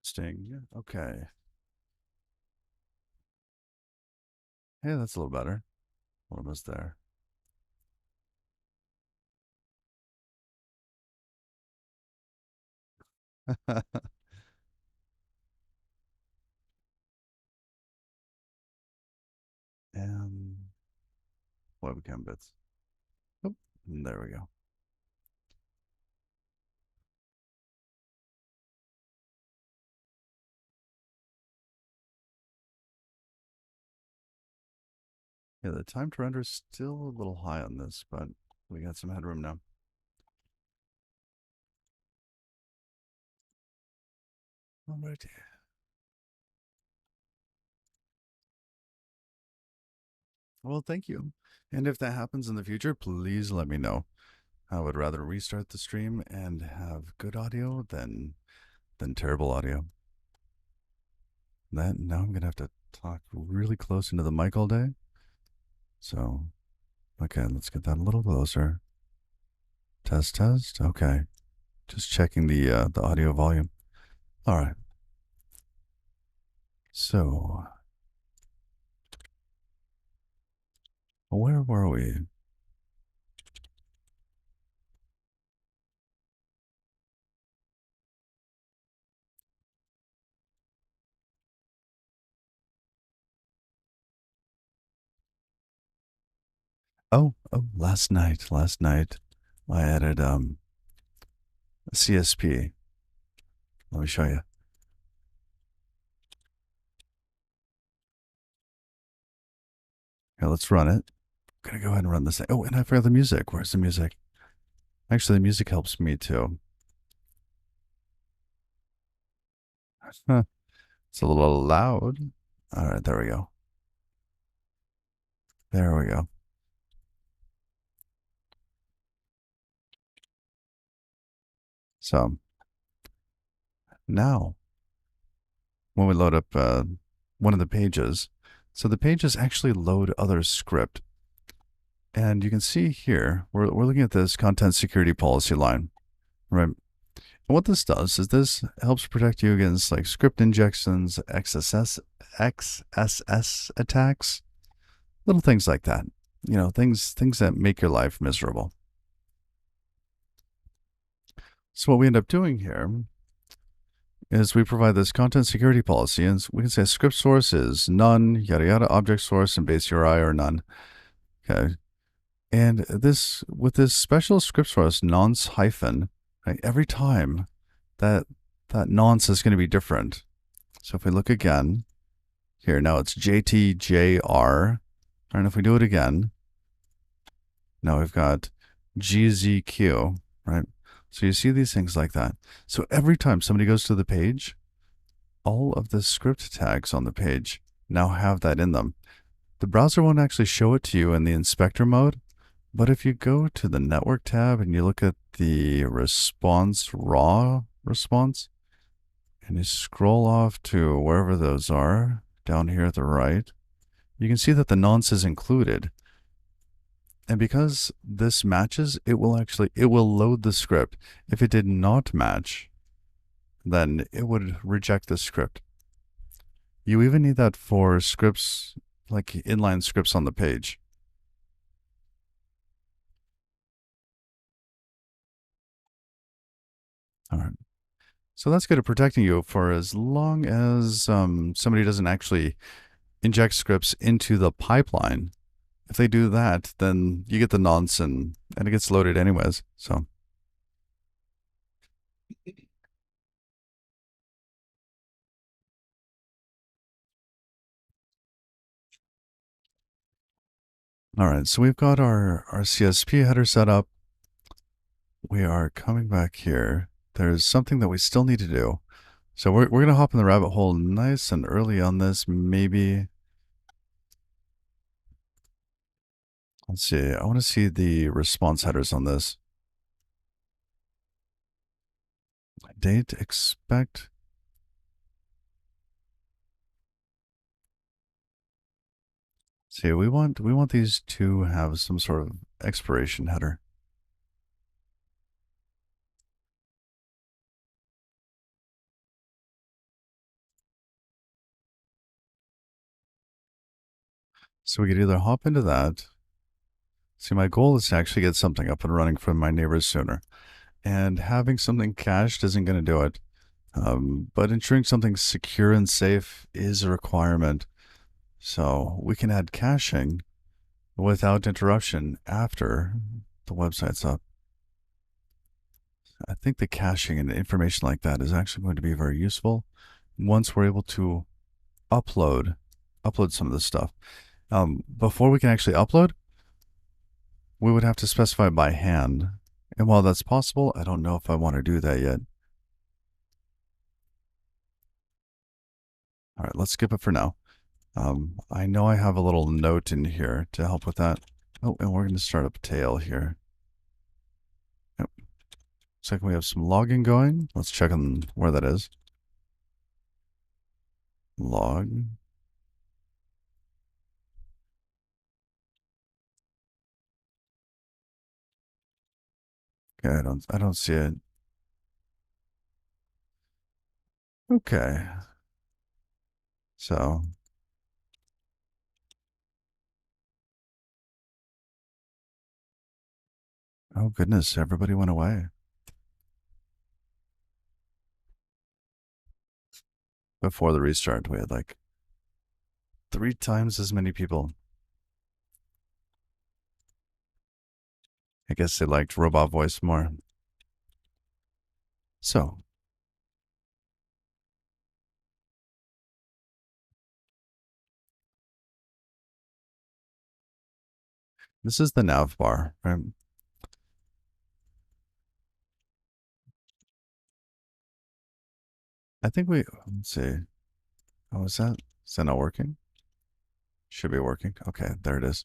Interesting. Okay. Hey, that's a little better. Almost there. And webcam bits. Oh, there we go. Yeah, the time to render is still a little high on this, but we got some headroom now. All right. Well, thank you. And if that happens in the future, please let me know. I would rather restart the stream and have good audio than terrible audio. That now I'm gonna have to talk really close into the mic all day. So, okay, let's get that a little closer. Test, test. Okay, just checking the audio volume. All right. So, where were we? Oh, last night, I added CSP. Let me show you. Here, let's run it. I'm gonna go ahead and run this. Oh, and I forgot the music. Where's the music? Actually, the music helps me too. Huh. It's a little loud. All right, there we go. There we go. So now, when we load up one of the pages, so the pages actually load other script. And you can see here, we're looking at this content security policy line, right? And what this does is this helps protect you against like script injections, XSS attacks, little things like that. You know, things that make your life miserable. So what we end up doing here is we provide this content security policy, and we can say script source is none, yada yada, object source and base URI are none. Okay. And this with this special script source nonce hyphen, right, every time that nonce is going to be different. So if we look again, here now it's JTJR. And if we do it again, now we've got GZQ, right? So you see these things like that. So every time somebody goes to the page, all of the script tags on the page now have that in them. The browser won't actually show it to you in the inspector mode, but if you go to the network tab and you look at the response, raw response, and you scroll off to wherever those are, down here at the right, you can see that the nonce is included. And because this matches, it will load the script. If it did not match, then it would reject the script. You even need that for scripts, like inline scripts on the page. All right. So that's good at protecting you for as long as somebody doesn't actually inject scripts into the pipeline. If they do that, then you get the nonce and it gets loaded anyways. So. All right, so we've got our CSP header set up. We are coming back here. There's something that we still need to do. So we're going to hop in the rabbit hole nice and early on this. Maybe, let's see. I want to see the response headers on this. Date, expect. See, we want these to have some sort of expiration header. So we could either hop into that. See, my goal is to actually get something up and running for my neighbors sooner. And having something cached isn't going to do it. But ensuring something's secure and safe is a requirement. So we can add caching without interruption after the website's up. I think the caching and information like that is actually going to be very useful once we're able to upload some of this stuff. Before we can actually upload, we would have to specify by hand. And while that's possible, I don't know if I want to do that yet. All right, let's skip it for now. I know I have a little note in here to help with that. Oh, and we're going to start up tail here. Yep. Looks like we have some logging going. Let's check on where that is. Log. Okay, I don't see it. Okay. So, oh goodness, everybody went away. Before the restart, we had like 3 times as many people. I guess they liked robot voice more. So, this is the nav bar, right? I think let's see. Oh, is that not working? Should be working. Okay, there it is.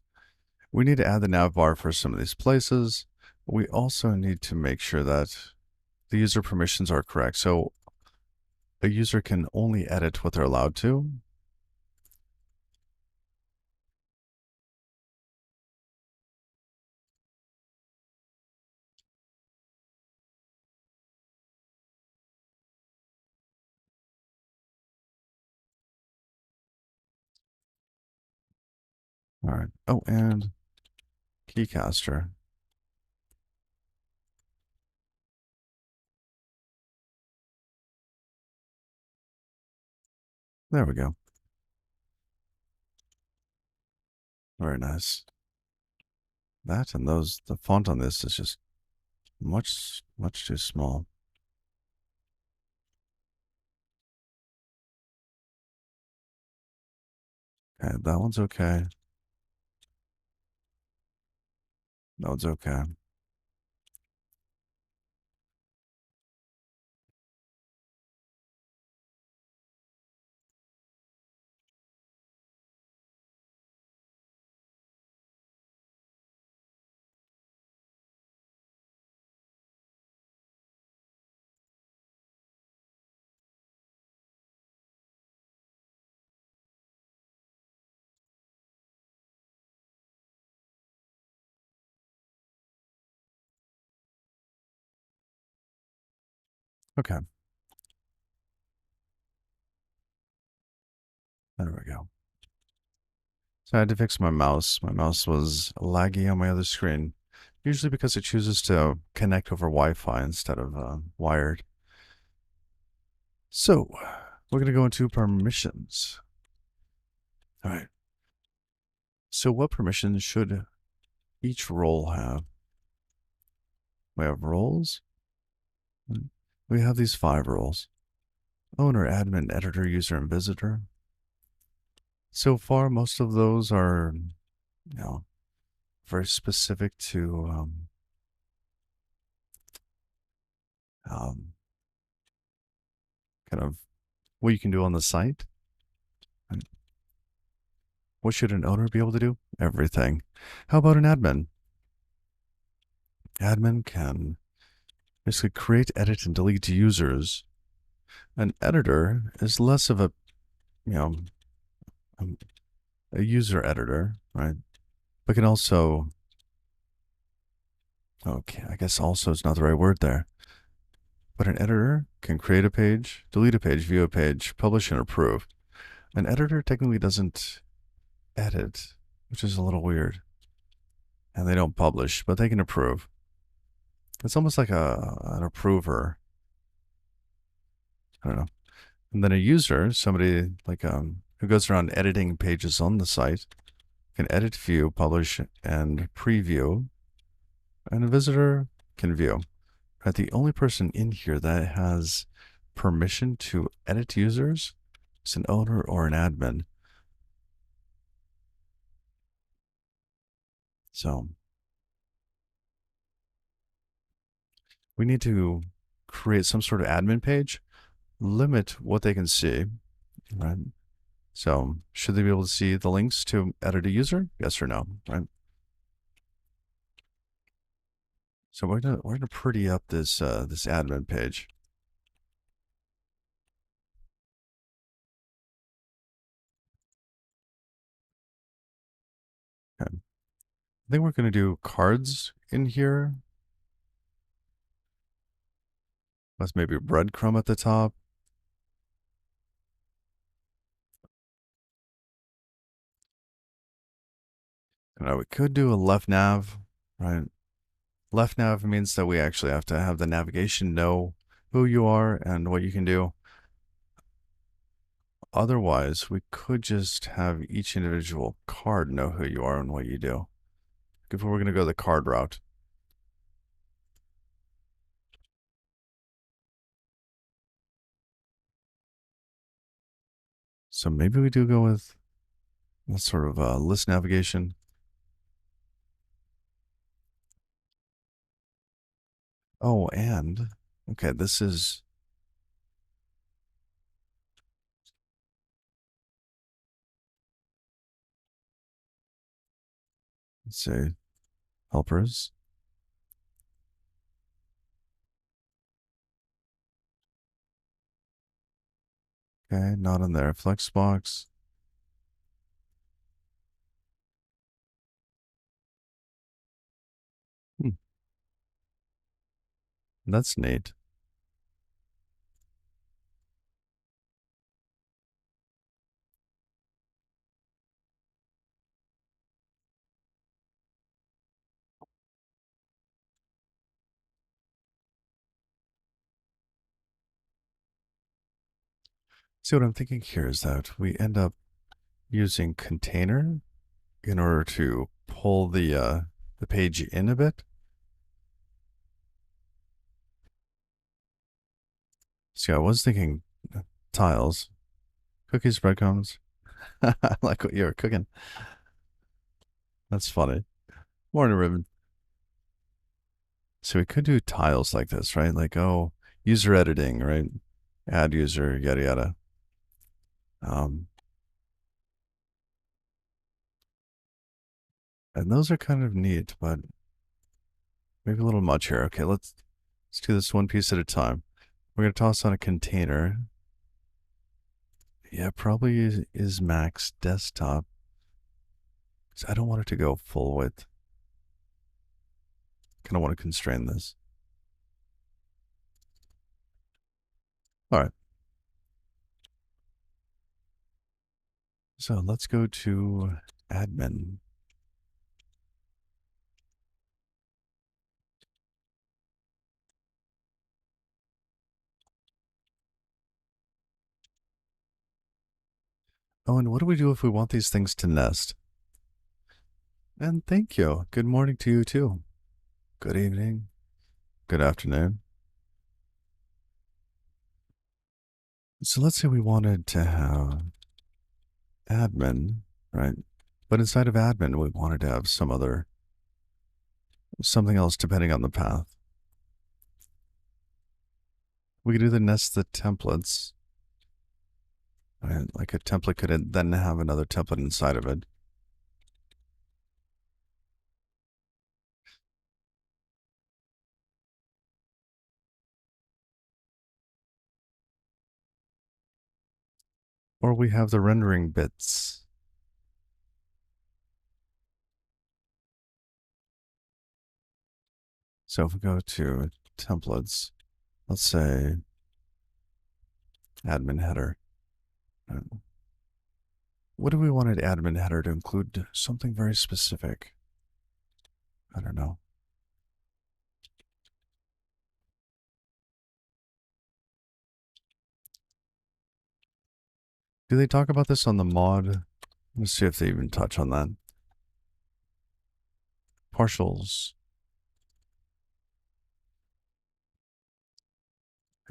We need to add the nav bar for some of these places. We also need to make sure that the user permissions are correct. So a user can only edit what they're allowed to. All right. Oh, and keycaster. There we go. Very nice. That and the font on this is just much too small. Okay, that one's okay. That one's okay. Okay. There we go. So I had to fix my mouse. My mouse was laggy on my other screen, usually because it chooses to connect over Wi-Fi instead of wired. So we're going to go into permissions. All right. So what permissions should each role have? We have roles. We have these 5 roles: owner, admin, editor, user, and visitor. So far, most of those are, very specific to kind of what you can do on the site. And what should an owner be able to do? Everything. How about an admin? Admin can basically create, edit, and delete users. An editor is less of a, a user editor, right? But can also, okay, I guess also is not the right word there. But an editor can create a page, delete a page, view a page, publish, and approve. An editor technically doesn't edit. which is a little weird. And they don't publish, but they can approve. It's almost like an approver. I don't know. And then a user, somebody like who goes around editing pages on the site, can edit, view, publish, and preview, and a visitor can view. Right? The only person in here that has permission to edit users is an owner or an admin. So we need to create some sort of admin page, limit what they can see, right? So should they be able to see the links to edit a user? Yes or no, right? So we're gonna pretty up this this admin page. Okay. I think we're gonna do cards in here. Let's maybe breadcrumb at the top. We could do a left nav, right? Left nav means that we actually have to have the navigation know who you are and what you can do. Otherwise, we could just have each individual card know who you are and what you do. If we're going to go the card route. So maybe we do go with sort of list navigation. Oh, and okay, this is let's say helpers. Okay, not in there. Flexbox. Hmm, that's neat. See, what I'm thinking here is that we end up using container in order to pull the page in a bit. See, I was thinking tiles, cookies, breadcrumbs. I like what you were cooking. That's funny. Morning, Ribbon. So we could do tiles like this, right? Like, oh, user editing, right? Add user, yada, yada. Um, and those are kind of neat, but maybe a little much here. Okay, let's do this one piece at a time. We're going to toss on a container. Yeah, probably is max desktop. Because I don't want it to go full width. Kind of want to constrain this. All right. So let's go to admin. Oh, and what do we do if we want these things to nest? And thank you. Good morning to you too. Good evening. Good afternoon. So let's say we wanted to have admin, right? But inside of admin, we wanted to have something else depending on the path. We could do the nested templates. Right? Like a template could then have another template inside of it. Or we have the rendering bits. So if we go to templates, let's say admin header. What do we want an admin header to include? Something very specific. I don't know. Do they talk about this on the mod? Let's see if they even touch on that. Partials.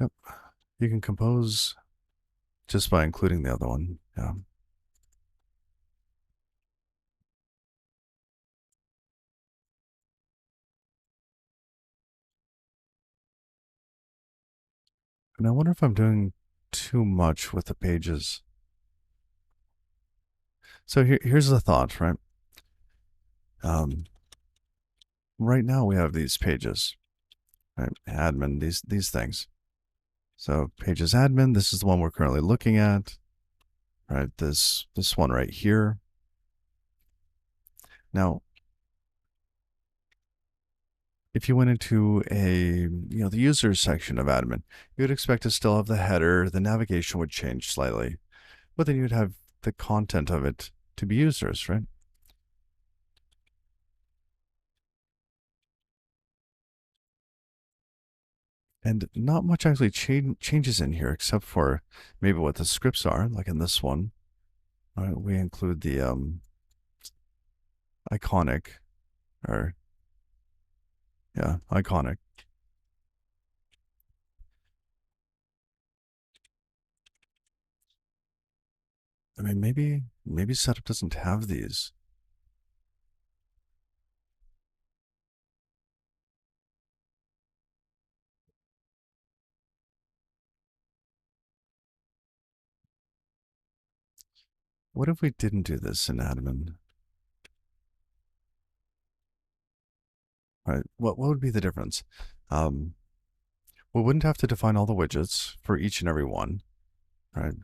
Yep. You can compose just by including the other one. Yeah. And I wonder if I'm doing too much with the pages. So here's the thought, right? Right now we have these pages, right? Admin, these things. So pages admin, this is the one we're currently looking at, right? This one right here. Now, if you went into the users section of admin, you would expect to still have the header, the navigation would change slightly, but then you'd have the content of it to be users, right? And not much actually changes in here except for maybe what the scripts are, like in this one. Right, we include the iconic, or yeah, iconic. I mean, maybe setup doesn't have these. What if we didn't do this in admin? Right, what would be the difference? We wouldn't have to define all the widgets for each and every one, right?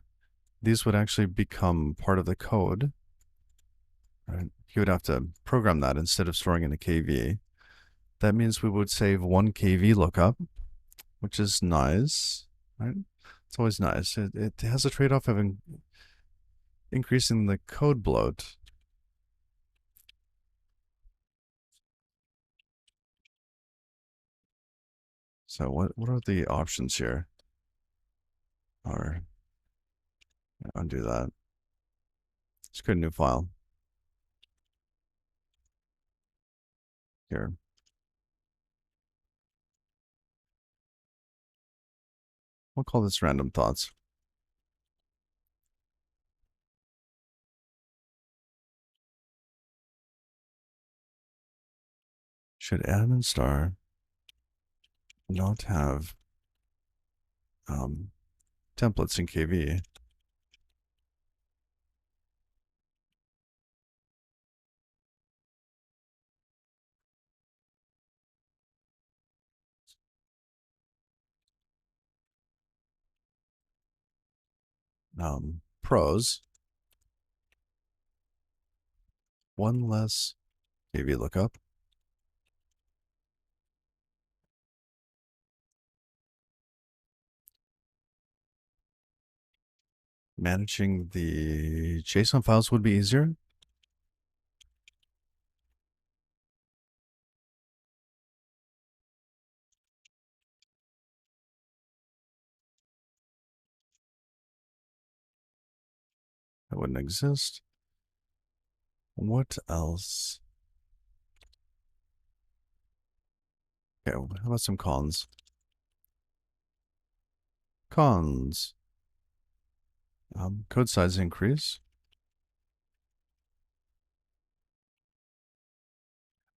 These would actually become part of the code, right? You would have to program that instead of storing in a KV. That means we would save one KV lookup, which is nice, right? It's always nice. It has a trade-off of increasing the code bloat. So what are the options here? Or undo that. Let's create a new file. Here. We'll call this random thoughts. Should admin star not have templates in KV? Pros. One less KV lookup. Managing the JSON files would be easier. That wouldn't exist. What else? Okay, how about some cons? Cons. Code size increase.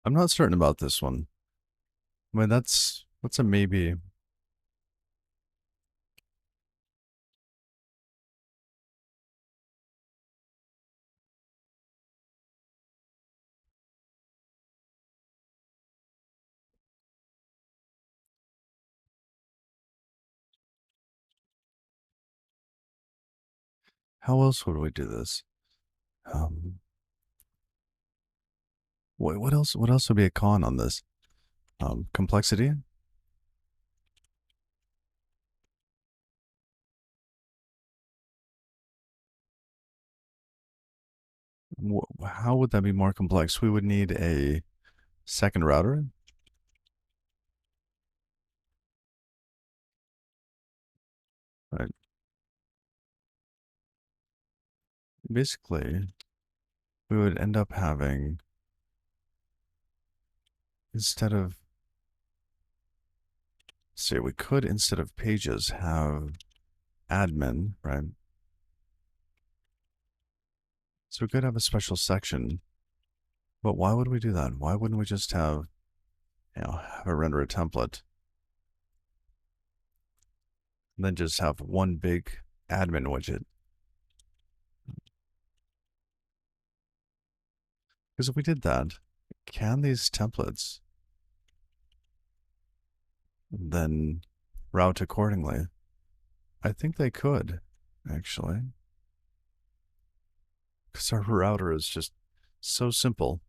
I'm not certain about this one. I mean, that's a maybe. How else would we do this? What else? What else would be a con on this? Complexity. how would that be more complex? We would need a second router. Right. Basically, we would end up having, instead of, say, we could, instead of pages, have admin, right? So we could have a special section, but why would we do that? Why wouldn't we just have, have a render a template and then just have one big admin widget? Because if we did that, can these templates then route accordingly? I think they could, actually. Because our router is just so simple.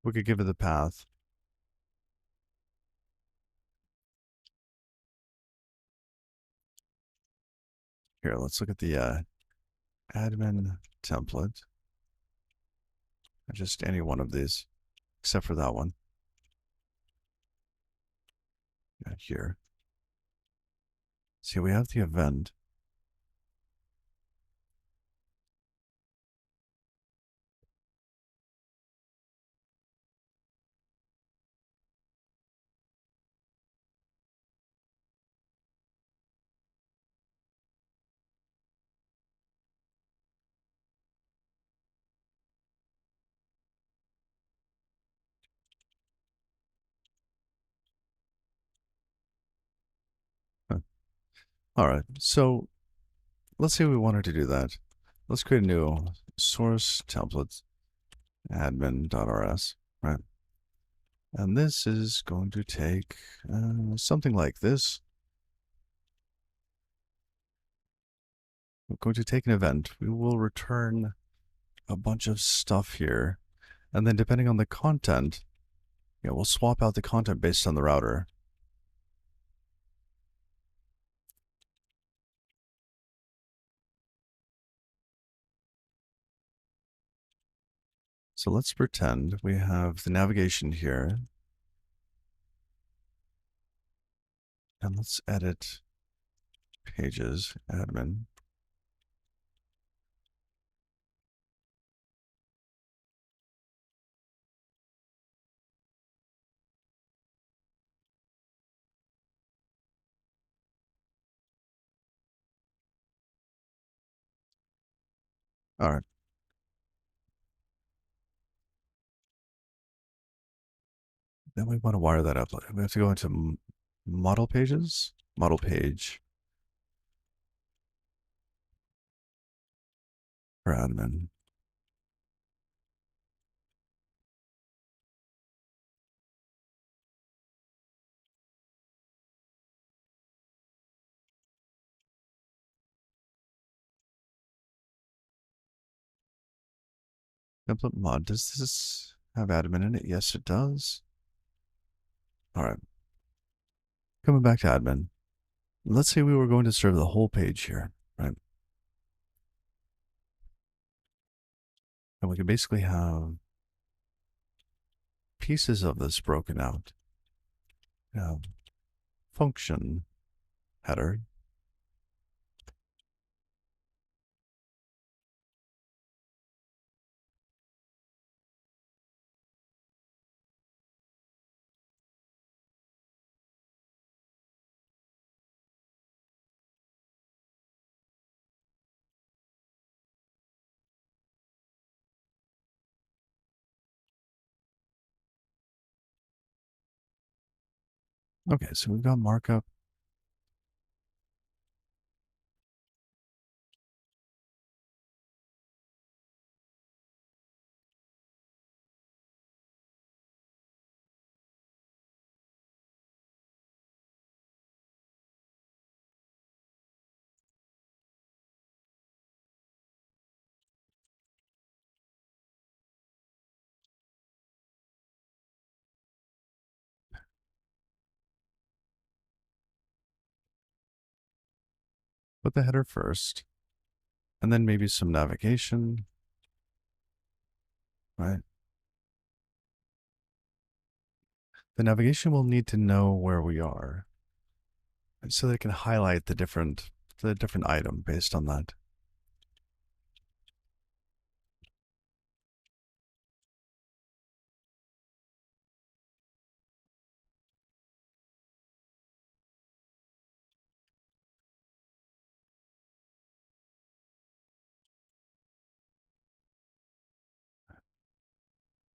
We could give it the path. Here, let's look at the admin template. Just any one of these, except for that one. Here. See, we have the event. Huh. All right, so let's say we wanted to do that. Let's create a new source template admin.rs, right? And this is going to take something like this. We're going to take an event. We will return a bunch of stuff here. And then depending on the content, we'll swap out the content based on the router. So let's pretend we have the navigation here. And let's edit pages, admin. All right. Then we want to wire that up. We have to go into model pages, model page for admin. Template mod. Does this have admin in it? Yes, it does. All right. Coming back to admin. Let's say we were going to serve the whole page here, right? And we can basically have pieces of this broken out. Function header. Okay, so we've got markup. Put the header first. And then maybe some navigation, right? The navigation will need to know where we are, and so they can highlight the different item based on that.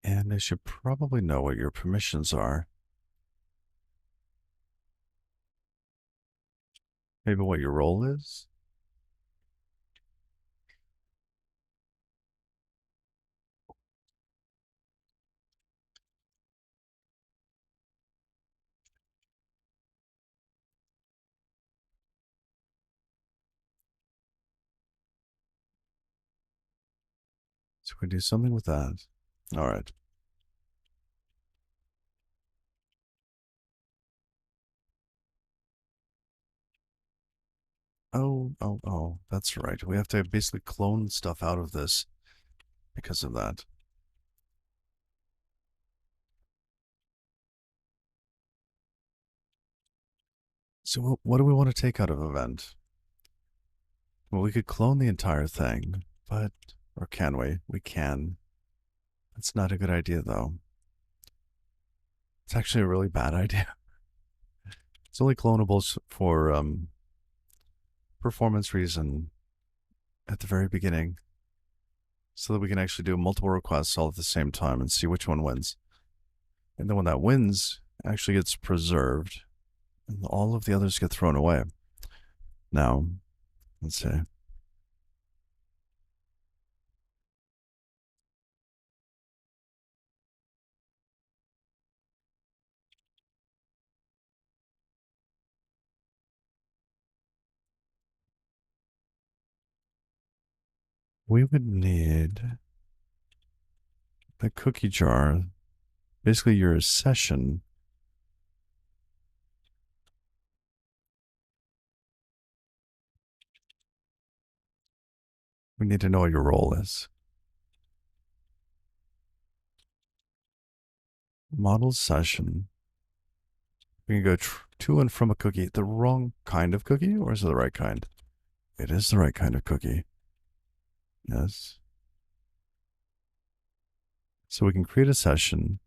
And they should probably know what your permissions are. Maybe what your role is. So we do something with that. All right. Oh, that's right. We have to basically clone stuff out of this because of that. So what do we want to take out of event? Well, we could clone the entire thing, but, or can we? We can. That's not a good idea, though. It's actually a really bad idea. It's only clonables for performance reason at the very beginning, so that we can actually do multiple requests all at the same time and see which one wins. And then when that wins, actually gets preserved, and all of the others get thrown away. Now, let's see. We would need the cookie jar, basically your session. We need to know what your role is. Model session. We can go to and from a cookie. The wrong kind of cookie, or is it the right kind? It is the right kind of cookie. Yes. So we can create a session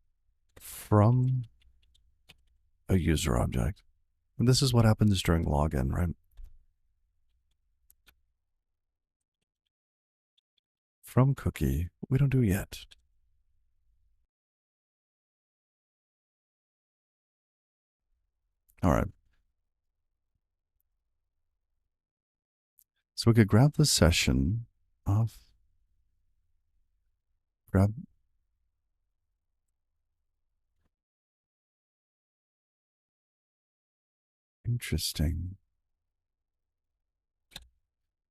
from a user object. And this is what happens during login, right? From cookie, we don't do yet. All right. So we could grab the session of, grab, interesting.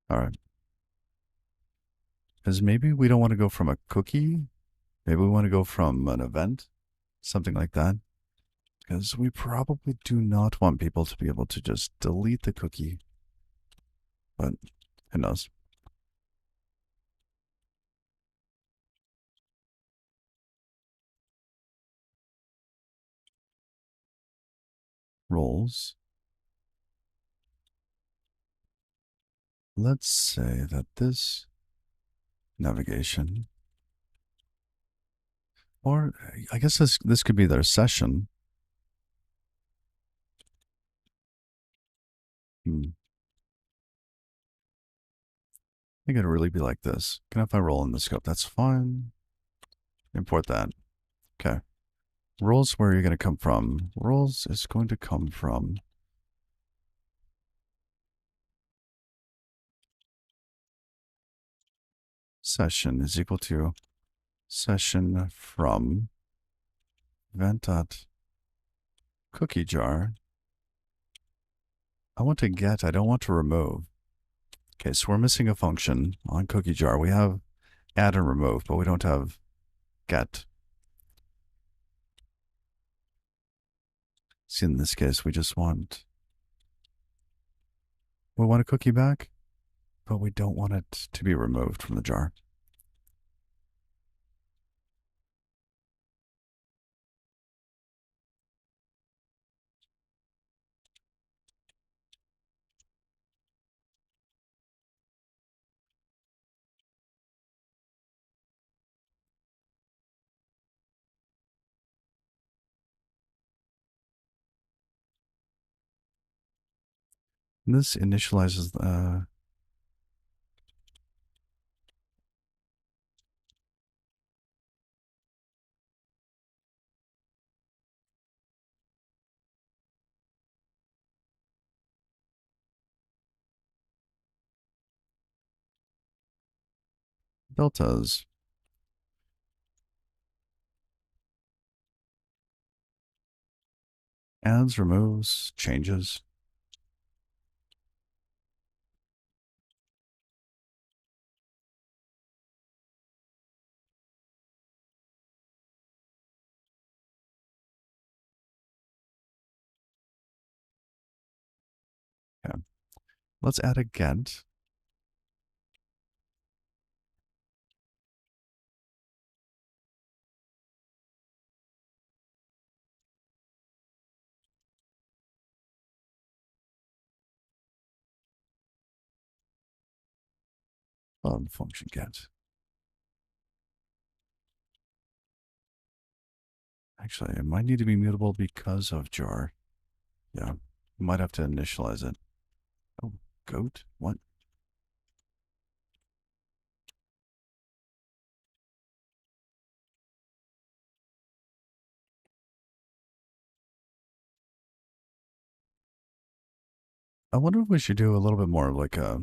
All right. Because maybe we don't want to go from a cookie. Maybe we want to go from an event, something like that. Because we probably do not want people to be able to just delete the cookie. But who knows? Roles. Let's say that this navigation, or I guess this could be their session. I think it'd really be like this. Can I find role in the scope? That's fine. Import that. Okay. Roles, where are you going to come from? Roles is going to come from session is equal to session from event dot cookie jar. I want to get, I don't want to remove. Okay, so we're missing a function on cookie jar. We have add and remove, but we don't have get. See, in this case, we want a cookie back, but we don't want it to be removed from the jar. And this initializes the deltas, adds, removes, changes. Okay. Let's add a get. Function get. Actually, it might need to be mutable because of jar. Yeah, we might have to initialize it. Oh, goat? What? I wonder if we should do a little bit more of like a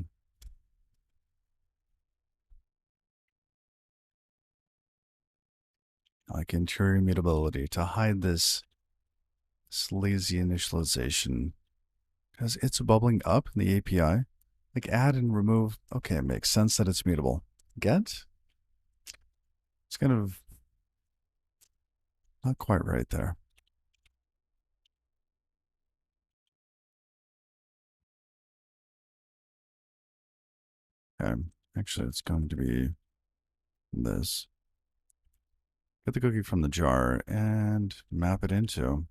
interior mutability to hide this lazy initialization because it's bubbling up in the API. Like add and remove. Okay, it makes sense that it's mutable. Get? It's kind of not quite right there. Okay, actually, it's going to be this. Get the cookie from the jar and map it into.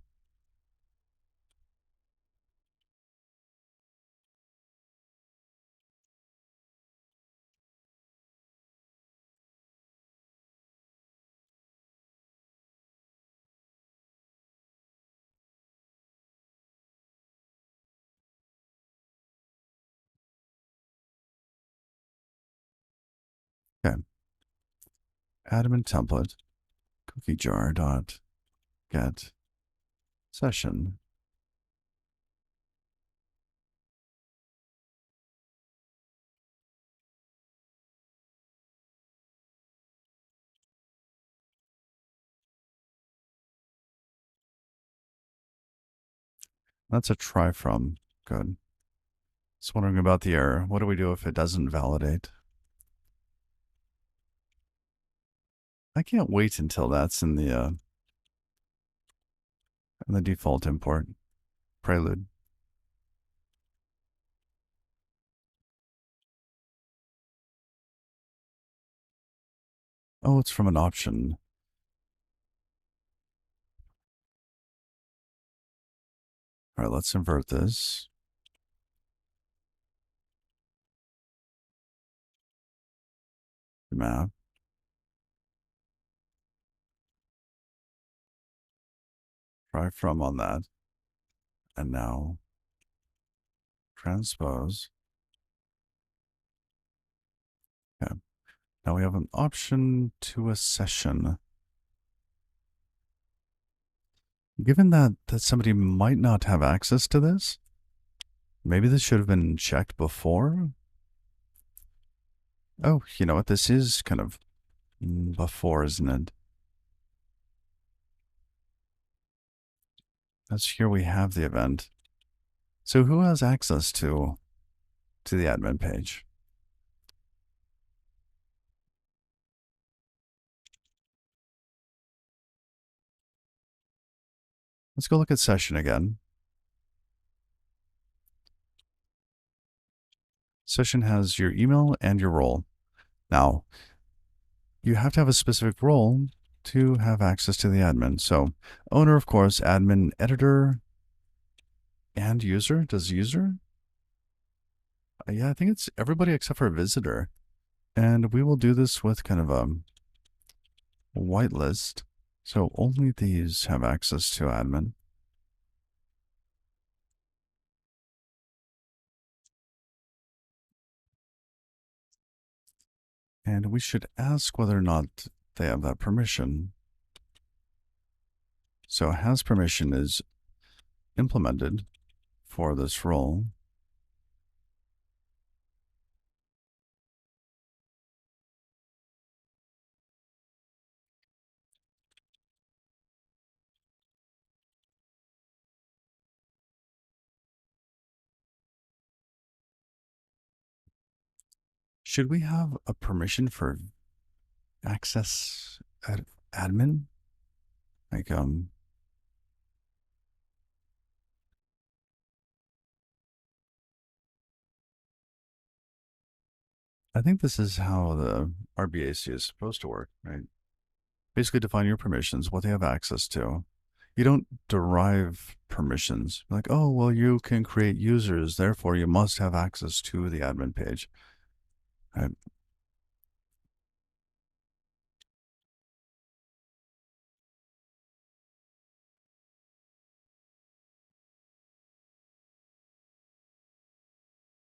Okay, admin template, cookie jar dot get session. That's a try from. Good. Just wondering about the error. What do we do if it doesn't validate? I can't wait until that's in the default import prelude. Oh, it's from an option. All right, let's invert this. Map. Try from on that. And now transpose. Okay. Now we have an option to a session. Given that somebody might not have access to this, maybe this should have been checked before. Oh, you know what? This is kind of before, isn't it? That's here we have the event. So who has access to the admin page? Let's go look at session again. session has your email and your role. Now, you have to have a specific role to have access to the admin. So owner, of course, admin, editor, and user. Does user? Yeah, I think it's everybody except for a visitor. And we will do this with kind of a whitelist. So only these have access to admin. And we should ask whether or not they have that permission. So has permission is implemented for this role. Should we have a permission for access admin? Like, I think this is how the RBAC is supposed to work, right? Basically define your permissions, what they have access to. You don't derive permissions. Like, oh, well, you can create users, therefore you must have access to the admin page. Right?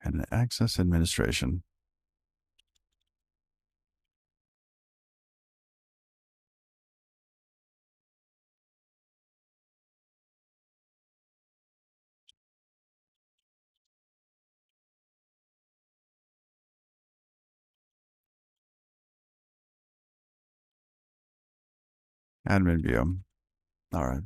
And access administration. Admin view. All right.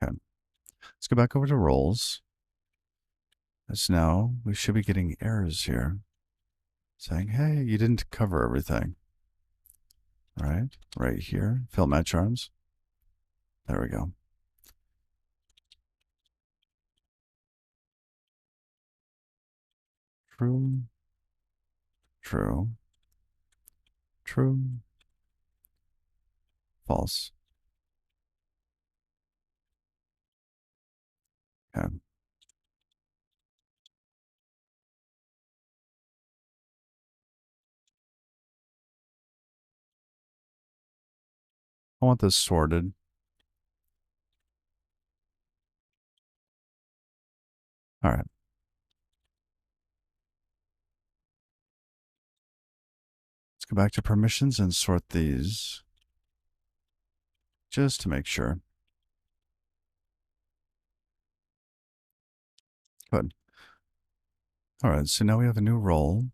Okay. Let's go back over to roles. As now we should be getting errors here saying, hey, you didn't cover everything. All right. Right here. Fill match arms. There we go. True. True. True. False. Okay. I want this sorted. All right. Let's go back to permissions and sort these just to make sure. Good. All right. So now we have a new role.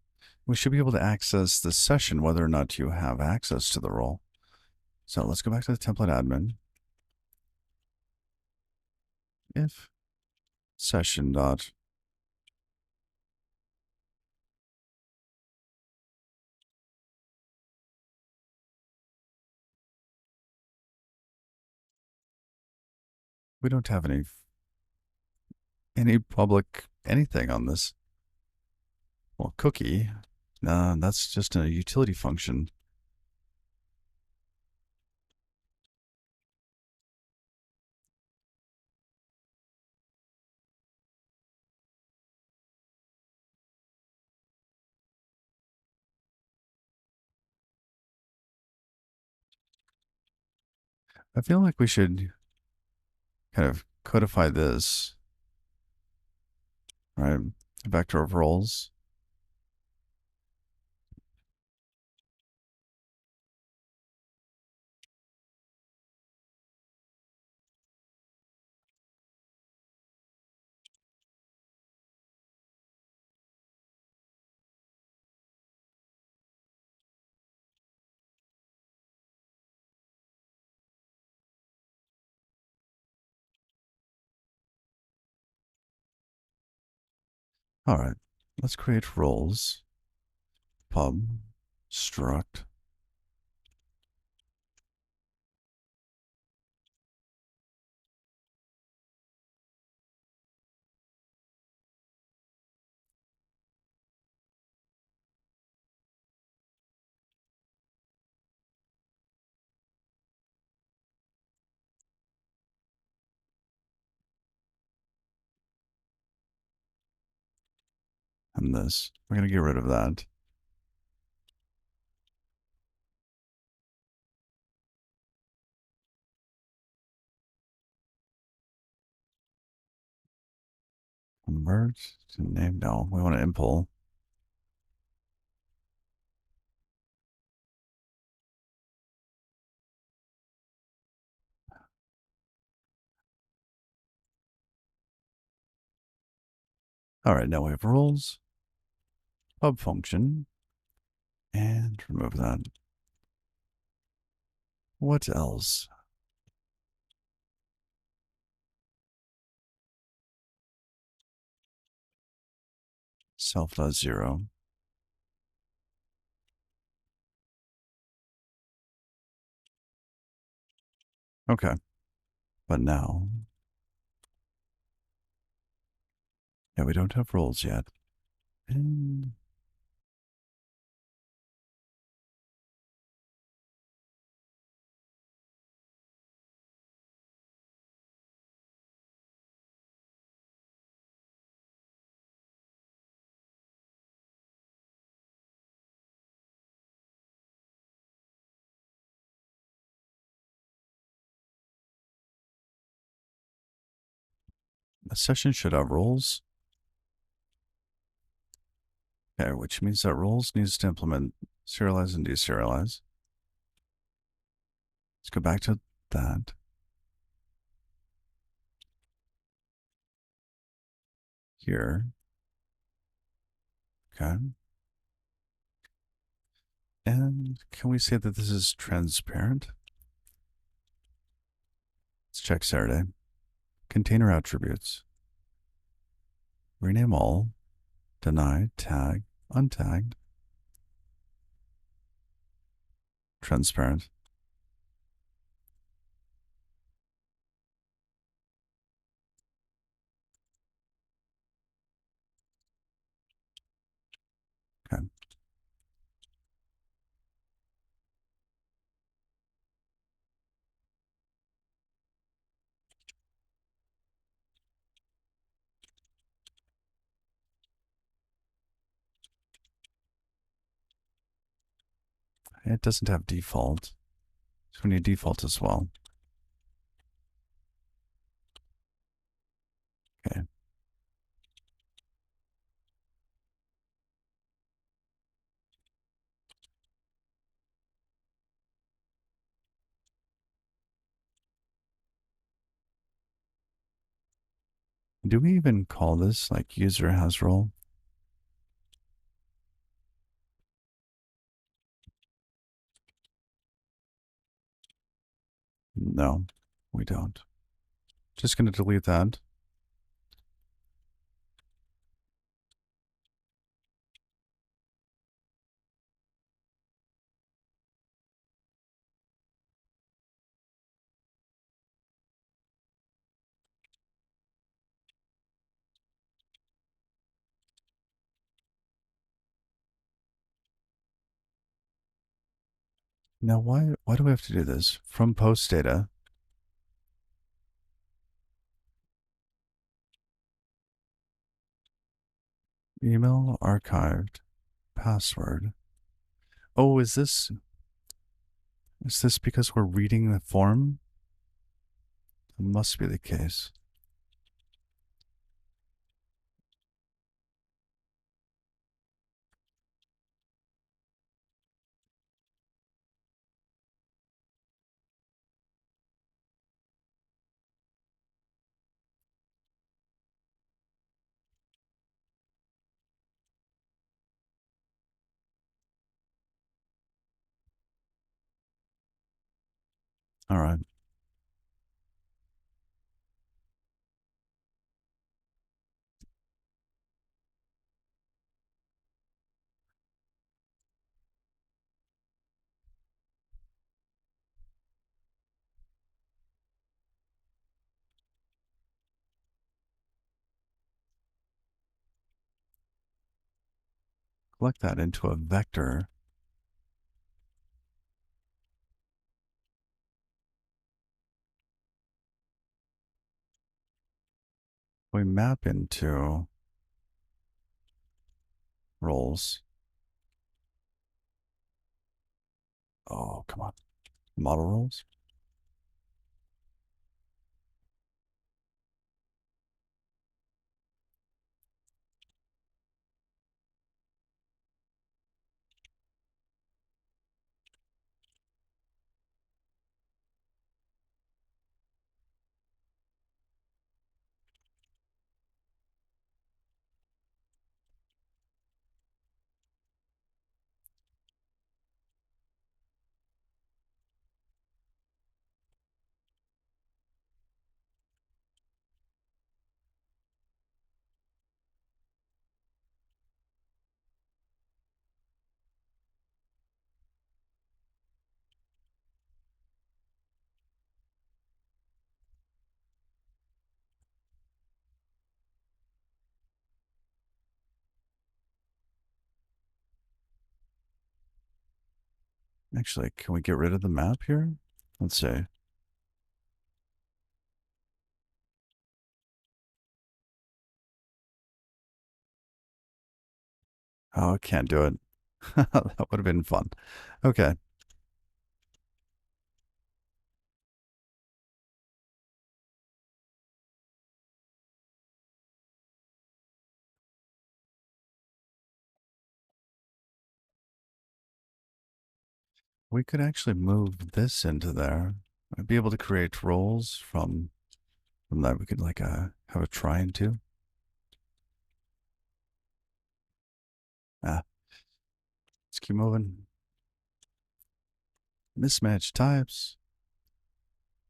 We should be able to access the session whether or not you have access to the role. So let's go back to the template admin. If session dot we don't have any public anything on this. Well, cookie, that's just a utility function. I feel like we should kind of codify this, right? Vector of roles. All right, let's create roles. Pub struct. And this. We're going to get rid of that. Convert to name. No, we want to impl. All right, now we have roles, pub function, and remove that. What else? Self.0. Okay, but now, yeah, we don't have roles yet. And a session should have roles. Okay, which means that roles needs to implement serialize and deserialize. Let's go back to that. Here. Okay. And can we say that this is transparent? Let's check Saturday. Container attributes. Rename all. Deny, tag, untagged. Transparent. Okay. It doesn't have default. So we need default as well. Okay. Do we even call this like user has role? No, we don't. Just going to delete that. Now, why do we have to do this? From post data, email archived, password. Oh, is this because we're reading the form? It must be the case. All right. collect that into a vector. We map into roles. Oh, come on. Model roles. Actually, can we get rid of the map here? Let's see. Oh, I can't do it. That would have been fun. Okay. We could actually move this into there. I'd be able to create roles from that. We could like have a try into. Ah, let's keep moving. Mismatch types.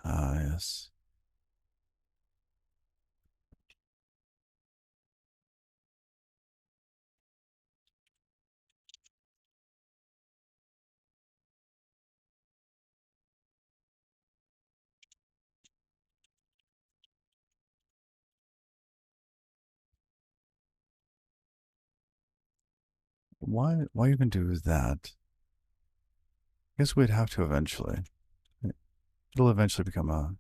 Ah, yes. Why even do that? I guess we'd have to eventually. It'll eventually become a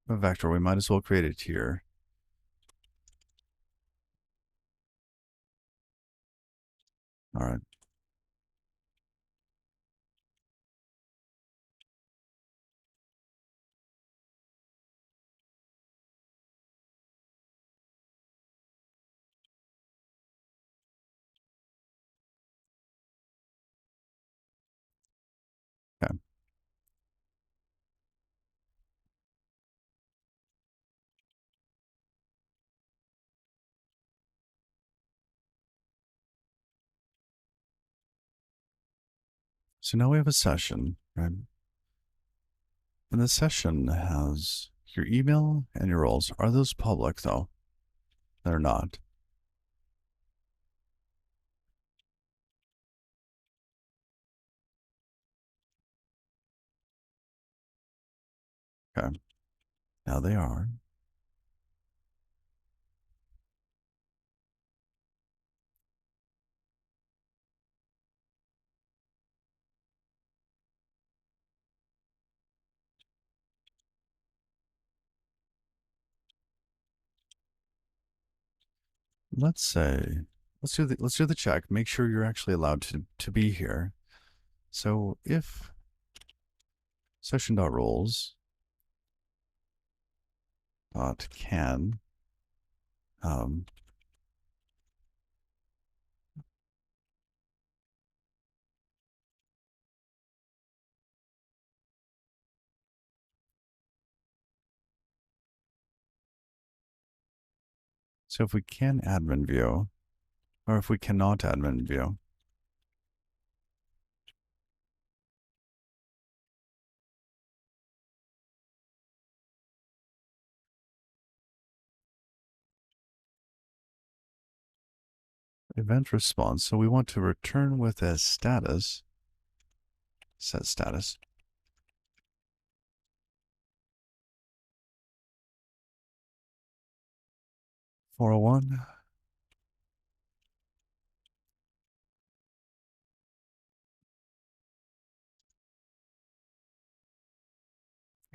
vector. We might as well create it here. All right. Okay. So now we have a session, right? And the session has your email and your roles. Are those public though? They're not. Okay. Now they are. Let's say let's do the check. Make sure you're actually allowed to be here. So if session.roles dot can um, so if we can admin view, or if we cannot admin view, event response. So we want to return with a status, set status. 401.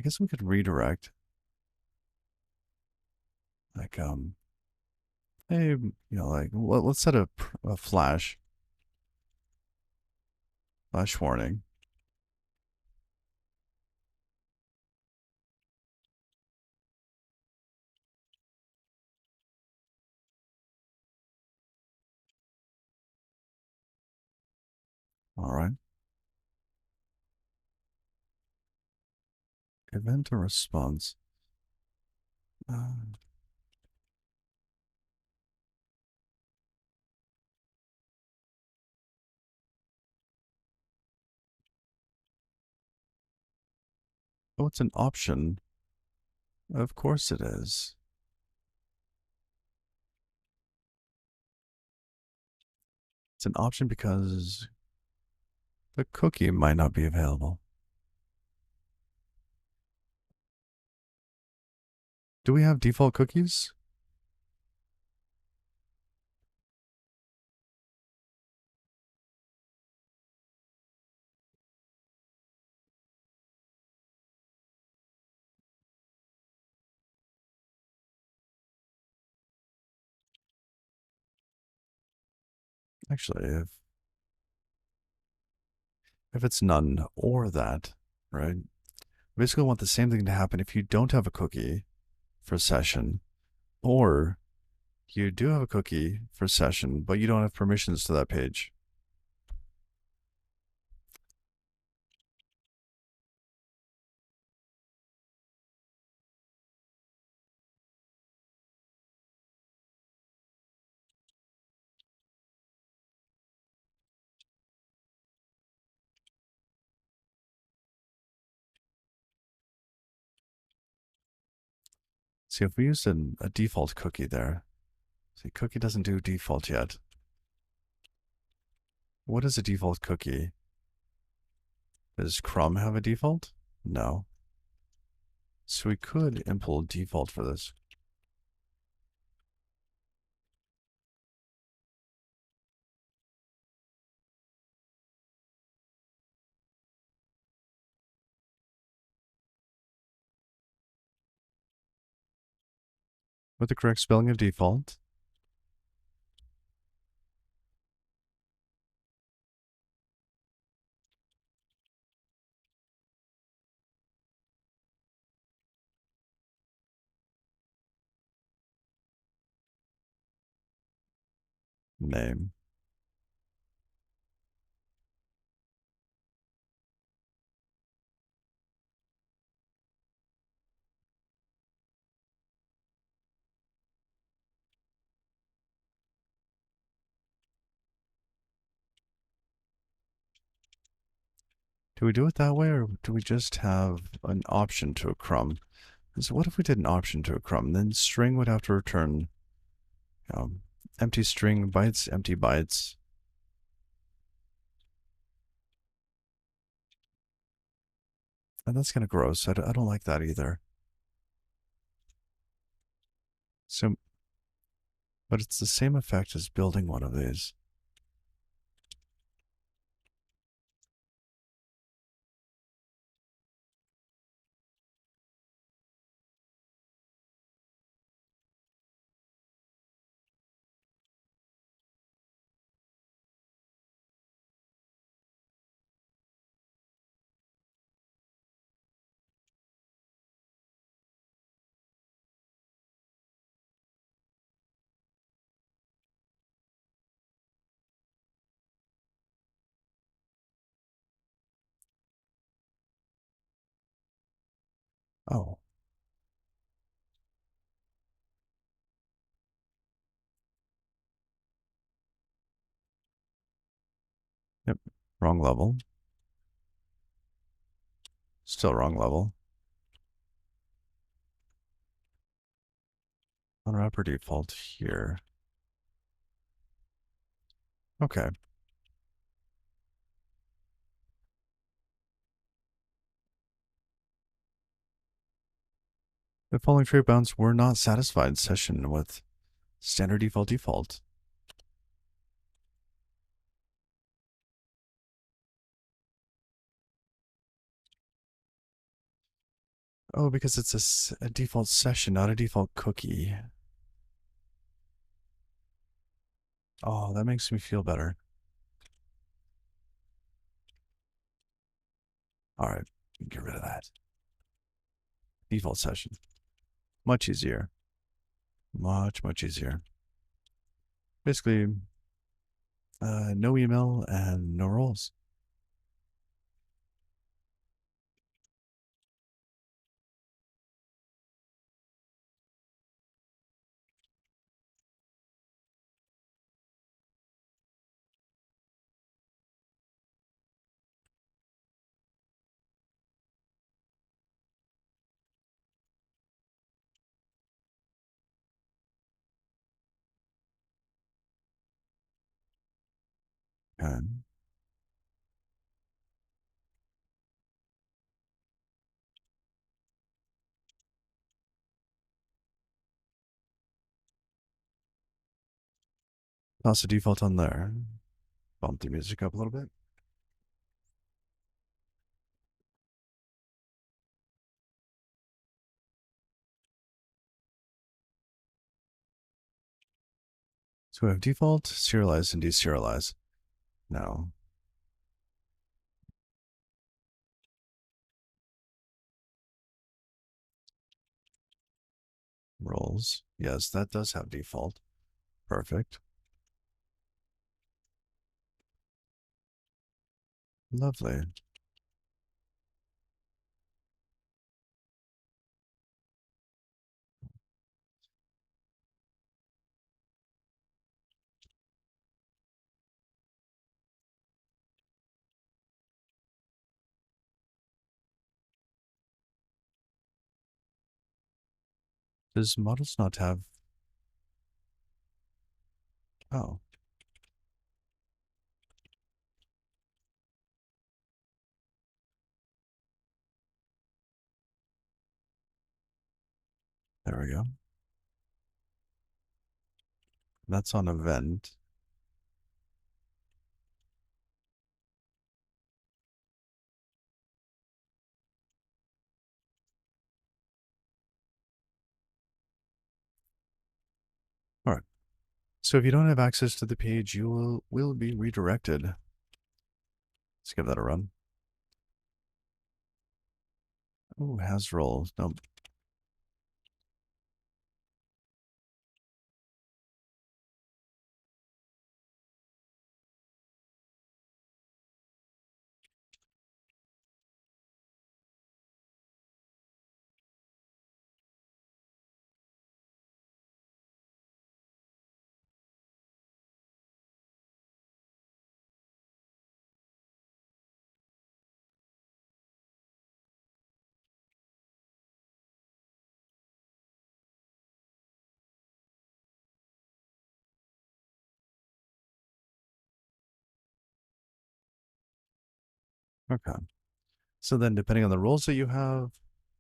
I guess we could redirect. Like, hey, like, let's set a flash warning. All right. Event or response. Oh, it's an option. Of course it is. It's an option because the cookie might not be available. Do we have default cookies? Actually, if it's none or that, right? Basically want the same thing to happen if you don't have a cookie for session, or you do have a cookie for session, but you don't have permissions to that page. See, if we used a default cookie there, see, cookie doesn't do default yet. What is a default cookie? Does Chrome have a default? No. So we could implement default for this. With the correct spelling of default. Name. Do we do it that way, or do we just have an option to a crumb? So what if we did an option to a crumb? Then string would have to return empty string bytes, empty bytes. And that's kind of gross. I don't like that either. So, but it's the same effect as building one of these. Oh, yep. Wrong level. Still wrong level. Unwrapper default here. Okay. The following trade bounds were not satisfied session with standard default. Oh, because it's a default session, not a default cookie. Oh, that makes me feel better. All right, get rid of that. Default session. Much easier. Much easier. Basically, no email and no roles. And toss the default on there. Bump the music up a little bit. So we have default, serialize, and deserialize. Now, roles. Yes, that does have default. Perfect. Lovely. Does models not have... Oh, there we go. That's on event. All right. So if you don't have access to the page, you will be redirected. Let's give that a run. Oh, has roles. Nope. Okay. So then depending on the roles that you have,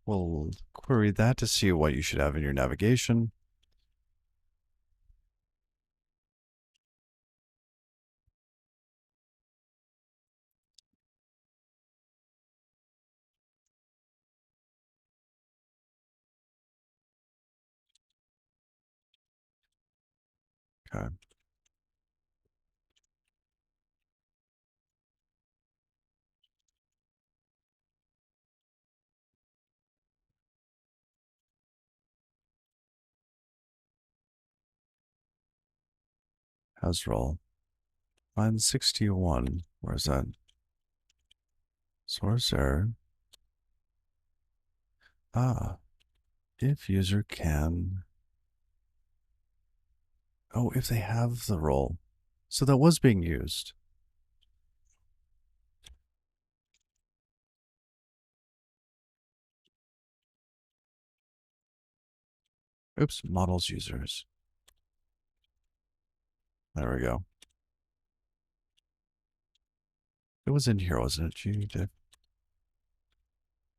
we'll query that to see what you should have in your navigation. Okay. Has role. Line 61. Where's that? Source error. Ah, if user can. Oh, if they have the role. So that was being used. Oops, models users. There we go. It was in here, wasn't it? You did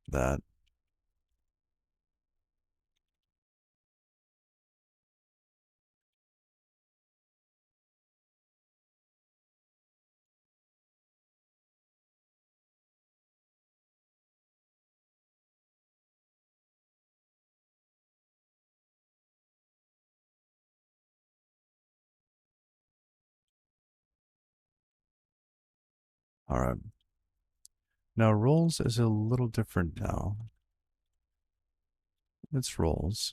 that. All right. Now roles is a little different now. It's roles.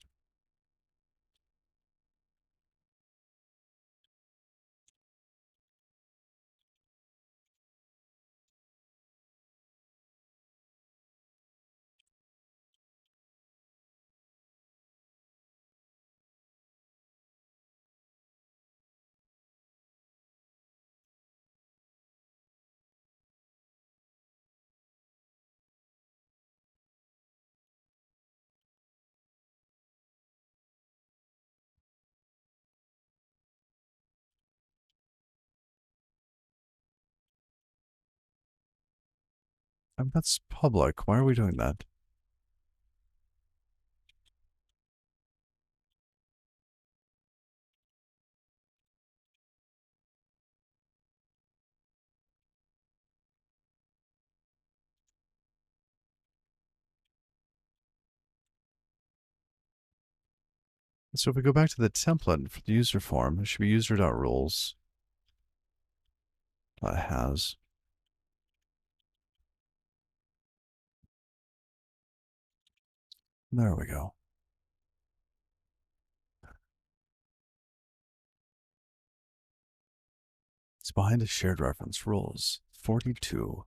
And that's public. Why are we doing that? So if we go back to the template for the user form, it should be user.roles. Has. There we go. It's behind a shared reference, roles 42.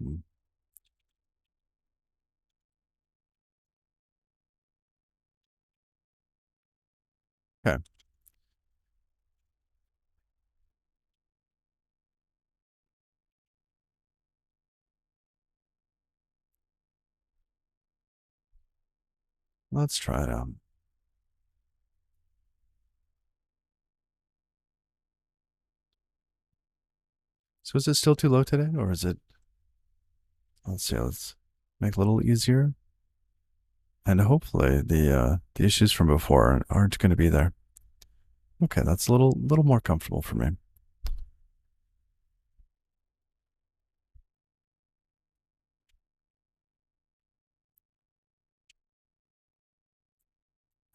Hmm. Okay. Let's try it out. So is it still too low today, or is it? Let's see. Let's make it a little easier, and hopefully the issues from before aren't going to be there. Okay, that's a little more comfortable for me.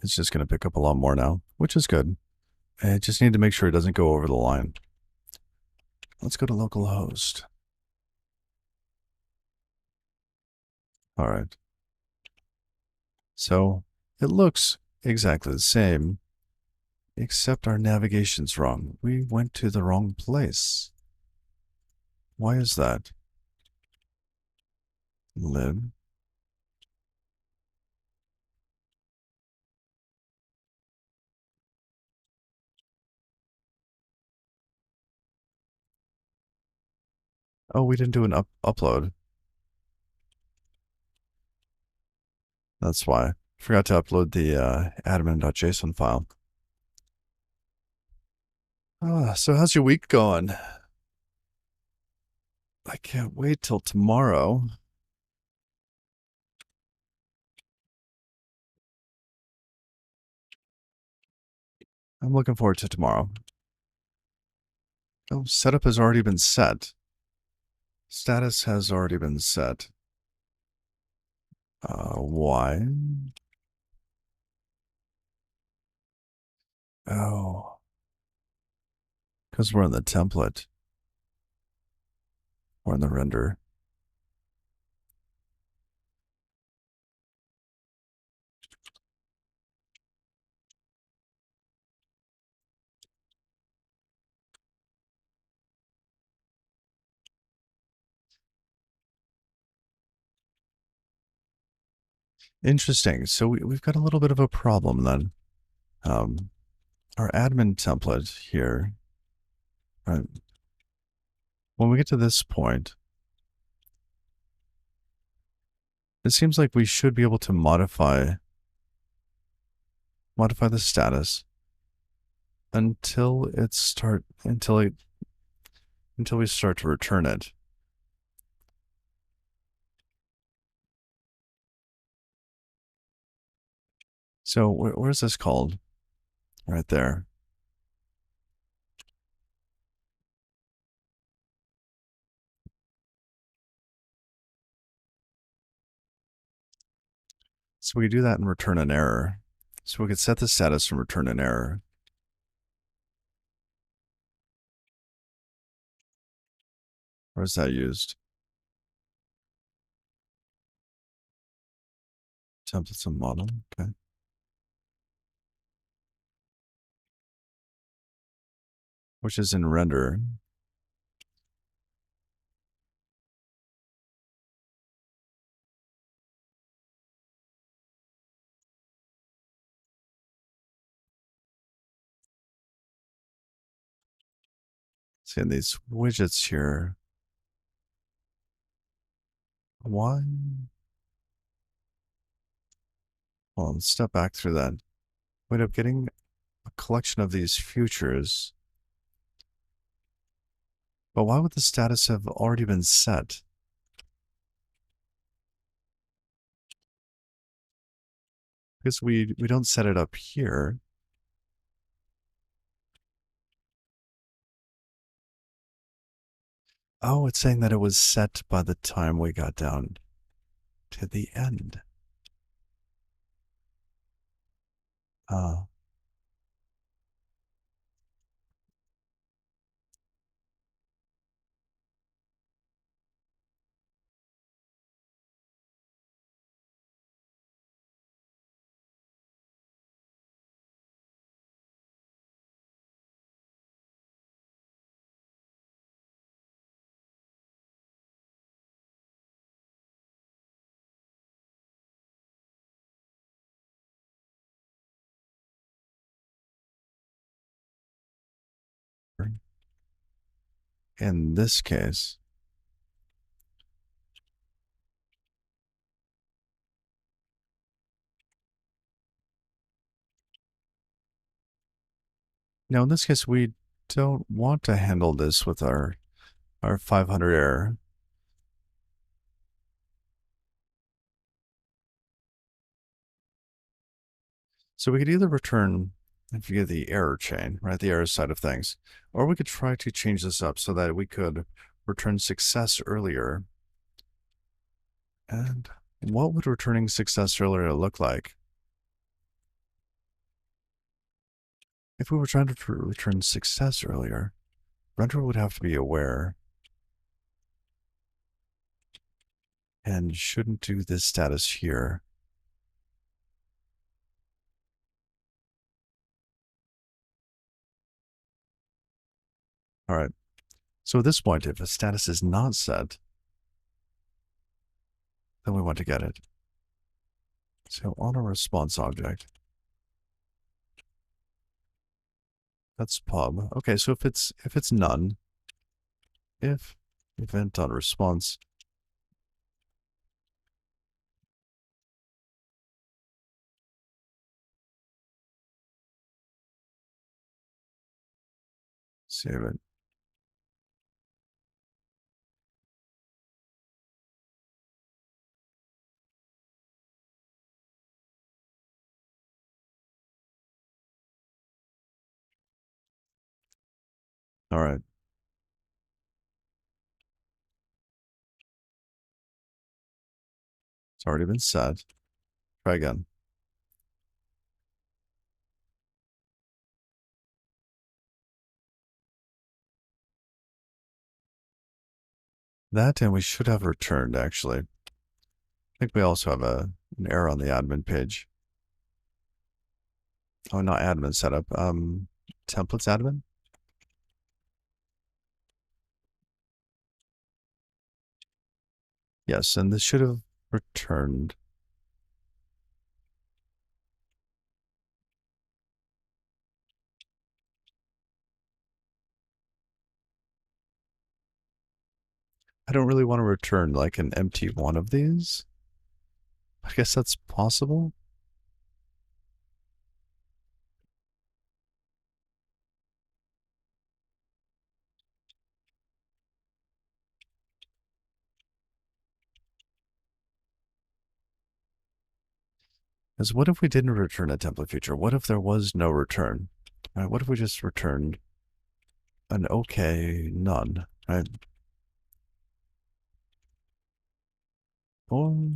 It's just going to pick up a lot more now, which is good. I just need to make sure it doesn't go over the line. Let's go to localhost. All right. So it looks exactly the same, except our navigation's wrong. We went to the wrong place. Why is that? Lib. Oh, we didn't do an upload. That's why. Forgot to upload the admin.json file. So how's your week going? I can't wait till tomorrow. I'm looking forward to tomorrow. Oh, setup has already been set. Status has already been set. Why? Oh, because we're in the template. We're in the render. Interesting. So we've got a little bit of a problem then. Our admin template here, right? When we get to this point, it seems like we should be able to modify the status until we start to return it. So where's this called? Right there. So we do that and return an error. So we could set the status and return an error. Where is that used? Templates and model. Okay. Which is in render. See, in these widgets here, why? Well, let's step back through that. We end up getting a collection of these futures. But why would the status have already been set? Because we don't set it up here. Oh, it's saying that it was set by the time we got down to the end. Ah. In this case, now in this case, we don't want to handle this with our 500 error. So we could either return via the error chain, right, the error side of things, or we could try to change this up so that we could return success earlier. And what would returning success earlier look like? If we were trying to return success earlier, render would have to be aware and shouldn't do this status here. All right. So at this point, if a status is not set, then we want to get it. So on a response object, that's pub. Okay, so if it's none, if event on response, save it. All right. It's already been set. Try again. That and we should have returned actually. I think we also have an error on the admin page. Oh, not admin setup. Templates admin. Yes, and this should have returned. I don't really want to return like an empty one of these. I guess that's possible. is what if we didn't return a template feature? What if there was no return? Right? What if we just returned an okay none? Right? Well,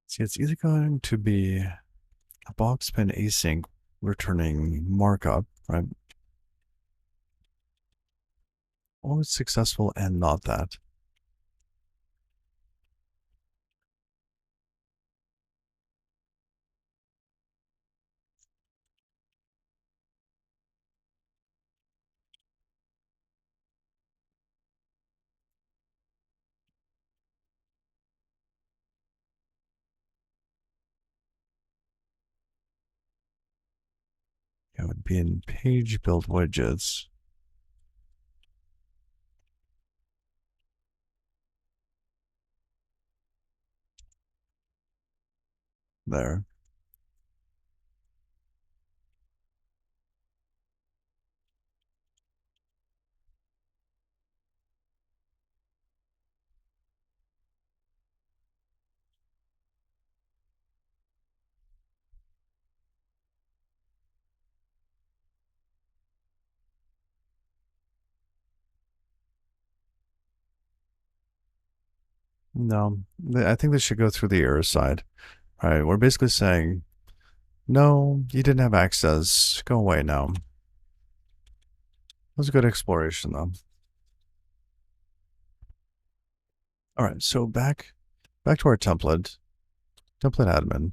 see, it's either going to be a box pin async returning markup, right? Or it's successful and not that. It would be in page build widgets. There. No, I think this should go through the error side. All right, we're basically saying, no, you didn't have access. Go away now. That was a good exploration, though. All right, so back to our template admin.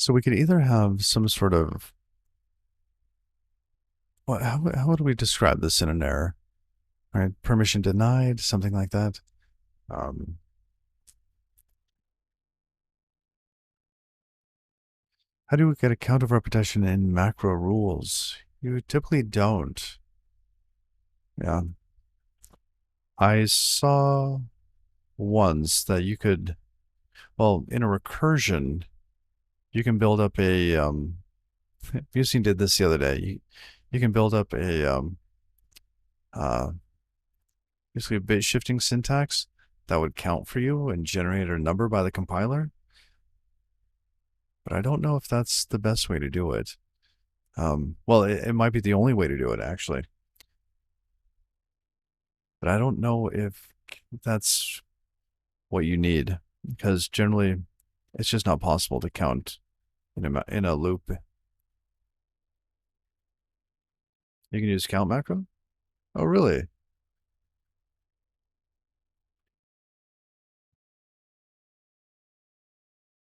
So we could either have some sort of, well, how would we describe this in an error? All right, permission denied, something like that. Um, how do we get a count of repetition in macro rules? You typically don't. Yeah. I saw once that you could, well, in a recursion, you can build up a, Fusing did this the other day. You can build up a, uh, basically a bit shifting syntax that would count for you and generate a number by the compiler. But I don't know if that's the best way to do it. Well, it might be the only way to do it, actually. But I don't know if that's what you need, because generally it's just not possible to count in a loop. You can use count macro? Oh, really?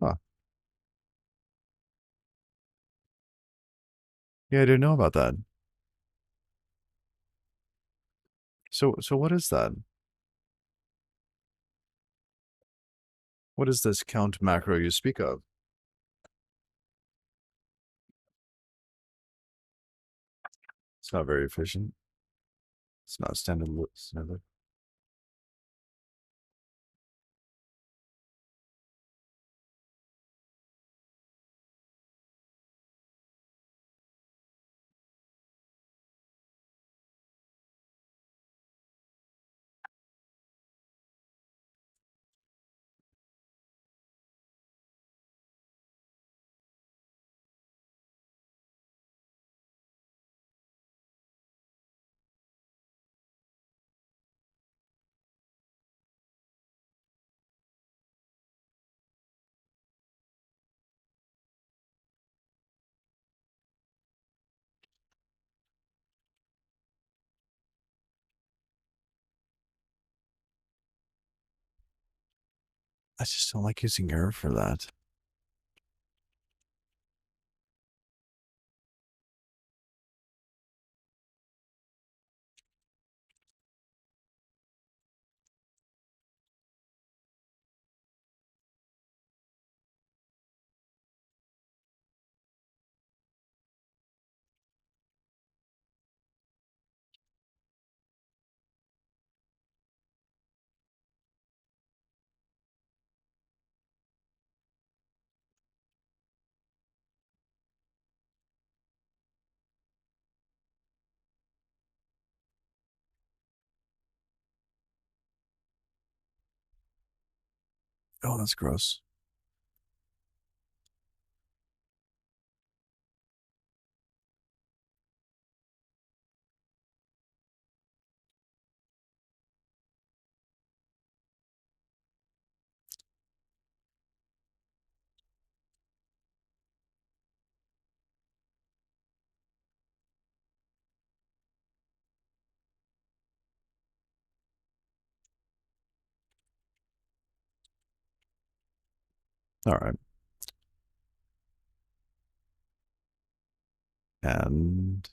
Huh. Yeah, I didn't know about that. So what is that? What is this count macro you speak of? It's not very efficient. It's not standard. I just don't like using error for that. Oh, that's gross. All right. And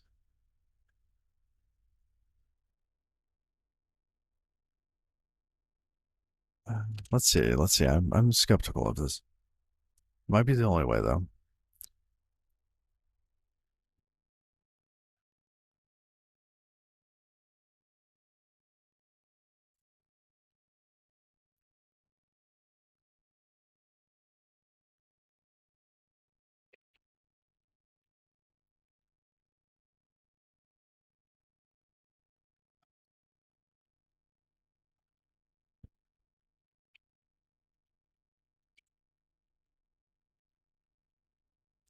let's see. Let's see. I'm skeptical of this. Might be the only way though.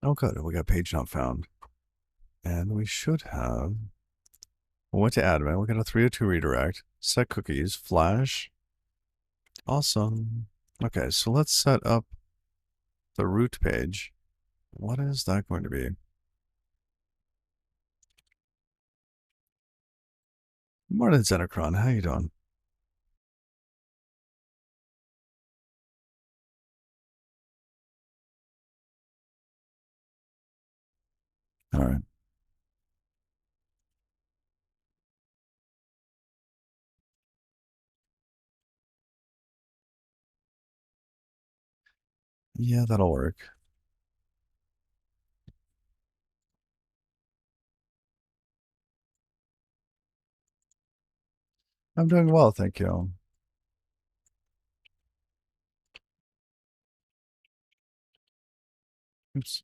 Oh, good. We got page not found. And we should have. We went to admin. We got a 302 redirect. Set cookies. Flash. Awesome. Okay, so let's set up the root page. What is that going to be? Morning, Zenocron. How you doing? All right. Yeah, that'll work. I'm doing well, thank you. Oops.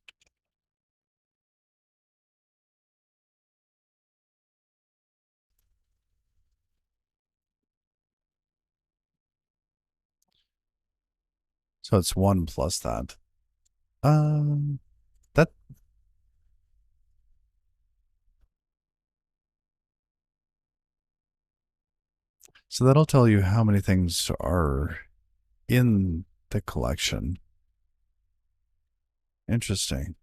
So it's 1 plus that. Um, that so that'll tell you how many things are in the collection. Interesting.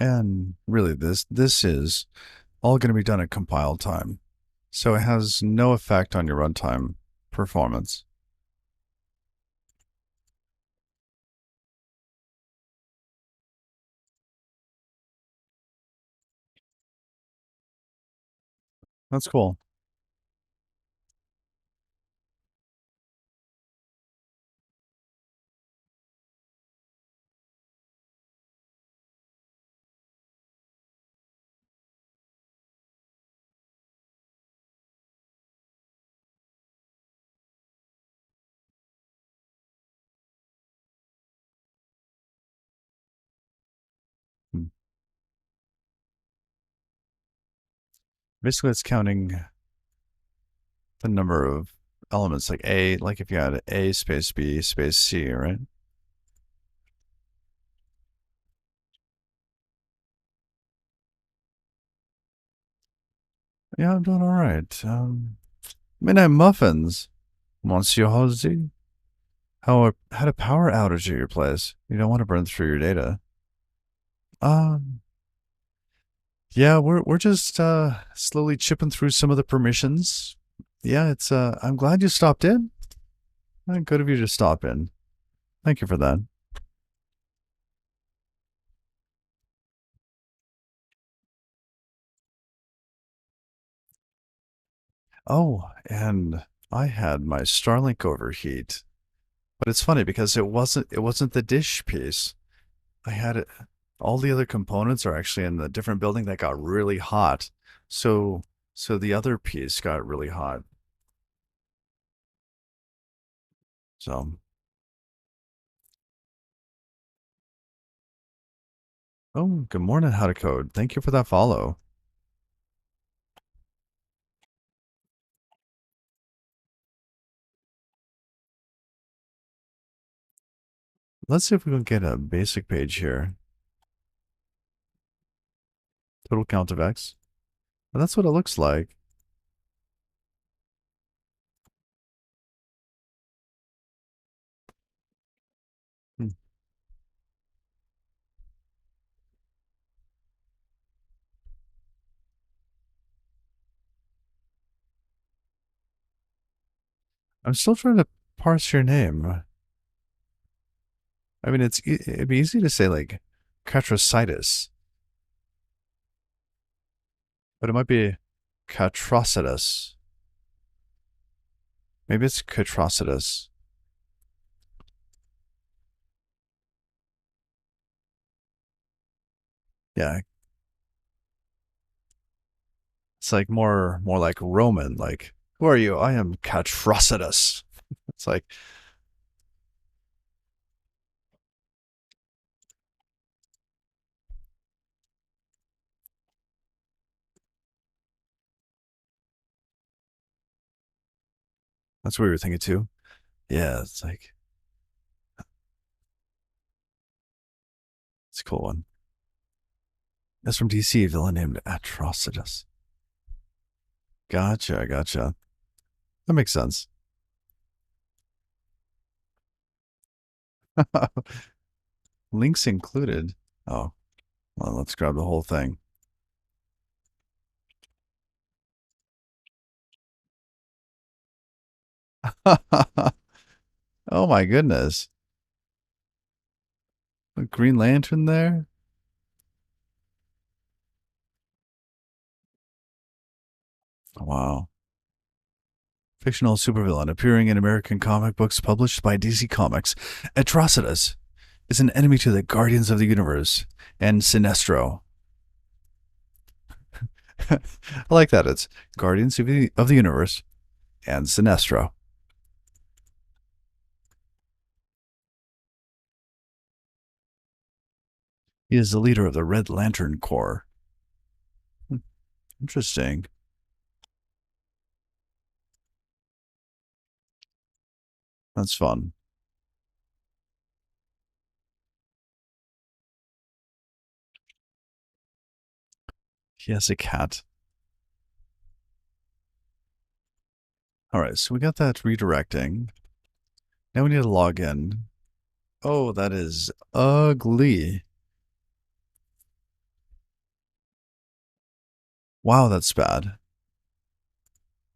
And really, this is all going to be done at compile time, so it has no effect on your runtime performance. That's cool. Hmm. Basically, it's counting the number of elements, like A, like if you had A space B space C, right? Yeah, I'm doing all right. Midnight Muffins, Monsieur Halsey. How had a power outage at your place? You don't want to burn through your data. Um, yeah, we're just slowly chipping through some of the permissions. Yeah, it's I'm glad you stopped in. Good of you to stop in. Thank you for that. Oh, and I had my Starlink overheat. But it's funny because it wasn't the dish piece. I had it all the other components are actually in the different building that got really hot. So so the other piece got really hot. So oh, good morning, How to Code. Thank you for that follow. Let's see if we can get a basic page here. Total count of X. And that's what it looks like. Hmm. I'm still trying to parse your name. I mean, it'd be easy to say like Catrocitus, but it might be Catrocitus. Maybe it's Catrocitus. Yeah, it's like more like Roman. Like, who are you? I am Catrocitus. It's like that's what we were thinking too. Yeah, it's like it's a cool one. That's from DC, a villain named Atrocitus. Gotcha. That makes sense. Links included. Oh, well, let's grab the whole thing. Oh my goodness. A Green Lantern there? Wow. Fictional supervillain appearing in American comic books published by DC Comics. Atrocitus is an enemy to the Guardians of the Universe and Sinestro. I like that. It's Guardians of the Universe and Sinestro. He is the leader of the Red Lantern Corps. Hmm, interesting. That's fun. He has a cat. All right, so we got that redirecting. Now we need to log in. Oh, that is ugly. Wow, that's bad.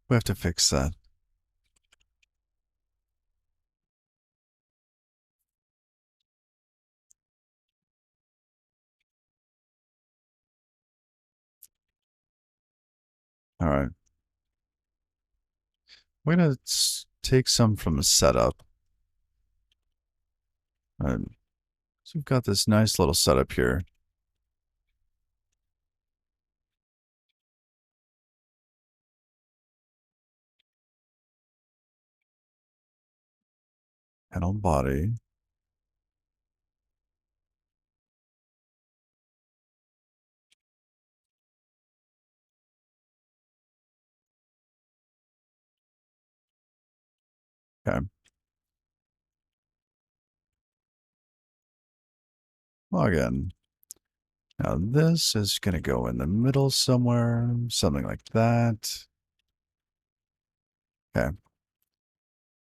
We have to fix that. All right. We're going to take some from a setup. All right. So we've got this nice little setup here. Panel body. Okay. Log in. Now this is going to go in the middle somewhere, something like that. Okay.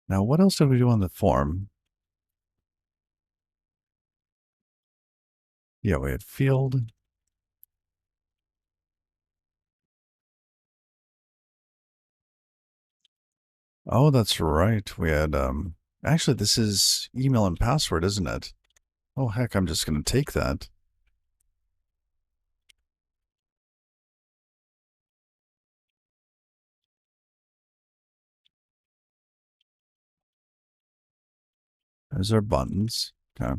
Now what else did we do on the form? Yeah, we had field. Oh, that's right. We had, actually, this is email and password, isn't it? Oh, heck, I'm just going to take that. There's our buttons. Okay.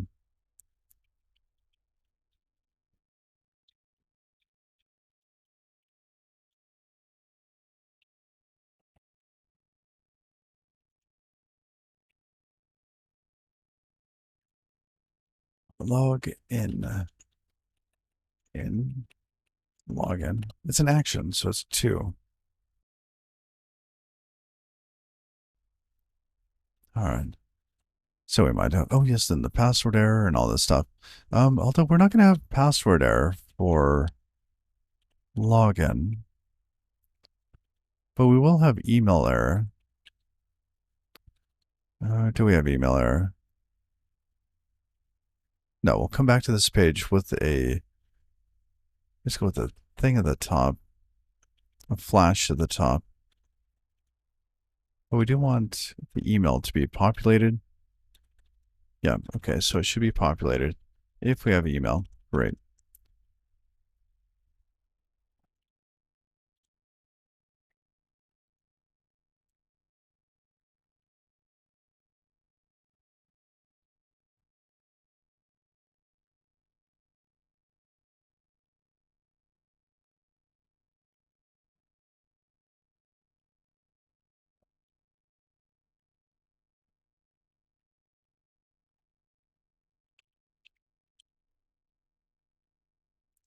Log in. In. Log in. It's an action, so it's 2. All right. So we might have, oh yes, then the password error and all this stuff. Although we're not going to have password error for login, but we will have email error. Do we have email error? No, we'll come back to this page with let's go with the thing at the top, a flash at the top. But we do want the email to be populated. Yeah, okay, so it should be populated if we have email. Great.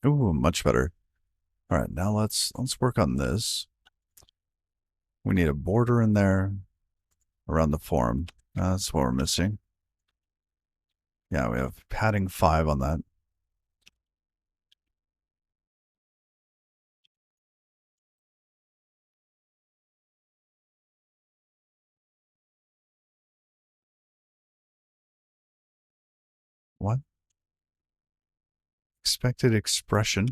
Ooh, much better. All right, now let's work on this. We need a border in there around the form. That's what we're missing. Yeah, we have padding 5 on that. What? Expected expression.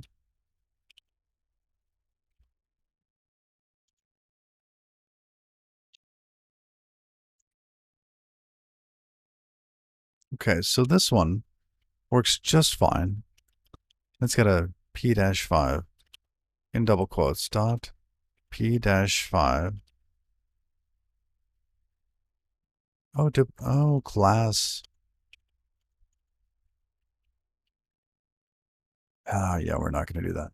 Okay, so this one works just fine. It's got a p-5 in double quotes, dot p-5. Oh, class. Yeah, we're not going to do that.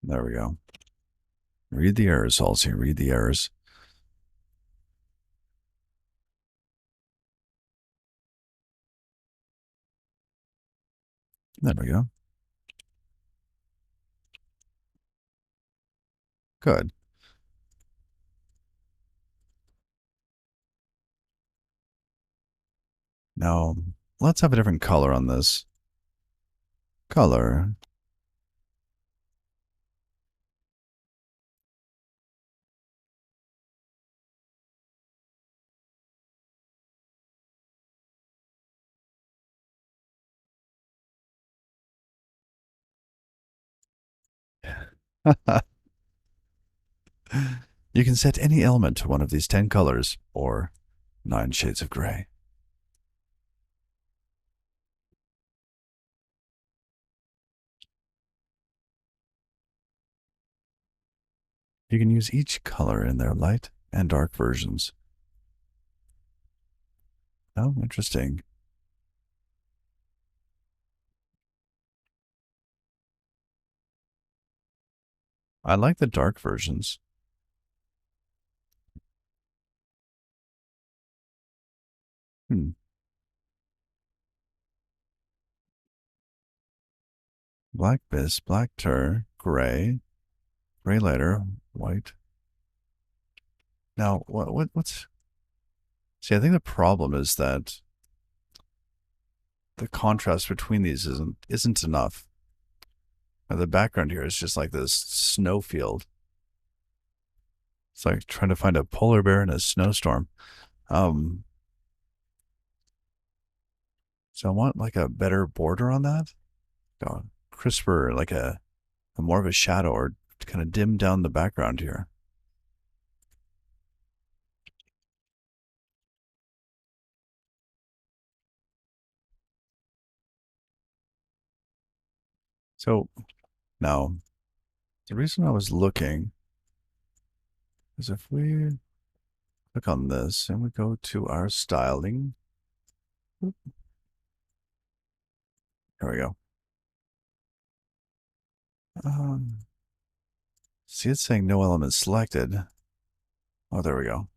There we go. Read the errors, Halsey. Read the errors. There we go. Good. Now, let's have a different color on this. Color. You can set any element to one of these 10 colors, or 9 shades of gray. You can use each color in their light and dark versions. Oh, interesting. I like the dark versions. Black bis, black tur, gray, gray letter, white. Now, what's... See, I think the problem is that the contrast between these isn't enough. Now, the background here is just like this snow field. It's like trying to find a polar bear in a snowstorm. So I want like a better border on that. Crisper, like a more of a shadow, or to kind of dim down the background here. So now, the reason I was looking is if we click on this and we go to our styling. There we go. See, it's saying no element selected. Oh, there we go.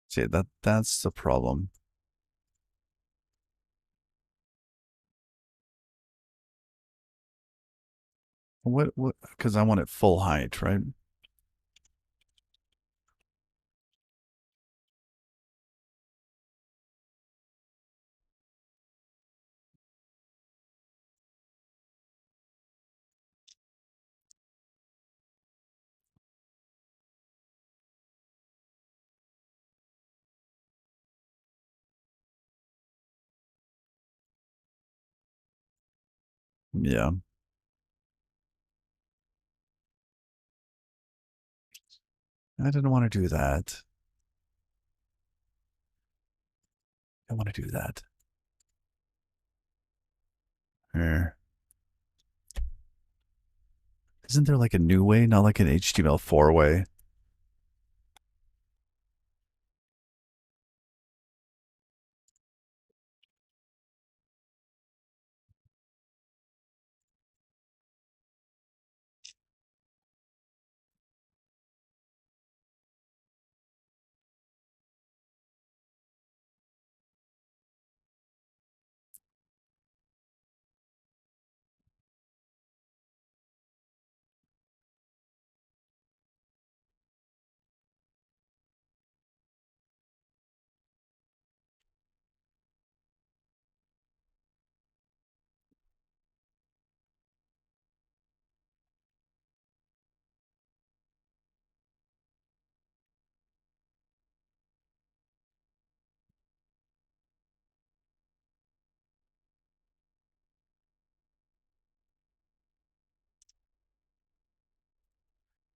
See, that's the problem. What, because I want it full height, right? Yeah. I didn't want to do that. I want to do that. Here. Isn't there like a new way, not like an HTML4 way?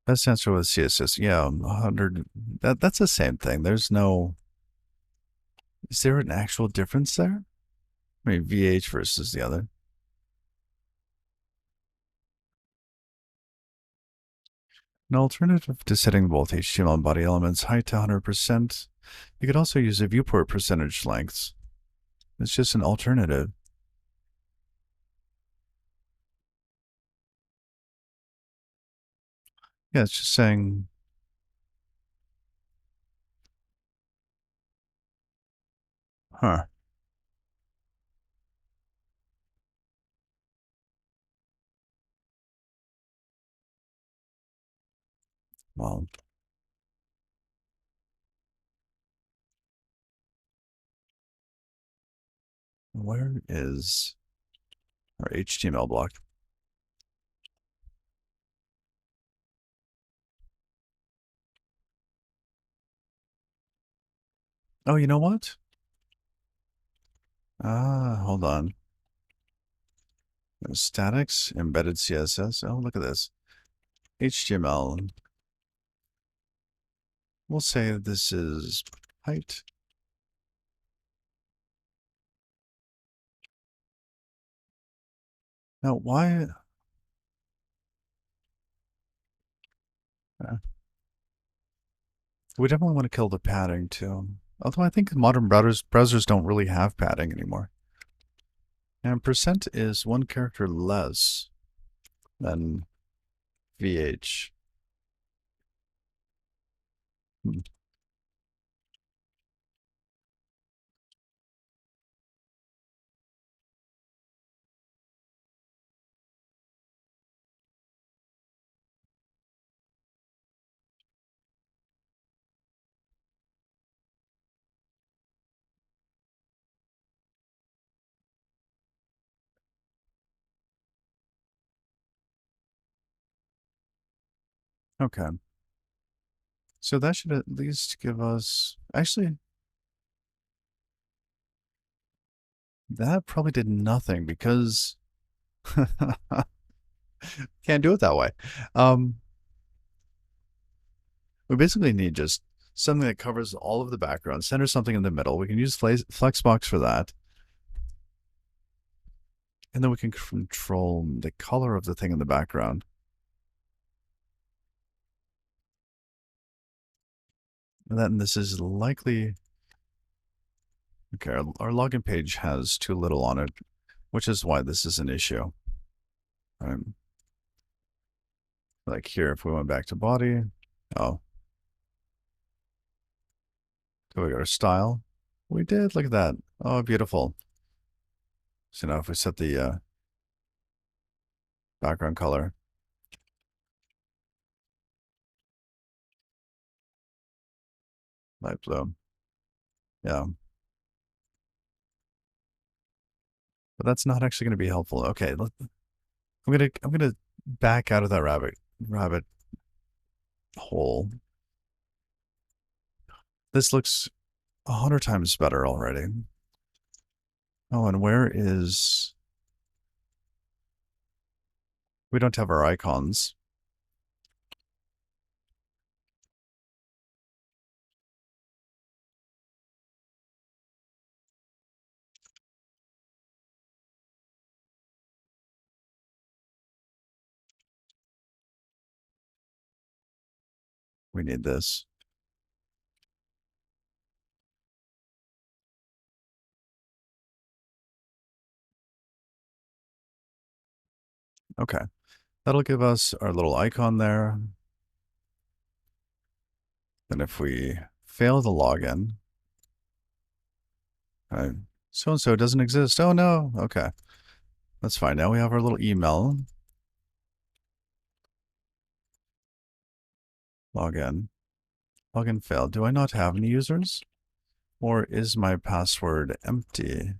Best answer with CSS. Yeah, 100. That's the same thing. There's no. Is there an actual difference there? I mean, VH versus the other. An alternative to setting both HTML and body elements height to 100%, you could also use a viewport percentage lengths. It's just an alternative. Yeah, it's just saying, huh, well, where is our HTML block? Oh, you know what? Hold on. Statics, embedded CSS. Oh, look at this. HTML. We'll say this is height. Now, why? Uh, we definitely want to kill the padding too. Although I think modern browsers don't really have padding anymore. And percent is one character less than VH. Hmm. Okay. So that should at least give us, actually, that probably did nothing because can't do it that way. Um, we basically need just something that covers all of the background, center something in the middle. We can use Flexbox for that. And then we can control the color of the thing in the background. And then this is likely, okay, our login page has too little on it, which is why this is an issue. Like here, if we went back to body, oh, Do we go to style? We did. Look at that. Oh, beautiful. So now if we set the background color, light blue. Yeah. But that's not actually going to be helpful. Okay, I'm gonna back out of that rabbit hole. This looks 100 times better already. Oh, and where is... We don't have our icons. We need this. Okay. That'll give us our little icon there. Then if we fail the login, so-and-so doesn't exist. Oh, no. Okay. That's fine. Now we have our little email. Login. Login failed. Do I not have any users? Or is my password empty?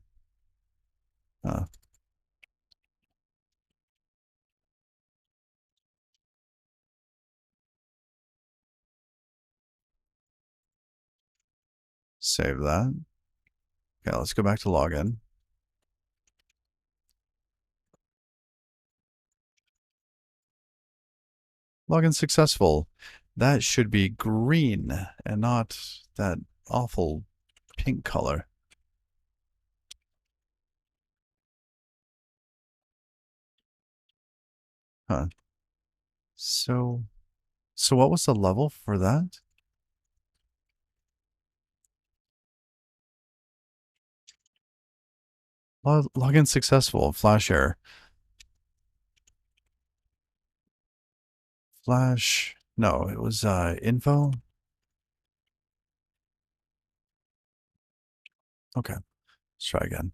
Save that. Okay, let's go back to login. Login successful. That should be green and not that awful pink color. Huh. So what was the level for that? Login successful. Flash error. Flash. No, it was info. Okay, let's try again.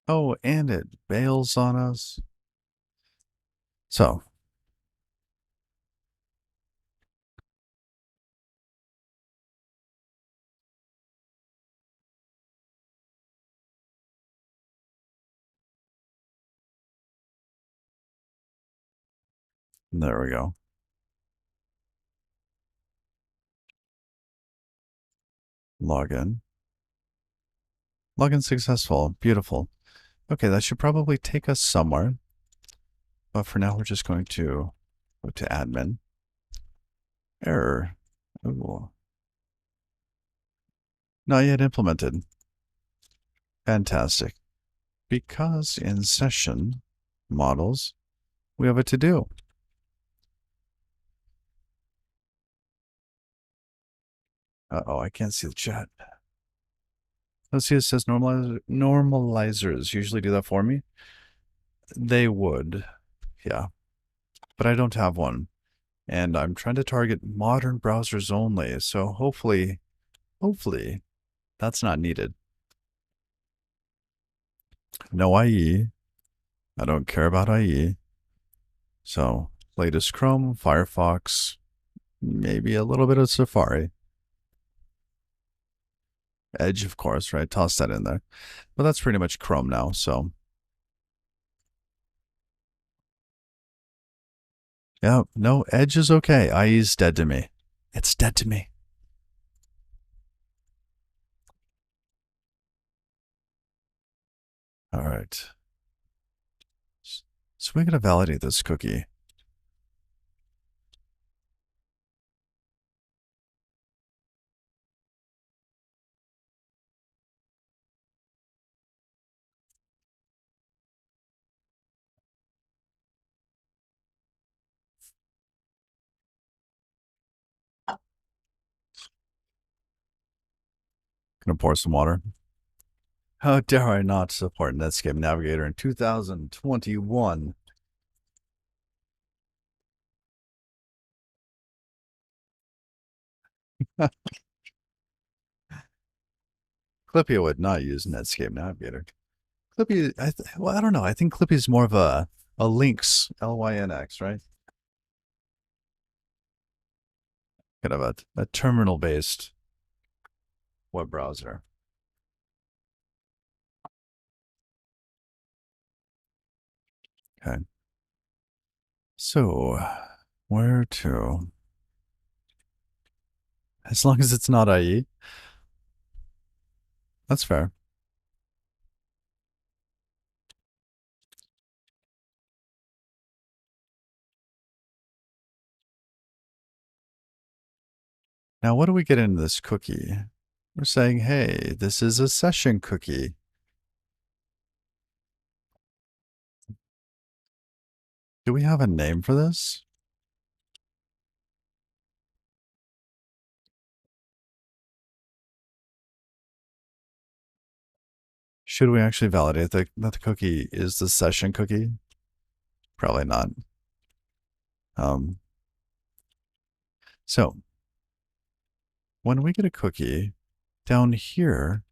Oh, and it bails on us. So, there we go. Login. Login successful. Beautiful. Okay, that should probably take us somewhere. But for now, we're just going to go to admin. Error. Ooh. Not yet implemented. Fantastic. Because in session models, we have a to-do. Uh-oh, I can't see the chat. Let's see, it says normalizers usually do that for me. They would, yeah. But I don't have one. And I'm trying to target modern browsers only. So hopefully that's not needed. No IE. I don't care about IE. So latest Chrome, Firefox, maybe a little bit of Safari. Edge, of course, right? Toss that in there. But that's pretty much Chrome now, so. Yeah, no, Edge is okay. IE is dead to me. It's dead to me. All right. So we're going to validate this cookie. Gonna pour some water. How dare I not support Netscape Navigator in 2021? Clippy would not use Netscape Navigator. Clippy, well, I don't know. I think Clippy is more of a Lynx, Lynx, right? Kind of a terminal-based web browser. Okay. So, where to? As long as it's not IE, that's fair. Now, what do we get in this cookie? We're saying, hey, this is a session cookie. Do we have a name for this? Should we actually validate that the cookie is the session cookie? Probably not. So when we get a cookie down here,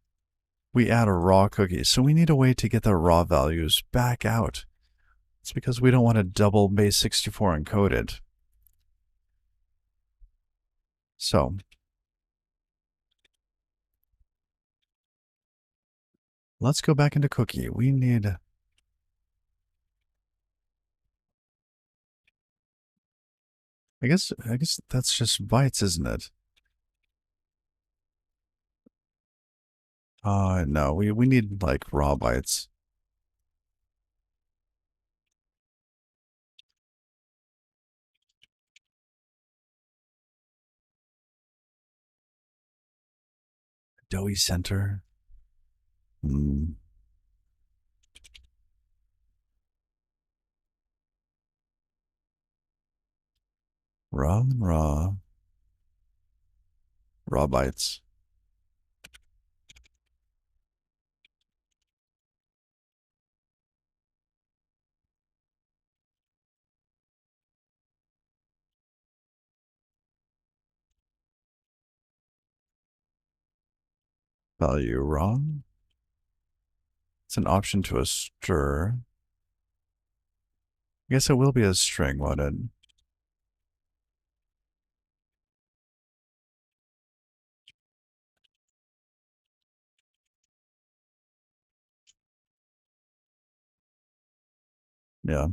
we add a raw cookie. So we need a way to get the raw values back out. It's because we don't want to double base 64 encode it. So let's go back into cookie. We need, I guess that's just bytes, isn't it? No, we need like raw bytes. Doughy center. Raw bytes. Value raw. It's an option to a stir. I guess it will be a string, won't it? Yeah.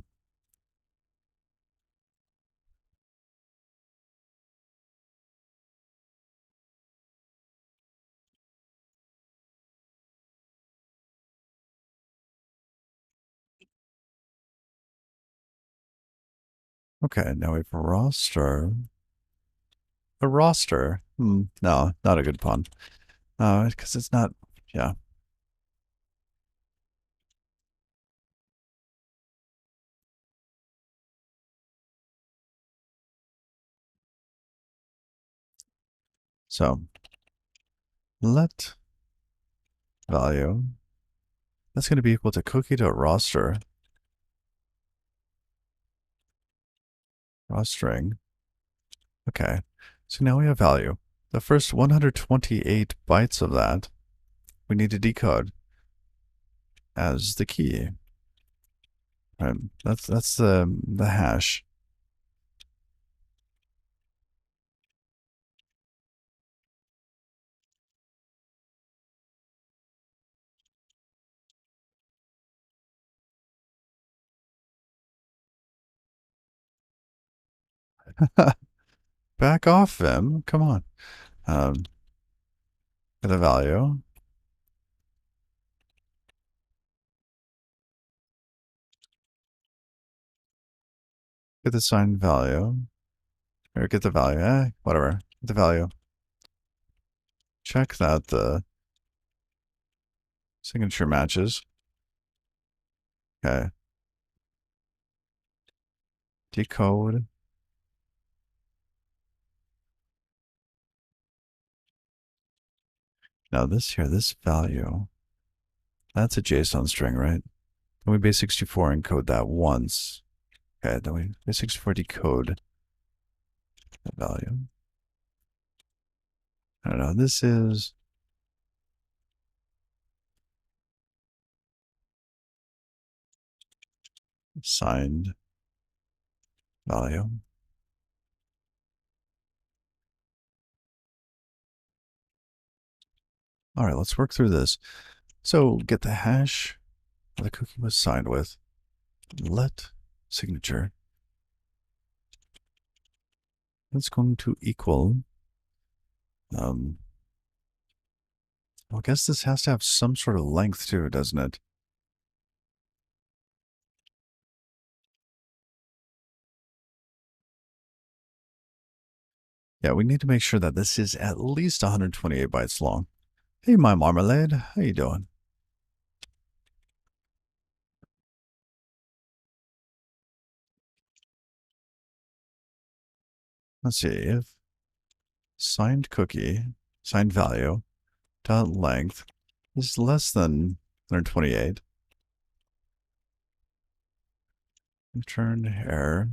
Okay, now we have a roster. A roster. No, not a good pun. Because it's not, yeah. So let value, that's going to be equal to cookie to roster, raw string. Okay, so now we have value. The first 128 bytes of that, we need to decode as the key. Right, that's the hash. Back off, Vim. Come on. Get the value. Get the signed value. Or get the value. Whatever. Get the value. Check that the signature matches. Okay. Decode. Now this here, this value, that's a JSON string, right? Then we base64 encode that once. Okay, then we base64 decode that value. I don't know, this is signed value. All right, let's work through this. So get the hash the cookie was signed with. Let signature. That's going to equal. I guess this has to have some sort of length too, doesn't it? Yeah, we need to make sure that this is at least 128 bytes long. Hey, my marmalade, how you doing? Let's see if signed cookie, signed value, dot length is less than 128. Return error.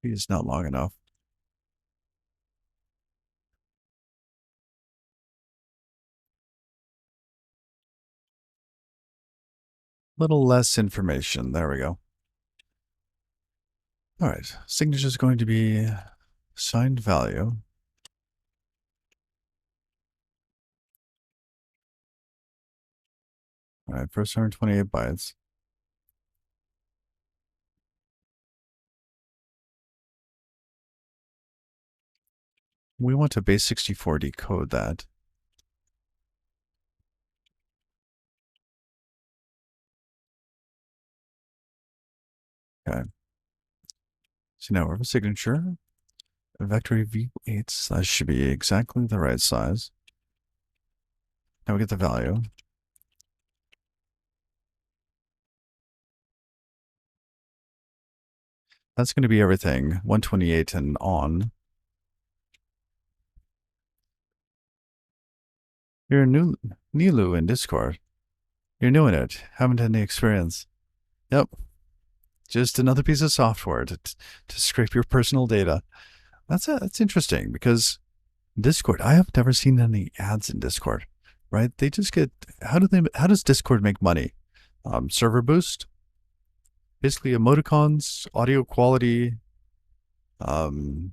It's not long enough. Little less information. There we go. All right. Signature is going to be signed value. All right. First 128 bytes. We want to base64 decode that. Okay. So now we have a signature. A vector v8 size should be exactly the right size. Now we get the value. That's going to be everything 128 and on. You're new Nilu in Discord. You're new in it. Haven't had any experience. Yep. Just another piece of software to scrape your personal data. That's interesting because Discord, I have never seen any ads in Discord, right? They just get, how does Discord make money? Server boost, basically emoticons, audio quality, the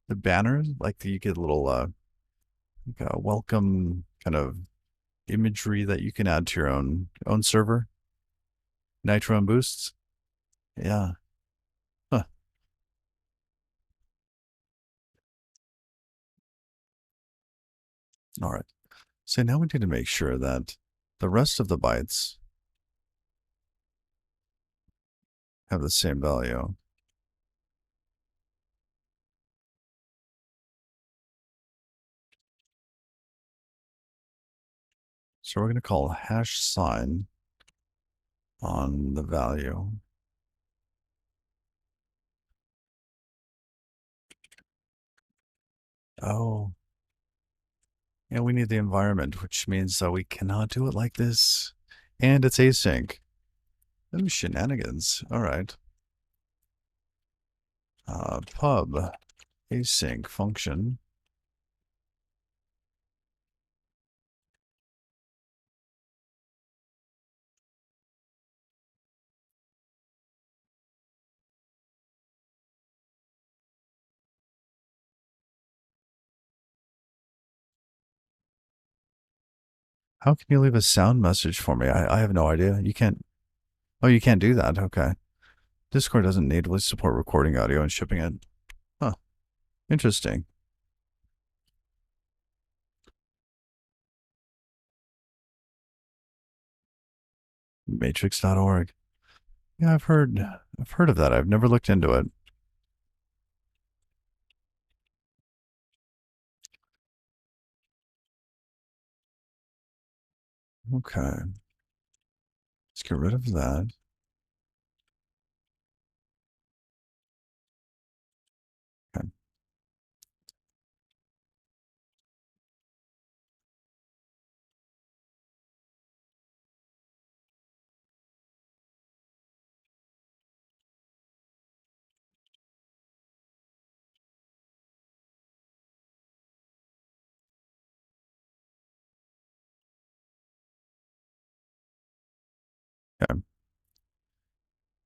banners, like you get a little, like a welcome kind of imagery that you can add to your own server. Nitro and boosts. Yeah. Huh. All right. So now we need to make sure that the rest of the bytes have the same value. So we're going to call hash sign on the value. Oh, and we need the environment, which means that we cannot do it like this. And it's async. Oh, shenanigans. All right. Pub async function. How can you leave a sound message for me? I have no idea. You can't. Oh, you can't do that. Okay. Discord doesn't natively support recording audio and shipping it. Huh. Interesting. Matrix.org. Yeah, I've heard of that. I've never looked into it. Okay. Let's get rid of that.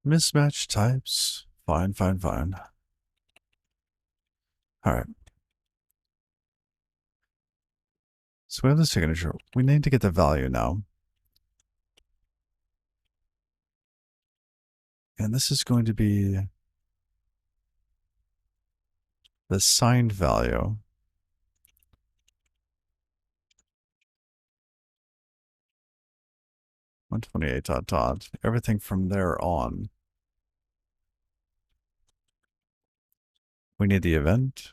Mismatch types. Fine, fine, fine. All right. So we have the signature. We need to get the value now. And this is going to be the signed value. 128 dot dot. Everything from there on. We need the event.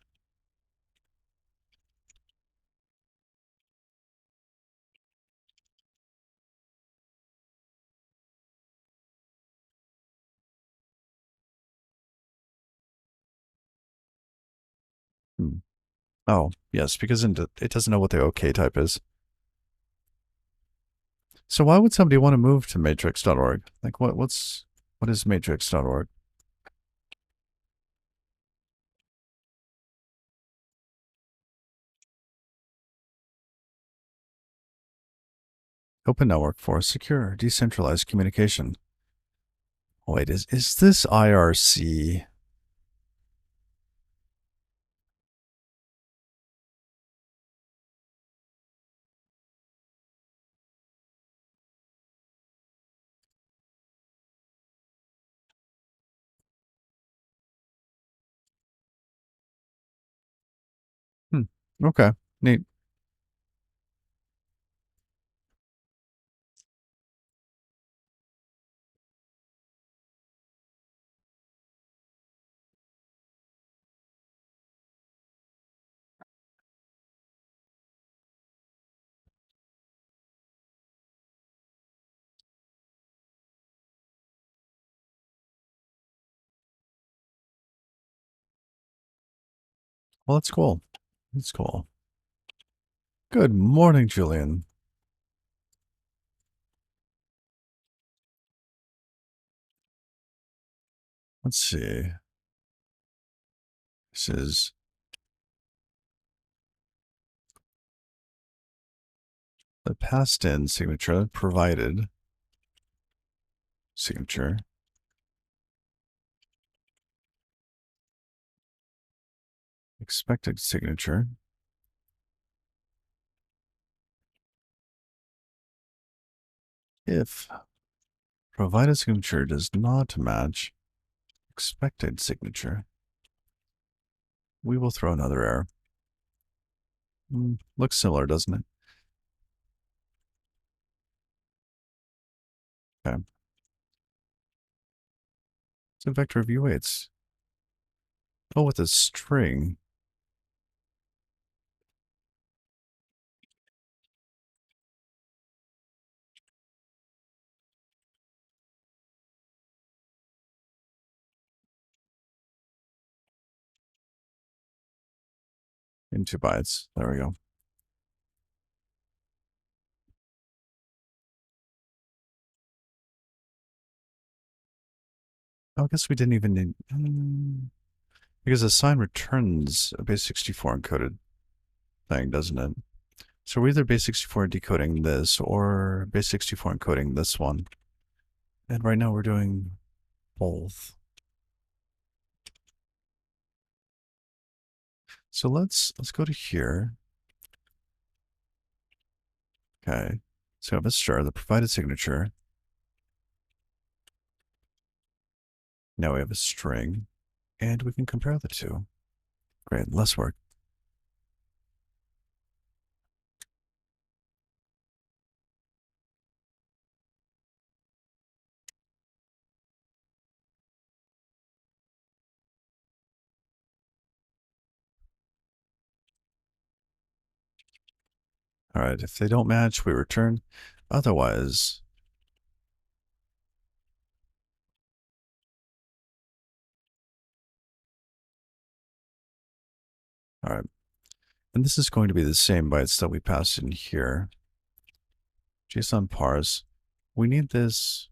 Oh, yes, because it doesn't know what the OK type is. So why would somebody want to move to matrix.org? Like what is matrix.org? Open network for secure, decentralized communication. Wait, is this IRC? Okay, neat. Well, that's cool. That's cool. Good morning, Julian. Let's see. This is the passed in signature, provided signature. Expected signature. If provided signature does not match expected signature, we will throw another error. Looks similar, doesn't it? Okay. So vector view weights. Oh, with a string. In 2 bytes. There we go. Oh, I guess we didn't even need... because the sign returns a base 64 encoded thing, doesn't it? So we're either base 64 decoding this or base 64 encoding this one. And right now we're doing both. So let's go to here. Okay. So we have a star, the provided signature. Now we have a string. And we can compare the two. Great, less work. All right, if they don't match, we return. Otherwise, all right. And this is going to be the same bytes that we passed in here. JSON parse. We need this.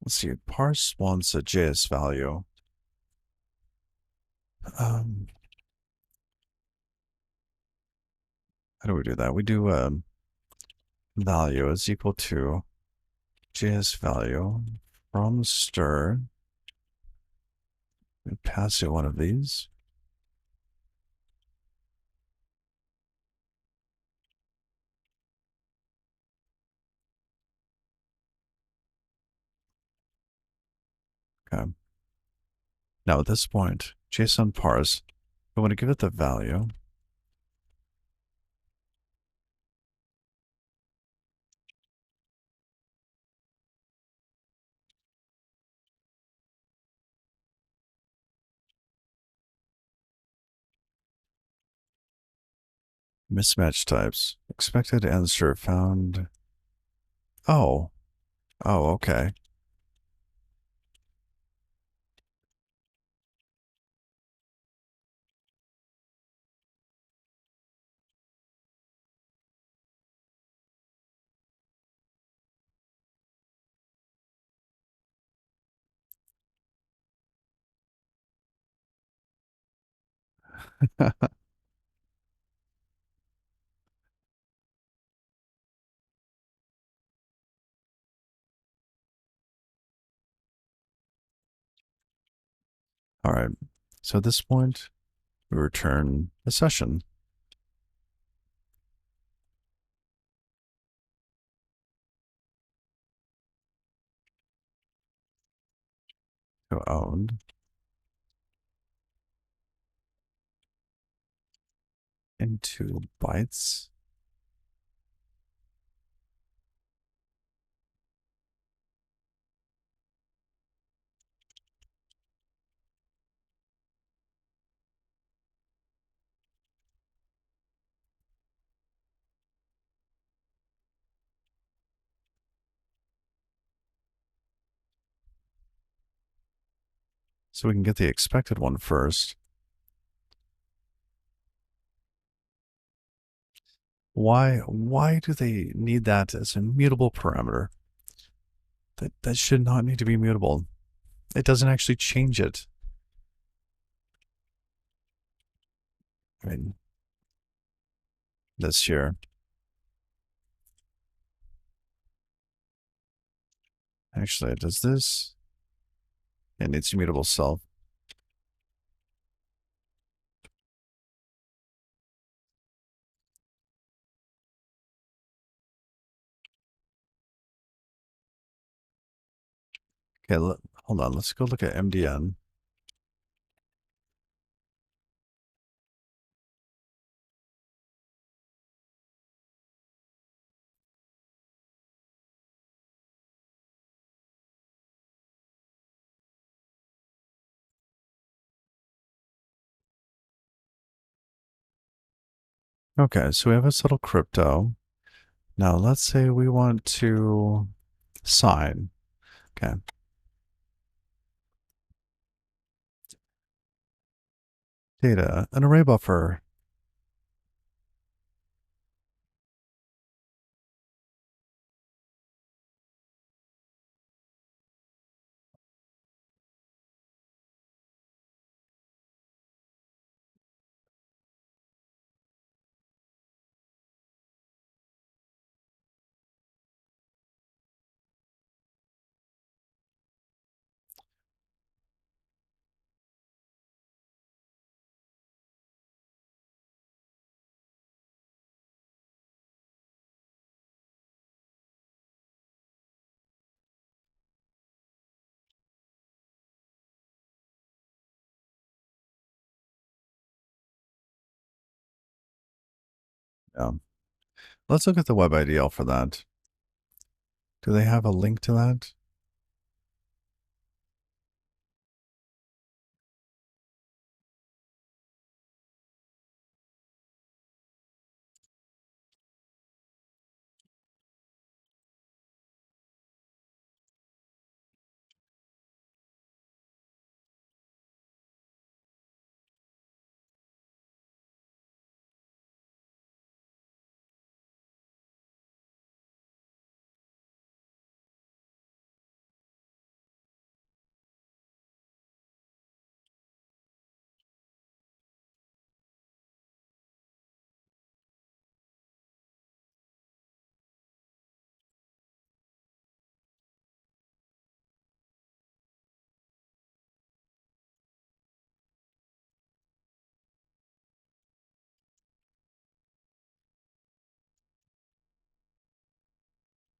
Let's see. Parse wants a JS value. How do we do that? We do value is equal to JS value from stir. We pass it one of these. Okay. Now at this point, JSON parse, we want to give it the value. Mismatch types. Expected answer found. Oh. Oh, okay. All right. So at this point, we return a session to owned into bytes. So we can get the expected one first. Why do they need that as a mutable parameter? That should not need to be mutable. It doesn't actually change it. I mean, this here. Actually, it does this. It needs mutable self. Okay, hold on. Let's go look at MDN. Okay, so we have a subtle crypto. Now let's say we want to sign. Okay. Data, an array buffer. Yeah. Let's look at the web IDL for that. Do they have a link to that?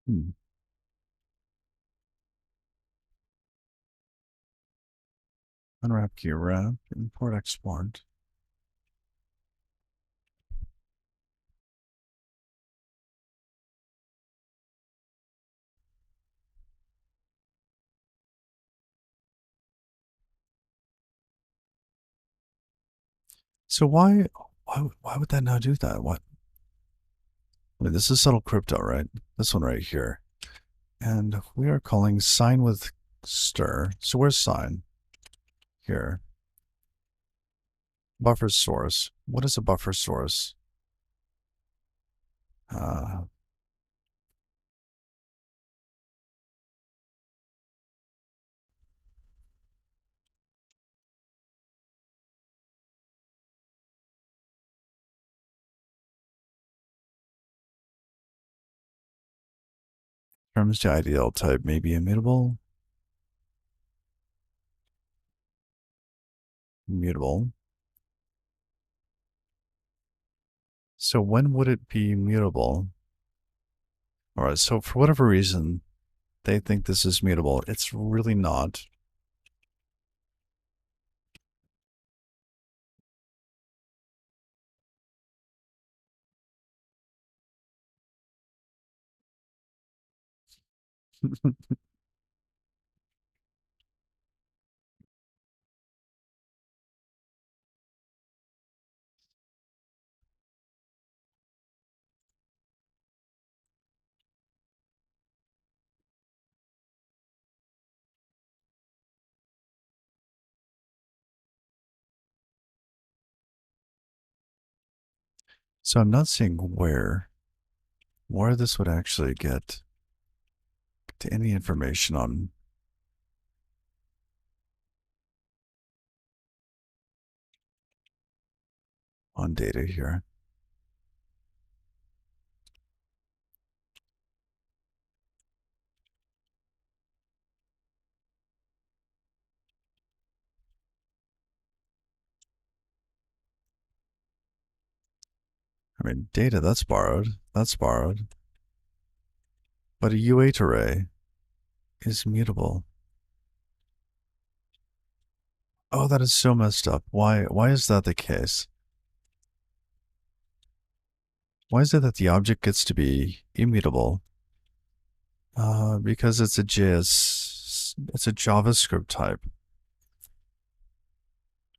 Hmm. Unwrap key wrap, import export. So why would that now do that? What? I mean, this is subtle crypto, right? This one right here. And we are calling sign with stir. So where's sign? Here. Buffer source. What is a buffer source? Uh, terms to ideal type may be immutable. Mutable. So when would it be mutable? All right. So for whatever reason, they think this is mutable. It's really not. So I'm not seeing where this would actually get to any information on data here. I mean, data, that's borrowed. That's borrowed. But a U8 array is mutable. Oh, that is so messed up. Why is that the case? Why is it that the object gets to be immutable? Because it's it's a JavaScript type,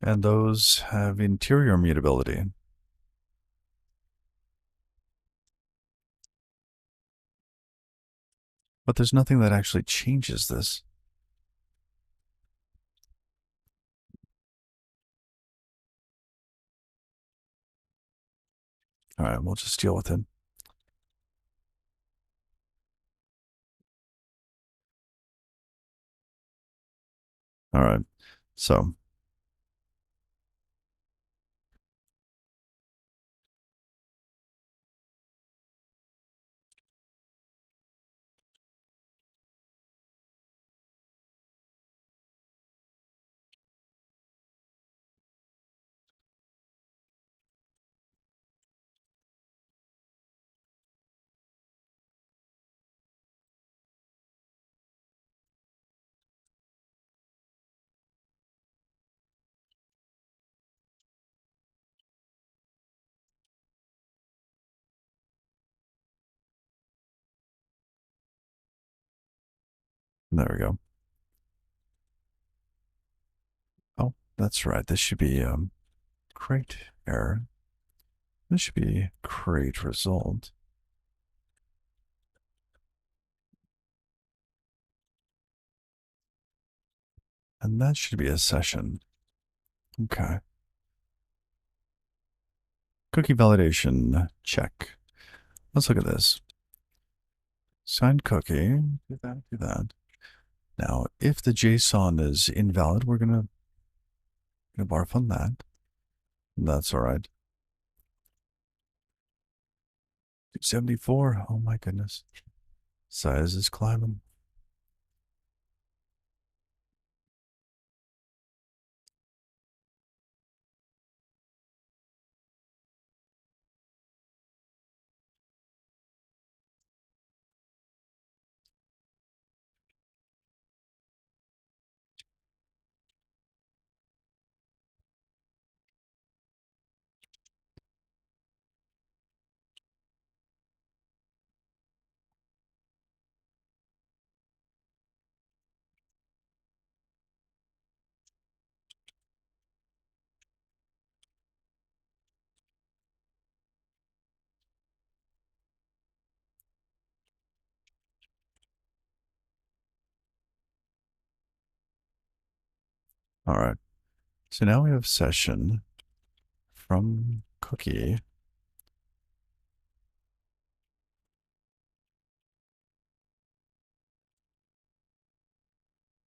and those have interior mutability. But there's nothing that actually changes this. All right, we'll just deal with it. All right, so there we go. Oh, that's right. This should be create error. This should be create result. And that should be a session. Okay. Cookie validation check. Let's look at this. Signed cookie. Do that, do that. Now, if the JSON is invalid, we're gonna barf on that. That's all right. 274. Oh my goodness. Size is climbing. All right. So now we have session from cookie.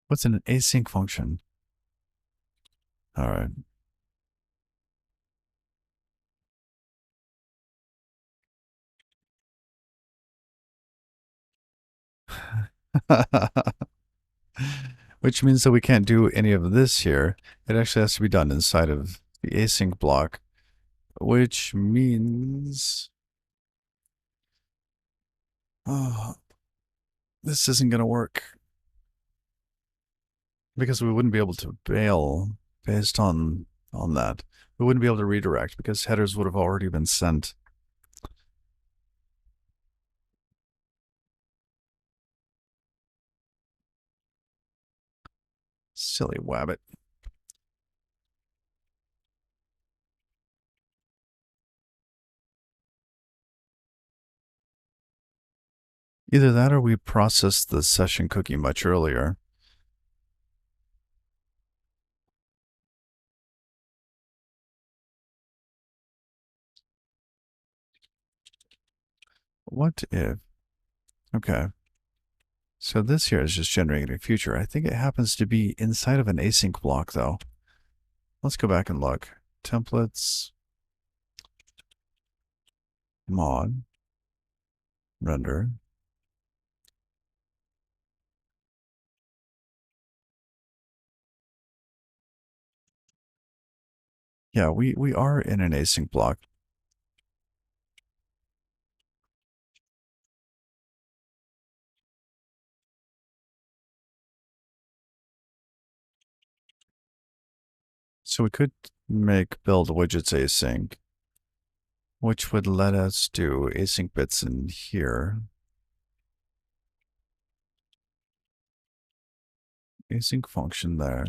What's an async function? All right. Which means that we can't do any of this here. It actually has to be done inside of the async block, which means oh, this isn't going to work because we wouldn't be able to bail based on that. We wouldn't be able to redirect because headers would have already been sent. Silly wabbit. Either that or we processed the session cookie much earlier. What if? Okay. So this here is just generating a future. I think it happens to be inside of an async block, though. Let's go back and look. Templates, mod, render. Yeah, we are in an async block. So we could make build widgets async, which would let us do async bits in here. Async function there.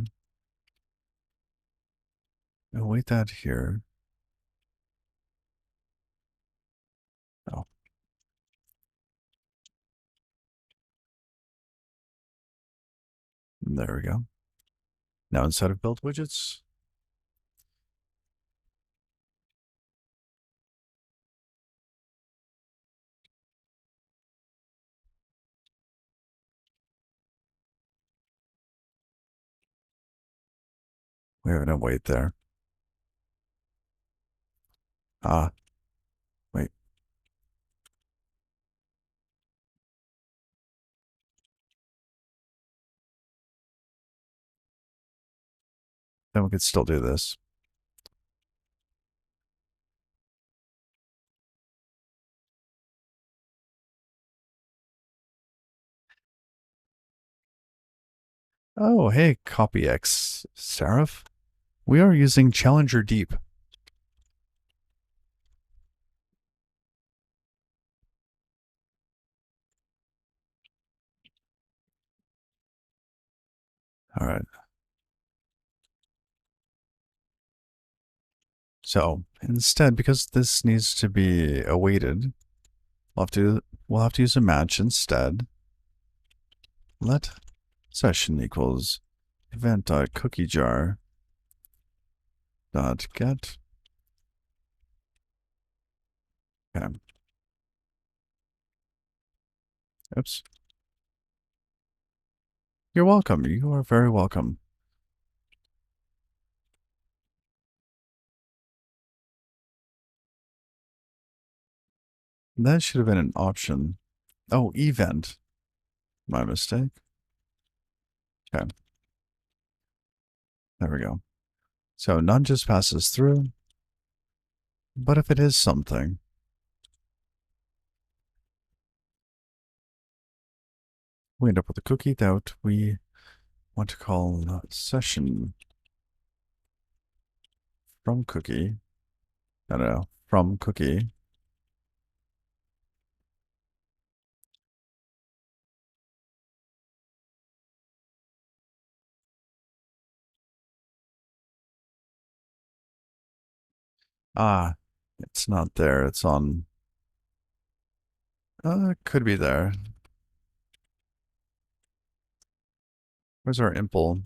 Await that here. Oh, there we go. Now inside of build widgets, we have an await there. Ah, wait. Then we could still do this. Oh, hey, copyx Seraph. We are using Challenger Deep. All right. So instead, because this needs to be awaited, we'll have to use a match instead. Let session equals event.cookiejar dot get. Okay. Oops. You're welcome. You are very welcome. That should have been an option. Oh, event. My mistake. Okay. There we go. So none just passes through. But if it is something, we end up with a cookie that we want to call session from cookie. No, from cookie. Ah, it's not there. It's on. It could be there. Where's our impl?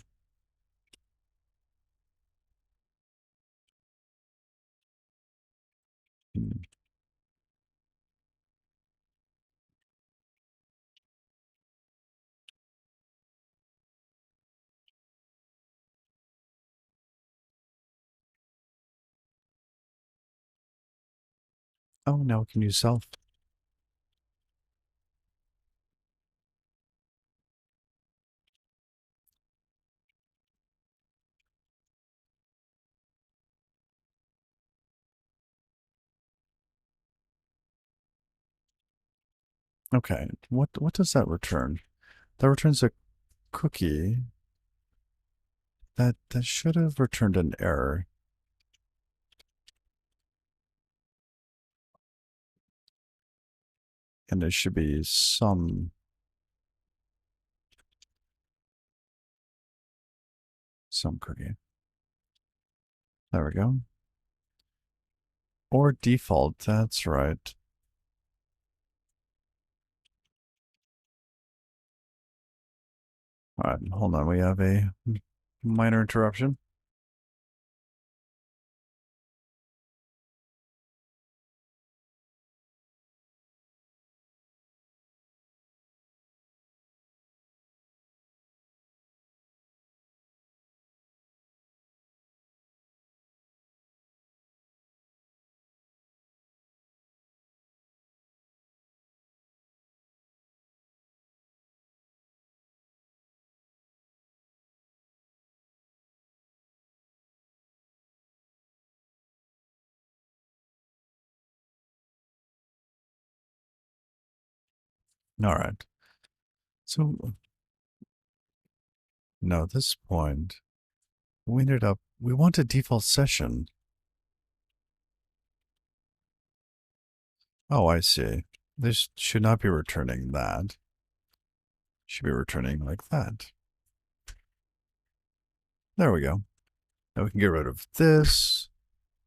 Hmm. Oh, now we can use self. Okay, what does that return? That returns a cookie that should have returned an error. And there should be some cookie. There we go. Or default, that's right. All right, hold on. We have a minor interruption. All right. So no, at this point, we want a default session. Oh, I see. This should not be returning that. Should be returning like that. There we go. Now we can get rid of this.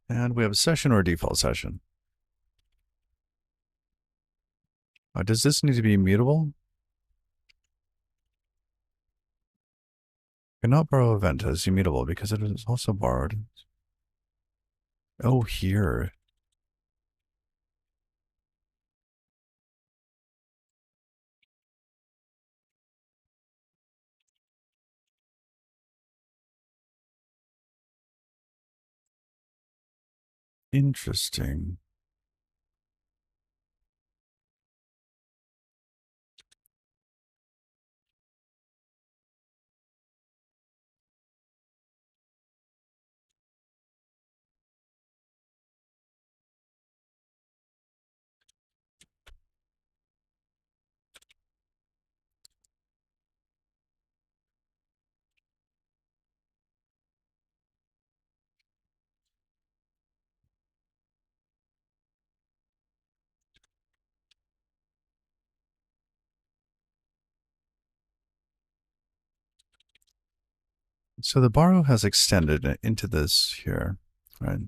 And we have a session or a default session. Does this need to be immutable? Cannot borrow event as immutable because it is also borrowed. Oh, here. Interesting. So the borrow has extended into this here, right?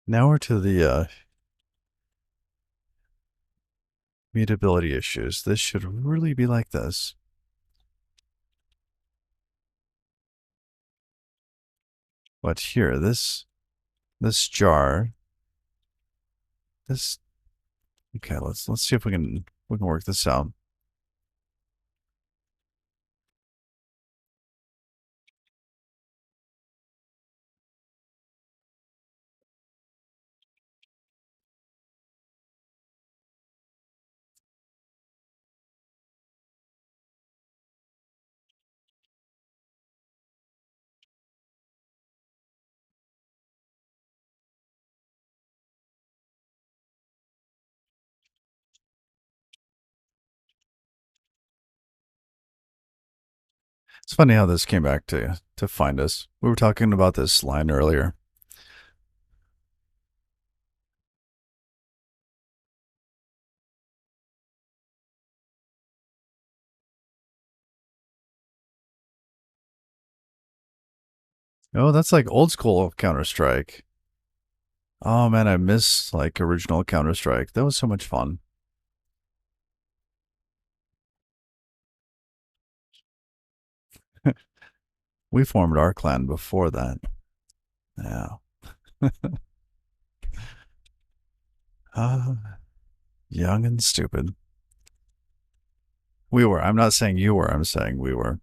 Now we're to the mutability issues. This should really be like this. But here, this jar, this okay, let's see if we can work this out. It's funny how this came back to find us. We were talking about this line earlier. Oh, that's like old school Counter-Strike. Oh man, I miss like original Counter-Strike. That was so much fun. We formed our clan before that. Yeah. Young and stupid. We were. I'm not saying you were. I'm saying we were.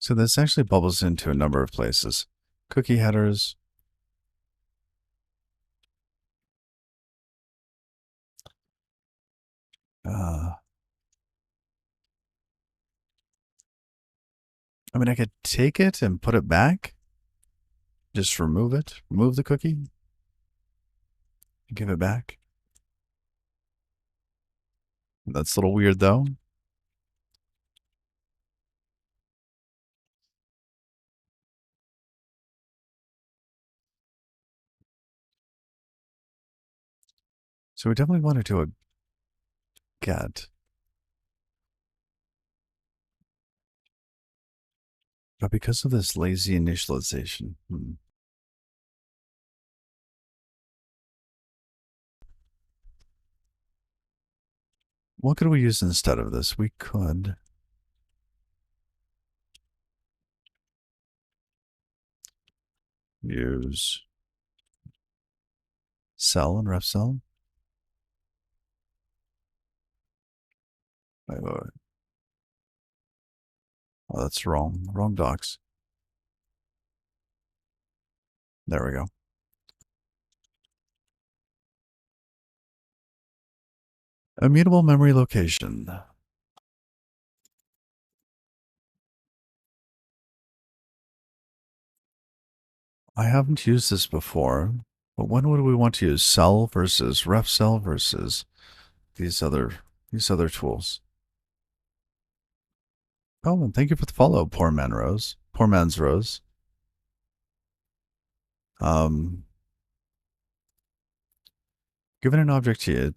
So this actually bubbles into a number of places. Cookie headers. Uh, I mean, I could take it and put it back. Just remove it. Remove the cookie. Give it back. That's a little weird though. So we definitely want to do a get. But because of this lazy initialization, what could we use instead of this? We could use cell and ref cell. Wait. Oh, that's wrong. Wrong docs. There we go. Immutable memory location. I haven't used this before, but when would we want to use cell versus ref cell versus these other tools? Oh, and thank you for the follow, poor man Rose. Poor man's Rose. Um, Given an object here,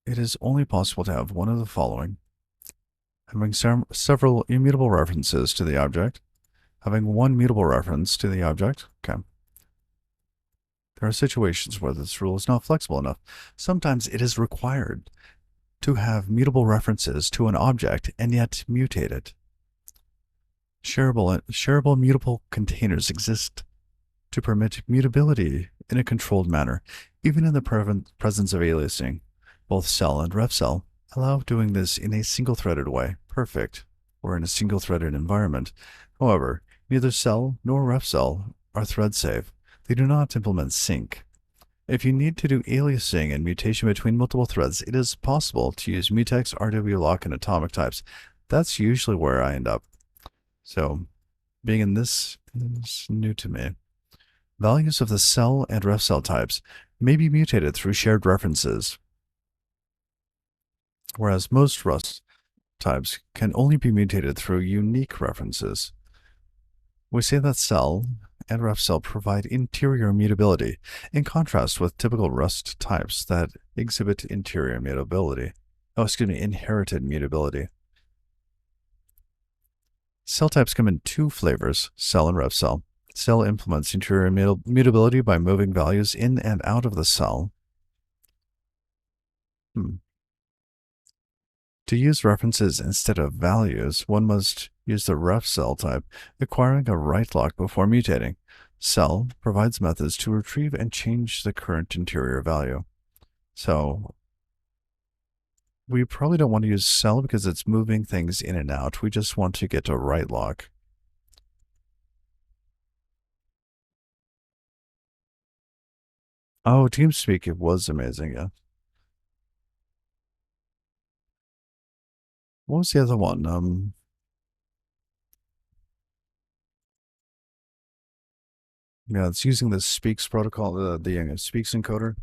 it is only possible to have one of the following: having several immutable references to the object, having one mutable reference to the object. Okay. There are situations where this rule is not flexible enough. Sometimes it is required to have mutable references to an object and yet mutate it. Shareable mutable containers exist to permit mutability in a controlled manner, even in the presence of aliasing. Both cell and ref cell allow doing this in a single-threaded way, perfect, or in a single-threaded environment. However, neither cell nor ref cell are thread safe. They do not implement sync. If you need to do aliasing and mutation between multiple threads, it is possible to use mutex, RW lock, and atomic types. That's usually where I end up. So, being in this is new to me. Values of the cell and ref cell types may be mutated through shared references, whereas most Rust types can only be mutated through unique references. We say that cell and ref cell provide interior mutability, in contrast with typical Rust types that exhibit interior mutability. Inherited mutability. Cell types come in two flavors, cell and ref cell. Cell implements interior mutability by moving values in and out of the cell. To use references instead of values, one must use the ref cell type, acquiring a write lock before mutating. Cell provides methods to retrieve and change the current interior value. So we probably don't want to use cell because it's moving things in and out. We just want to get a write lock. Oh, TeamSpeak, it was amazing, yeah. What was the other one? Yeah, it's using the Speaks protocol, the Speaks encoder.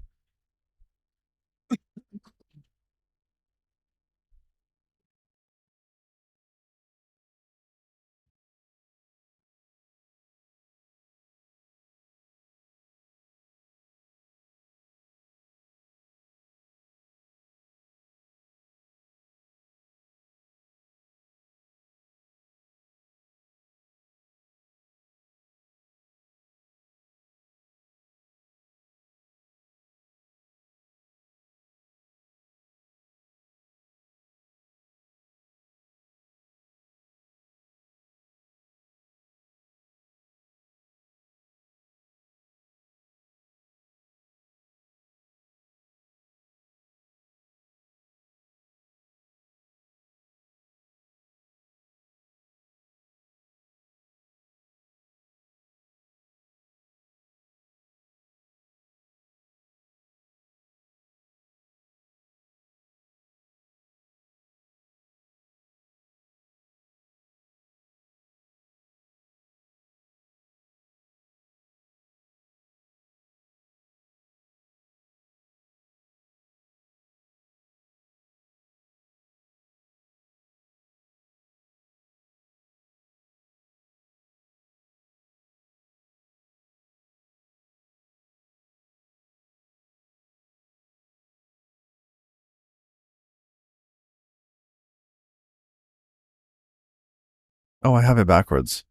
Oh, I have it backwards.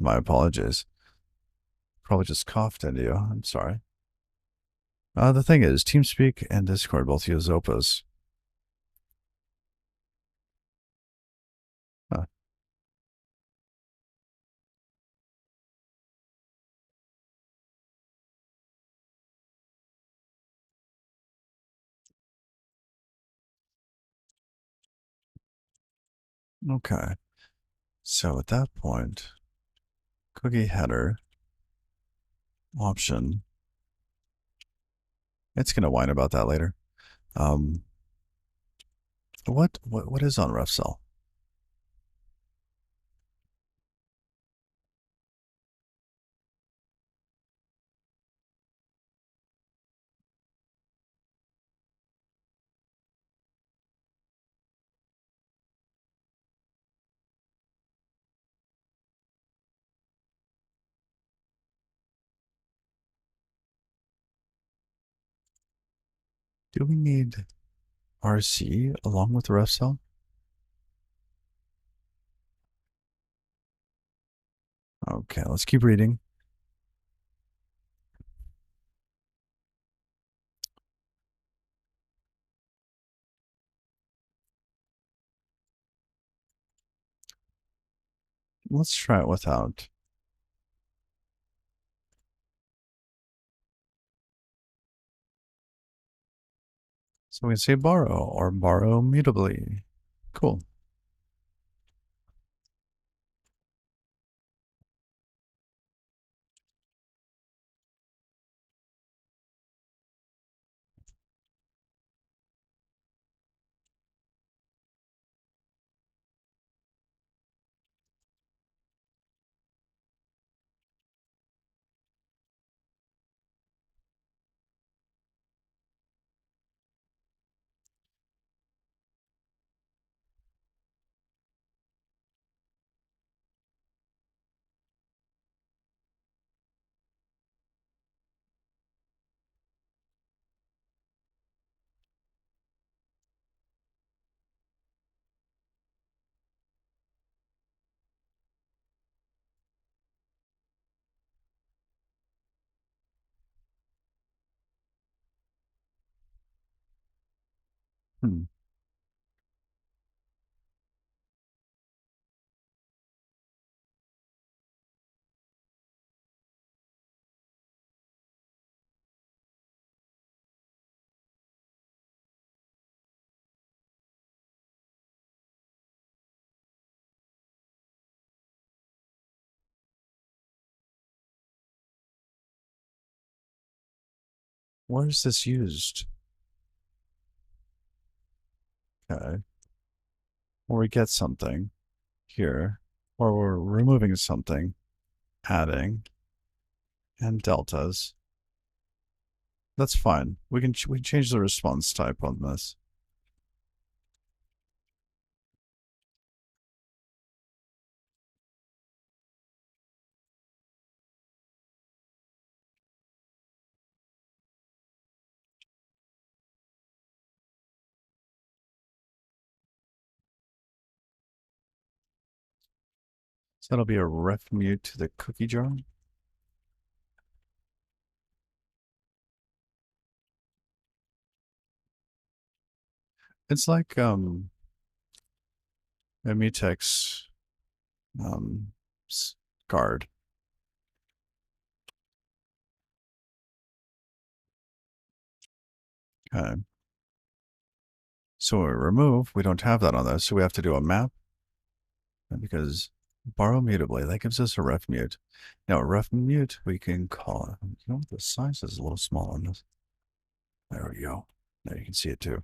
My apologies. Probably just coughed into you. I'm sorry. The thing is, TeamSpeak and Discord both use Opus. Huh. Okay. So at that point, cookie header option. It's gonna whine about that later. Um, what is on ref cell? Do we need RC along with the ref cell? Okay, let's keep reading. Let's try it without. So we can say borrow or borrow mutably. Cool. Hmm. Where is this used? Okay. Or we get something here, or we're removing something, adding, and deltas. That's fine. We can change the response type on this. So that'll be a ref mute to the cookie jar. It's like a mutex um guard. Okay. So we remove, we don't have that on this, so we have to do a map because borrow mutably, that gives us a ref mute. Now a ref mute, we can call it, you know, the size is a little small on this. There we go. Now you can see it too.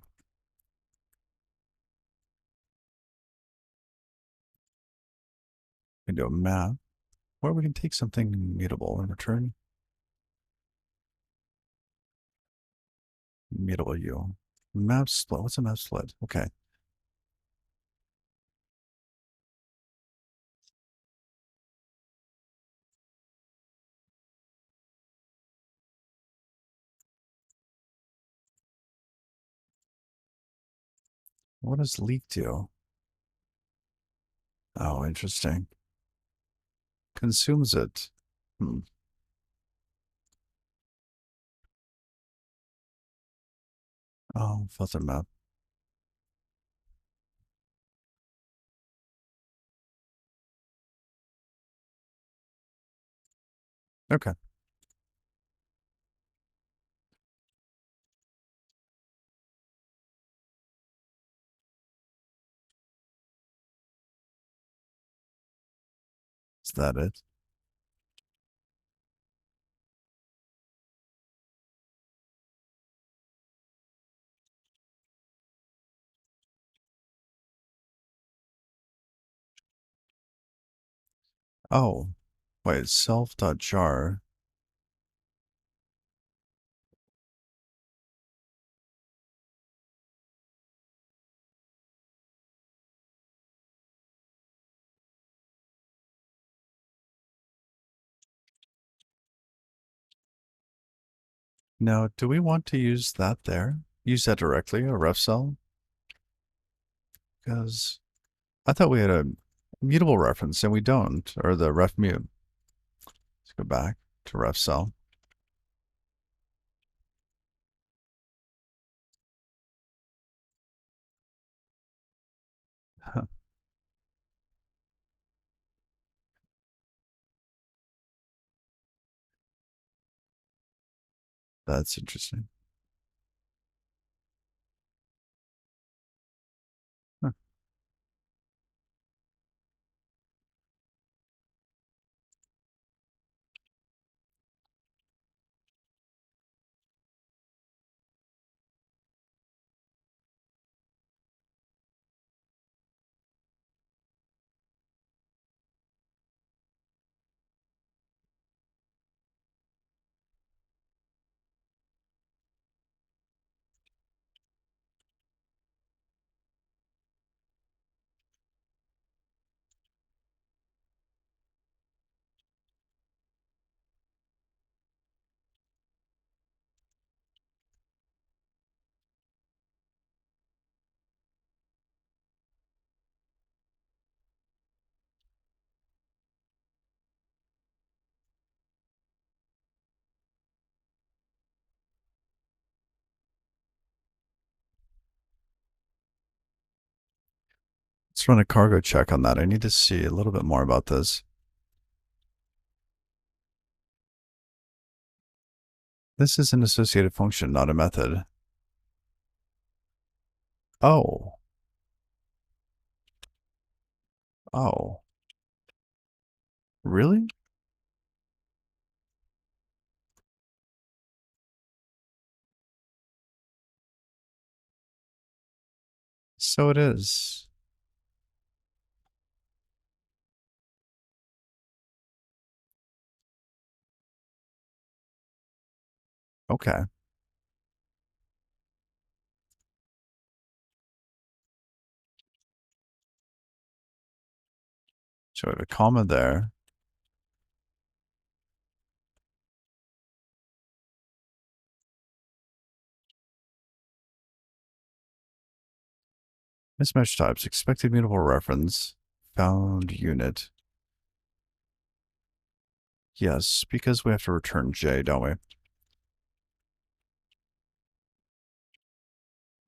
We can do a map where we can take something mutable and return mutable U. Map split. What's a map split? Okay. What does leak do? Oh, interesting. consumes it. Oh, fuzzer map. Okay. Is that it? Oh, wait, self.jar. Now, do we want to use that there? Use that directly, a ref cell? Because I thought we had a mutable reference and we don't, or the ref mute. Let's go back to ref cell. That's interesting. Huh. Let's run a cargo check on that. I need to see a little bit more about this. This is an associated function, not a method. Oh. Oh. Really? So it is. Okay. So we have a comma there. Mismatch types, expected mutable reference, found unit. Yes, because we have to return J, don't we?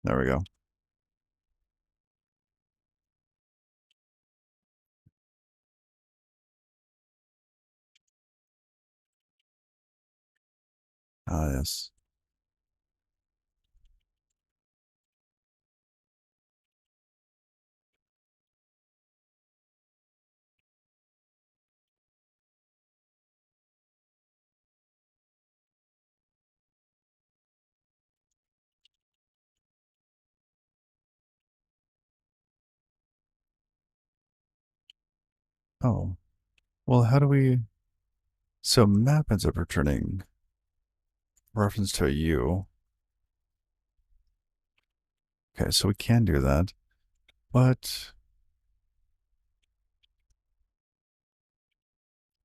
There we go. Ah, yes. Oh. Well, how do we... So map ends up returning reference to a U. Okay, so we can do that. But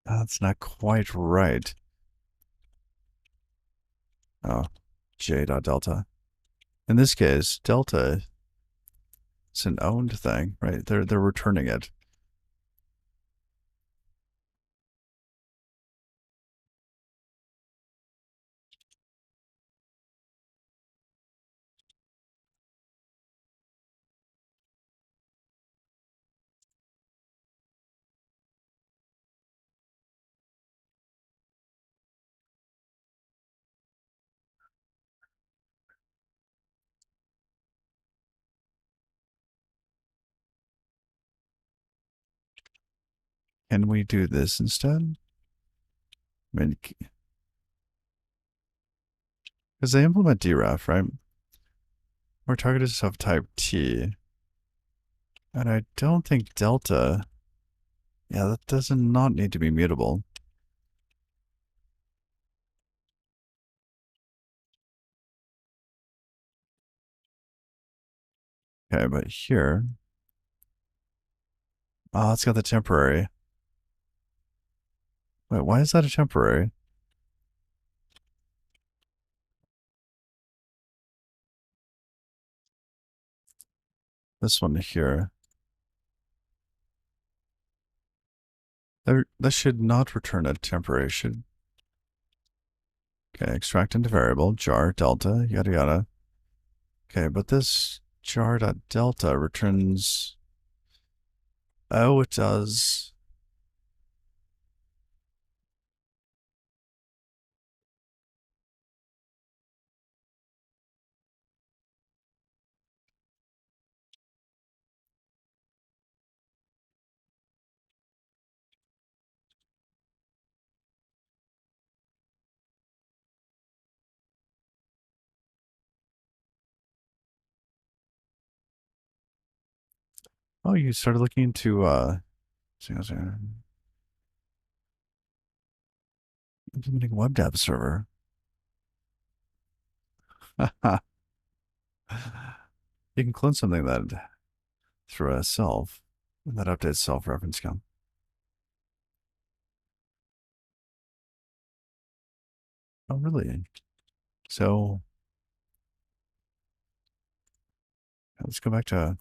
that's not quite right. Oh, J dot delta. In this case, delta is an owned thing, right? They're returning it. Can we do this instead? I mean, because they implement DRAF, right? We're targeted stuff type T. And I don't think delta, yeah, that does not need to be mutable. Okay, but here, oh, it's got the temporary. Wait, why is that a temporary? This one here. That should not return a temporary. Should, okay, extract into variable, jar, delta, yada yada. Okay, but this jar.delta returns, oh, it does. Oh, you started looking into, implementing a web dev server. You can clone something that through a self, and that updates self-reference count. Oh, really? So let's go back to,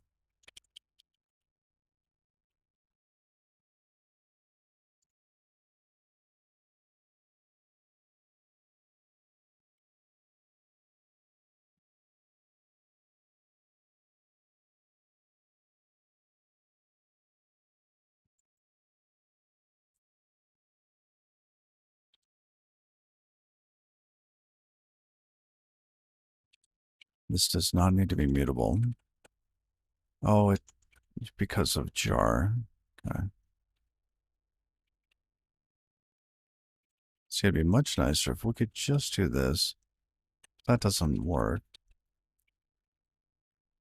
this does not need to be mutable. Oh, it's because of jar. Okay. It's gonna be much nicer if we could just do this. That doesn't work.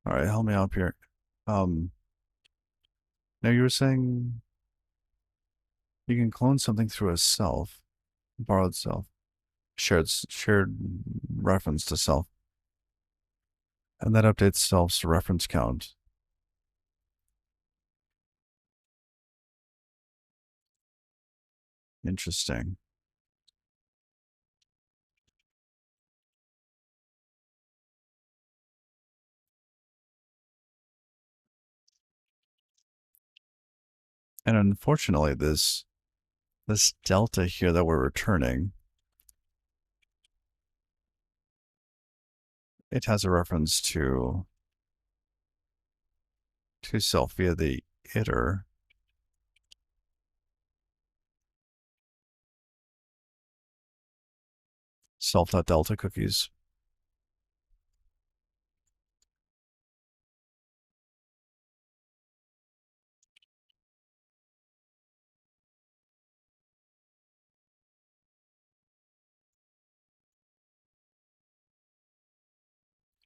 All right, help me out here. Um, now you were saying you can clone something through a self, borrowed self, shared reference to self, and that updates self's reference count. Interesting. And unfortunately, this delta here that we're returning, it has a reference to self via the iter. Self.delta cookies.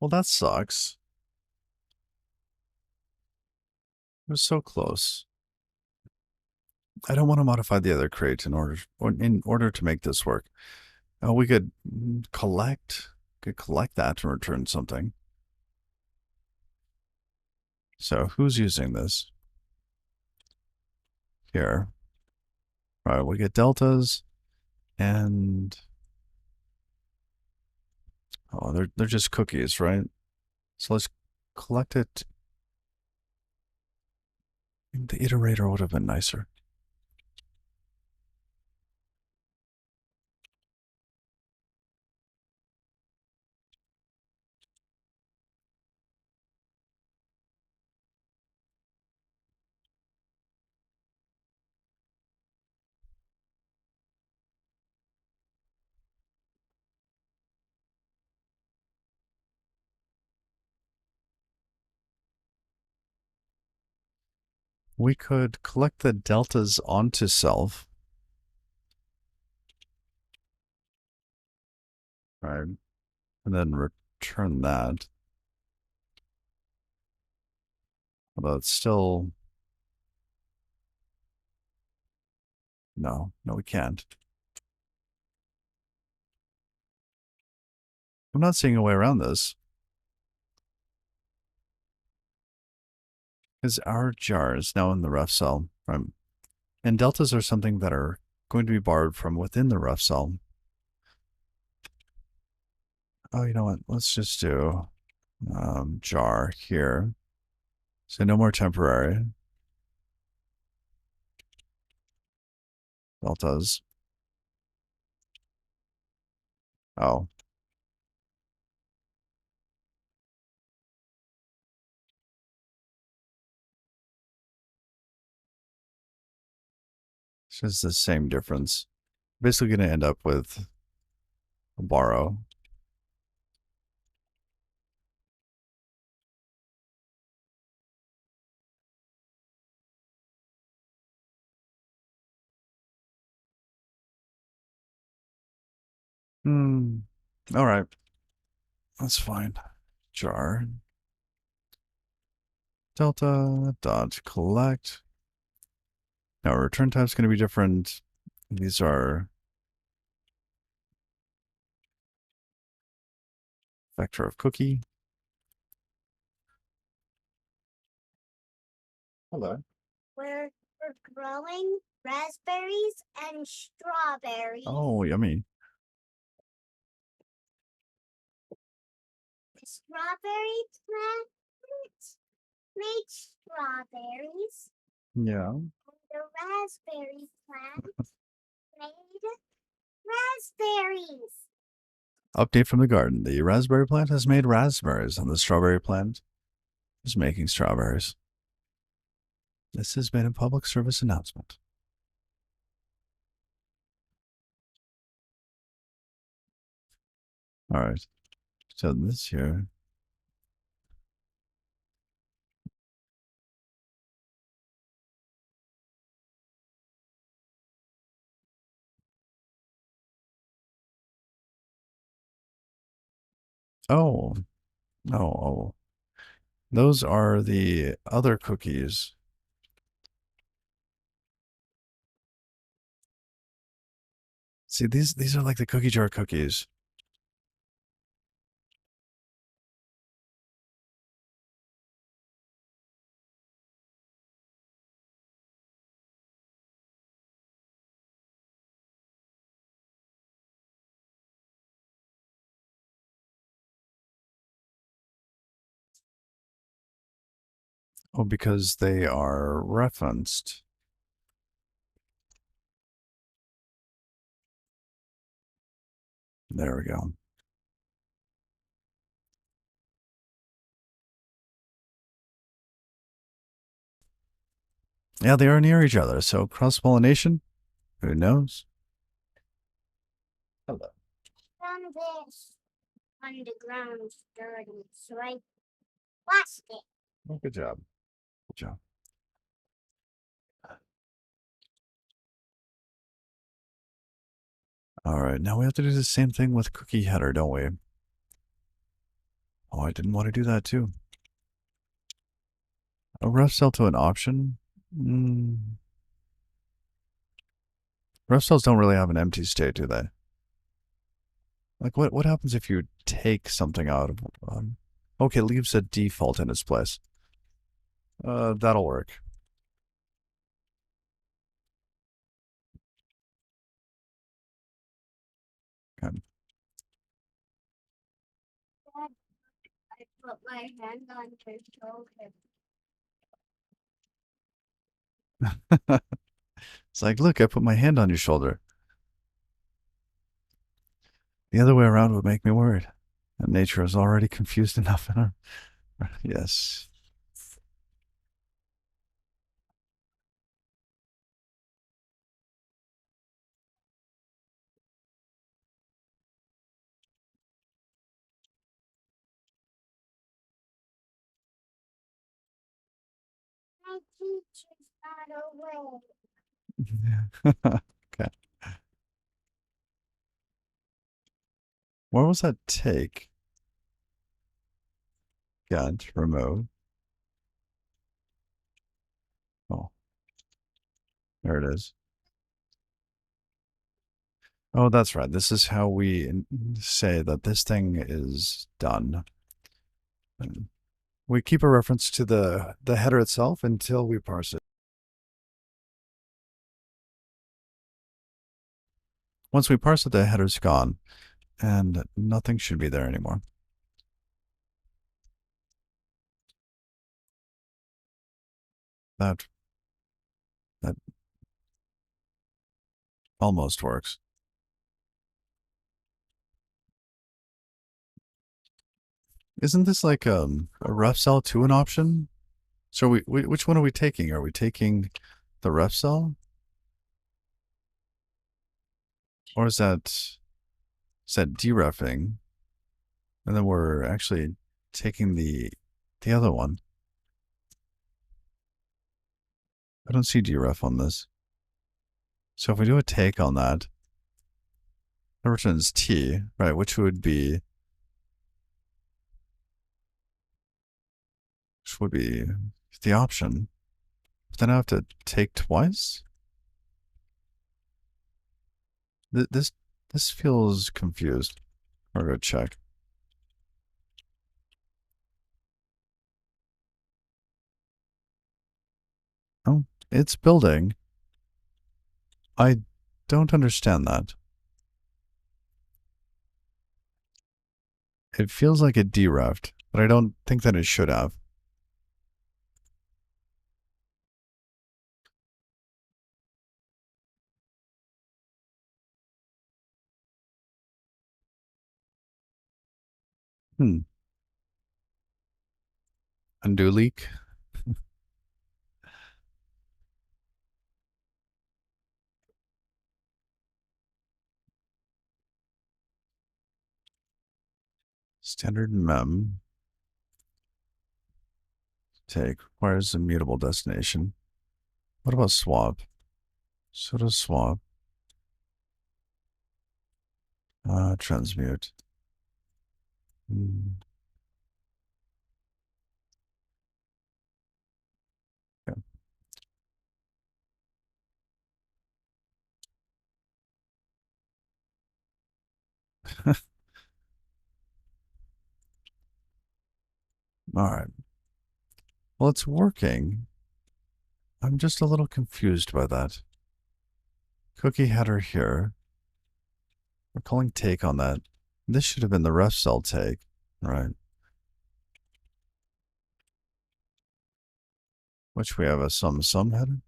Well, that sucks. It was so close. I don't want to modify the other crate in order to make this work. We could collect that and return something. So who's using this? Here. All right, we get deltas and oh, they're just cookies, right? So let's collect it. The iterator would have been nicer. we could collect the deltas onto self. Right. And then return that. Although it's still... No, we can't. I'm not seeing a way around this. Because our jar is now in the ref cell. Right? And deltas are something that are going to be borrowed from within the ref cell. Oh, you know what? Let's just do jar here. So no more temporary. Deltas. Oh. It's just the same difference. Basically going to end up with a borrow. All right. That's fine. Jar. Delta dot collect. Now return type is going to be different. These are vector of cookie. Hello. We're growing raspberries and strawberries. Oh, yummy. The strawberry plant made strawberries. Yeah. And the raspberry plant made raspberries. Update from the garden. The raspberry plant has made raspberries, and the strawberry plant is making strawberries. This has been a public service announcement. All right. So this here. Oh. Oh. Those are the other cookies. See, these are like the cookie jar cookies. Oh, because they are referenced. There we go. Yeah, they are near each other. So cross-pollination, who knows? Hello. Found this on the ground dirty, so I washed it. Oh, good job. Good job. All right, now we have to do the same thing with cookie header, don't we? Oh, I didn't want to do that too. A ref cell to an option? Ref cells don't really have an empty state, do they? Like, what happens if you take something out of... okay, it leaves a default in its place. That'll work. Okay. Dad, I put my hand on her shoulder. It's like, look, I put my hand on your shoulder. The other way around would make me worried. And nature is already confused enough in her. Yes. My teacher Not Okay. Where was that take? Get, remove. Oh, there it is. Oh, that's right. This is how we say that this thing is done. And we keep a reference to the header itself until we parse it. Once we parse it, the header's gone, and nothing should be there anymore. That that almost works. Isn't this like a ref cell to an option? So which one are we taking? Are we taking the ref cell, or is that dereffing? And then we're actually taking the other one. I don't see deref on this. So if we do a take on that, it returns t, right? Which would be the option. But then I have to take twice. This feels confused. I'll go check. Oh, it's building. I don't understand that. It feels like it dereffed, but I don't think that it should have. Hmm. Undo leak. Standard mem. Take requires a mutable destination. What about swap? So does swap. Transmute. Hmm. Okay. All right. Well, it's working. I'm just a little confused by that. Cookie header here. We're calling take on that. This should have been the ref cell take, right? Which we have a sum header.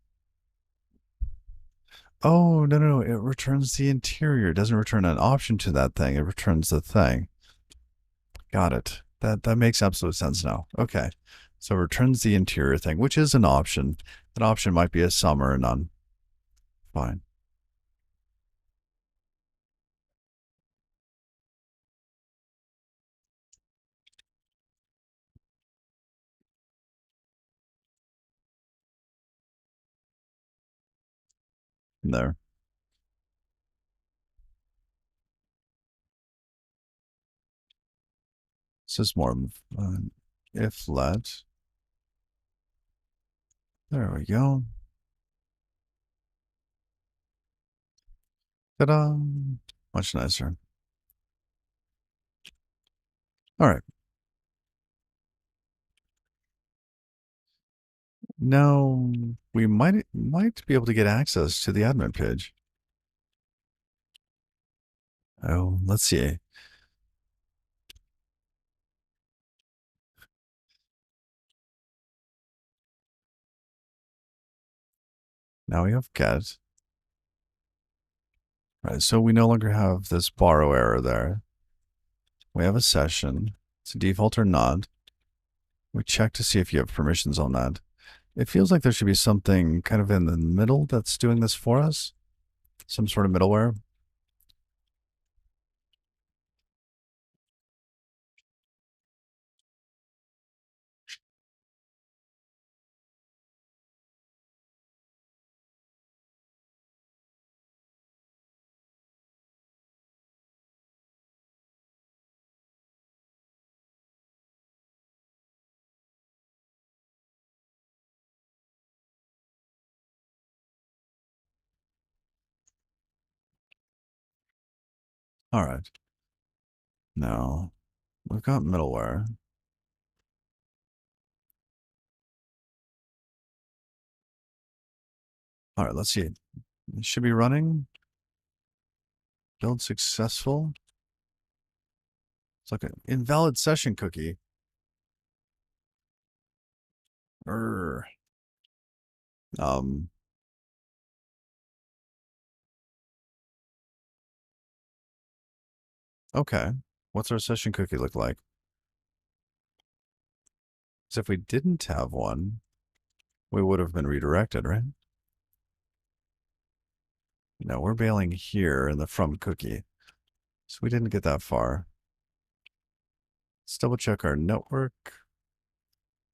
Oh, no. It returns the interior. It doesn't return an option to that thing. It returns the thing. Got it. That makes absolute sense now. Okay. So it returns the interior thing, which is an option. An option might be a sum or a none. Fine. There. This is more if let. There we go. Ta-da! Much nicer. All right. Now we might be able to get access to the admin page. Oh, let's see. Now we have get. Right, so we no longer have this borrow error there. We have a session. It's a default or not. We check to see if you have permissions on that. It feels like there should be something kind of in the middle that's doing this for us. Some sort of middleware. All right. Now we've got middleware. All right, let's see. It should be running. Build successful. It's like an invalid session cookie. Err. Um, okay. What's our session cookie look like? Because if we didn't have one, we would have been redirected, right? No, we're bailing here in the from cookie. So we didn't get that far. Let's double check our network.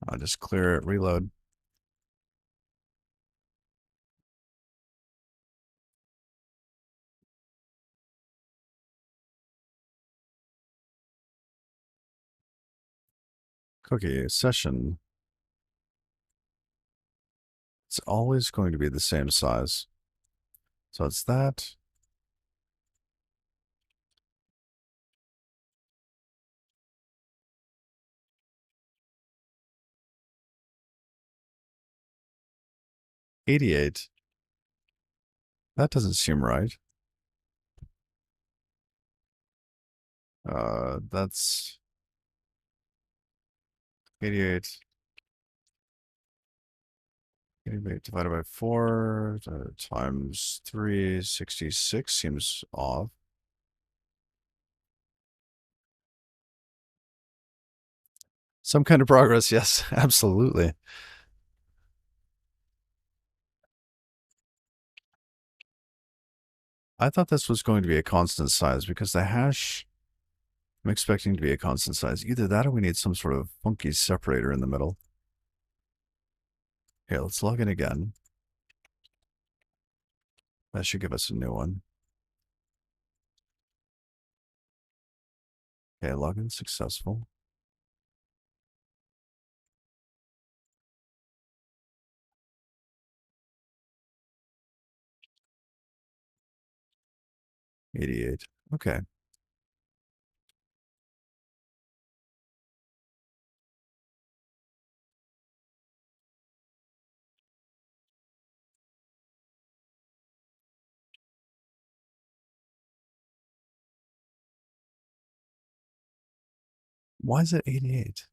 I'll just clear it, reload. Cookie session. It's always going to be the same size. So it's that. $88. That doesn't seem right. That's 88. 88 divided by 4 times 366 seems off. Some kind of progress, yes, absolutely. I thought this was going to be a constant size because the hash I'm expecting to be a constant size. Either that or we need some sort of funky separator in the middle. Here, let's log in again. That should give us a new one. Okay, login successful. $88. Okay. Why is it 88?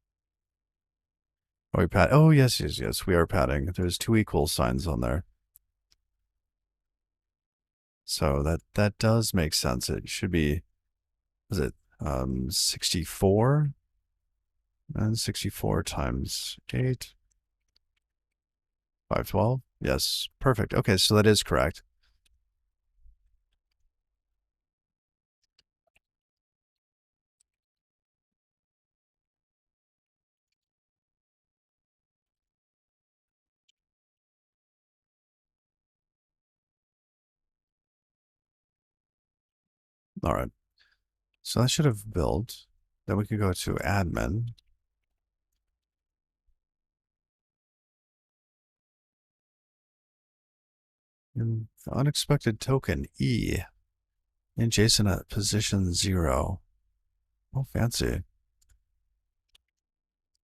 Are we pad? Oh, yes, yes, yes. We are padding. There's two equal signs on there. So that does make sense. It should be, is it 64? And 64 times 8. 512? Yes. Perfect. Okay, so that is correct. All right. So that should have built. Then we can go to admin. And unexpected token E in JSON at position 0. Oh, fancy.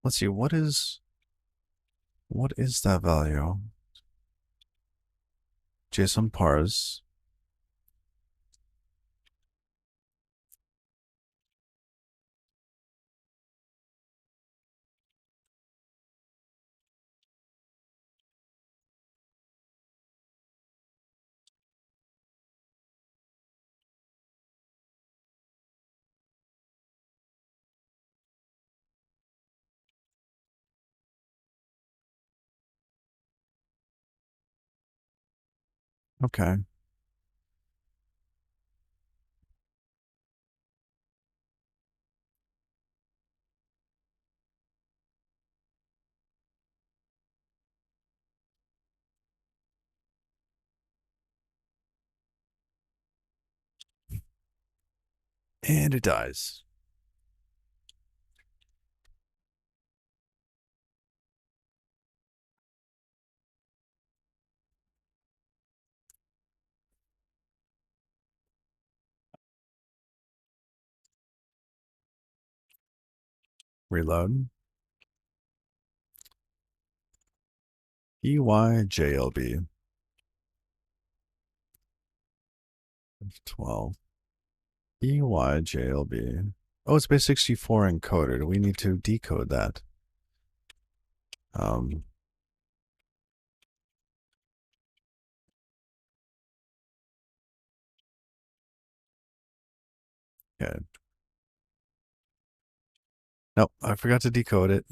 Let's see, what is that value? JSON parse. Okay. And it dies. Reload. EYJLB. 12. EYJLB. Oh, it's base 64 encoded. We need to decode that. Um, okay. Nope, I forgot to decode it.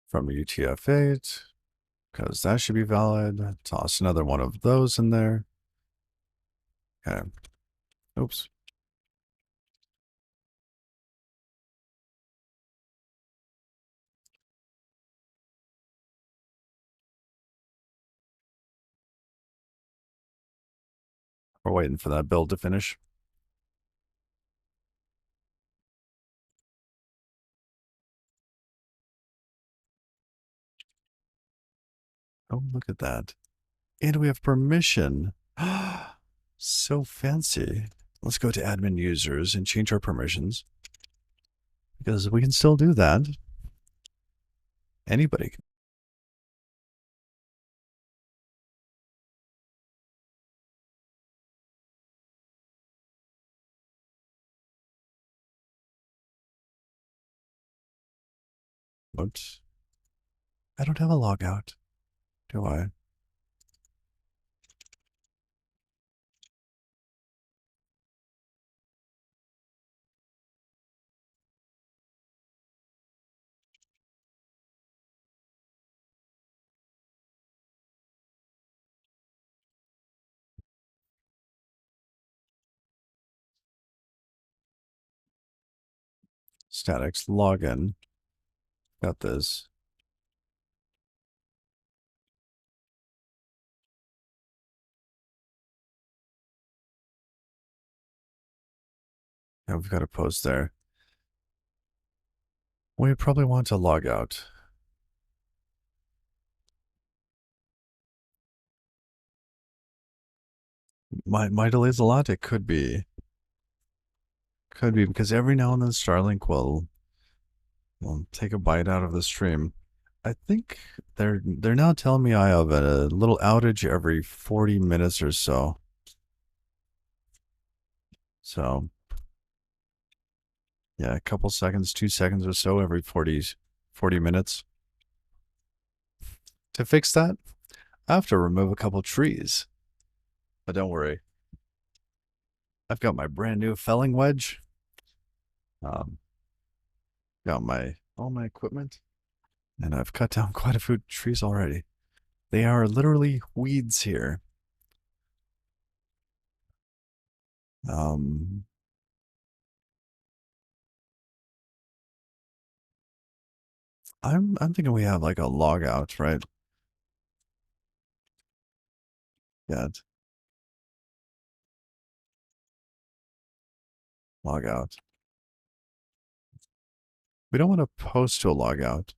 From UTF-8, because that should be valid. Toss another one of those in there. Okay. Oops. We're waiting for that build to finish. Oh, look at that. And we have permission. So fancy. Let's go to admin users and change our permissions. Because we can still do that. Anybody can. Oops. I don't have a logout, do I? Statics login. Got this. Now we've got a post there. We probably want to log out. My delay's a lot. It could be. Could be because every now and then Starlink will take a bite out of the stream. I think they're now telling me I have a little outage every 40 minutes or so. So yeah, a couple seconds, 2 seconds or so every 40 minutes. To fix that, I have to remove a couple trees. But don't worry. I've got my brand new felling wedge. Got all my equipment. And I've cut down quite a few trees already. They are literally weeds here. Um, I'm thinking we have like a log out, right? Yeah, log out. We don't want to post to a log out.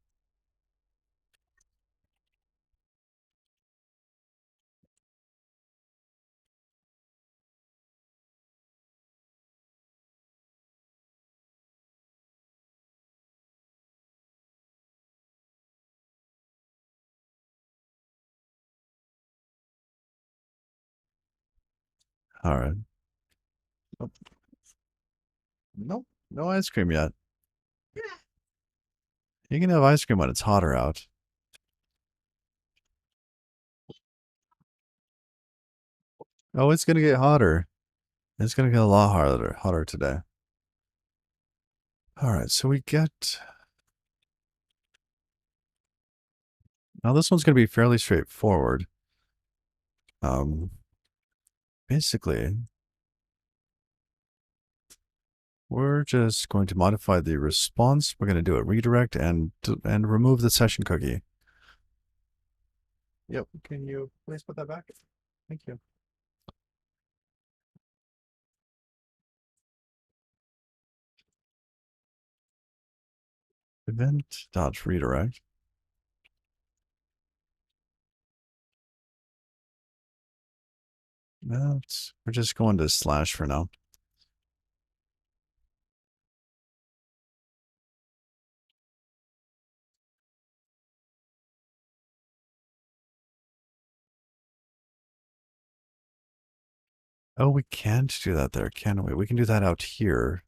All right. Nope. Nope. No ice cream yet. You can have ice cream when it's hotter out. Oh, it's gonna get hotter. It's gonna get a lot hotter today. All right, so we get. Now this one's gonna be fairly straightforward. Basically, we're just going to modify the response. We're going to do a redirect and remove the session cookie. Yep. Can you please put that back? Thank you. Event dot redirect. We're just going to slash for now. Oh, we can't do that there, can we? We can do that out here.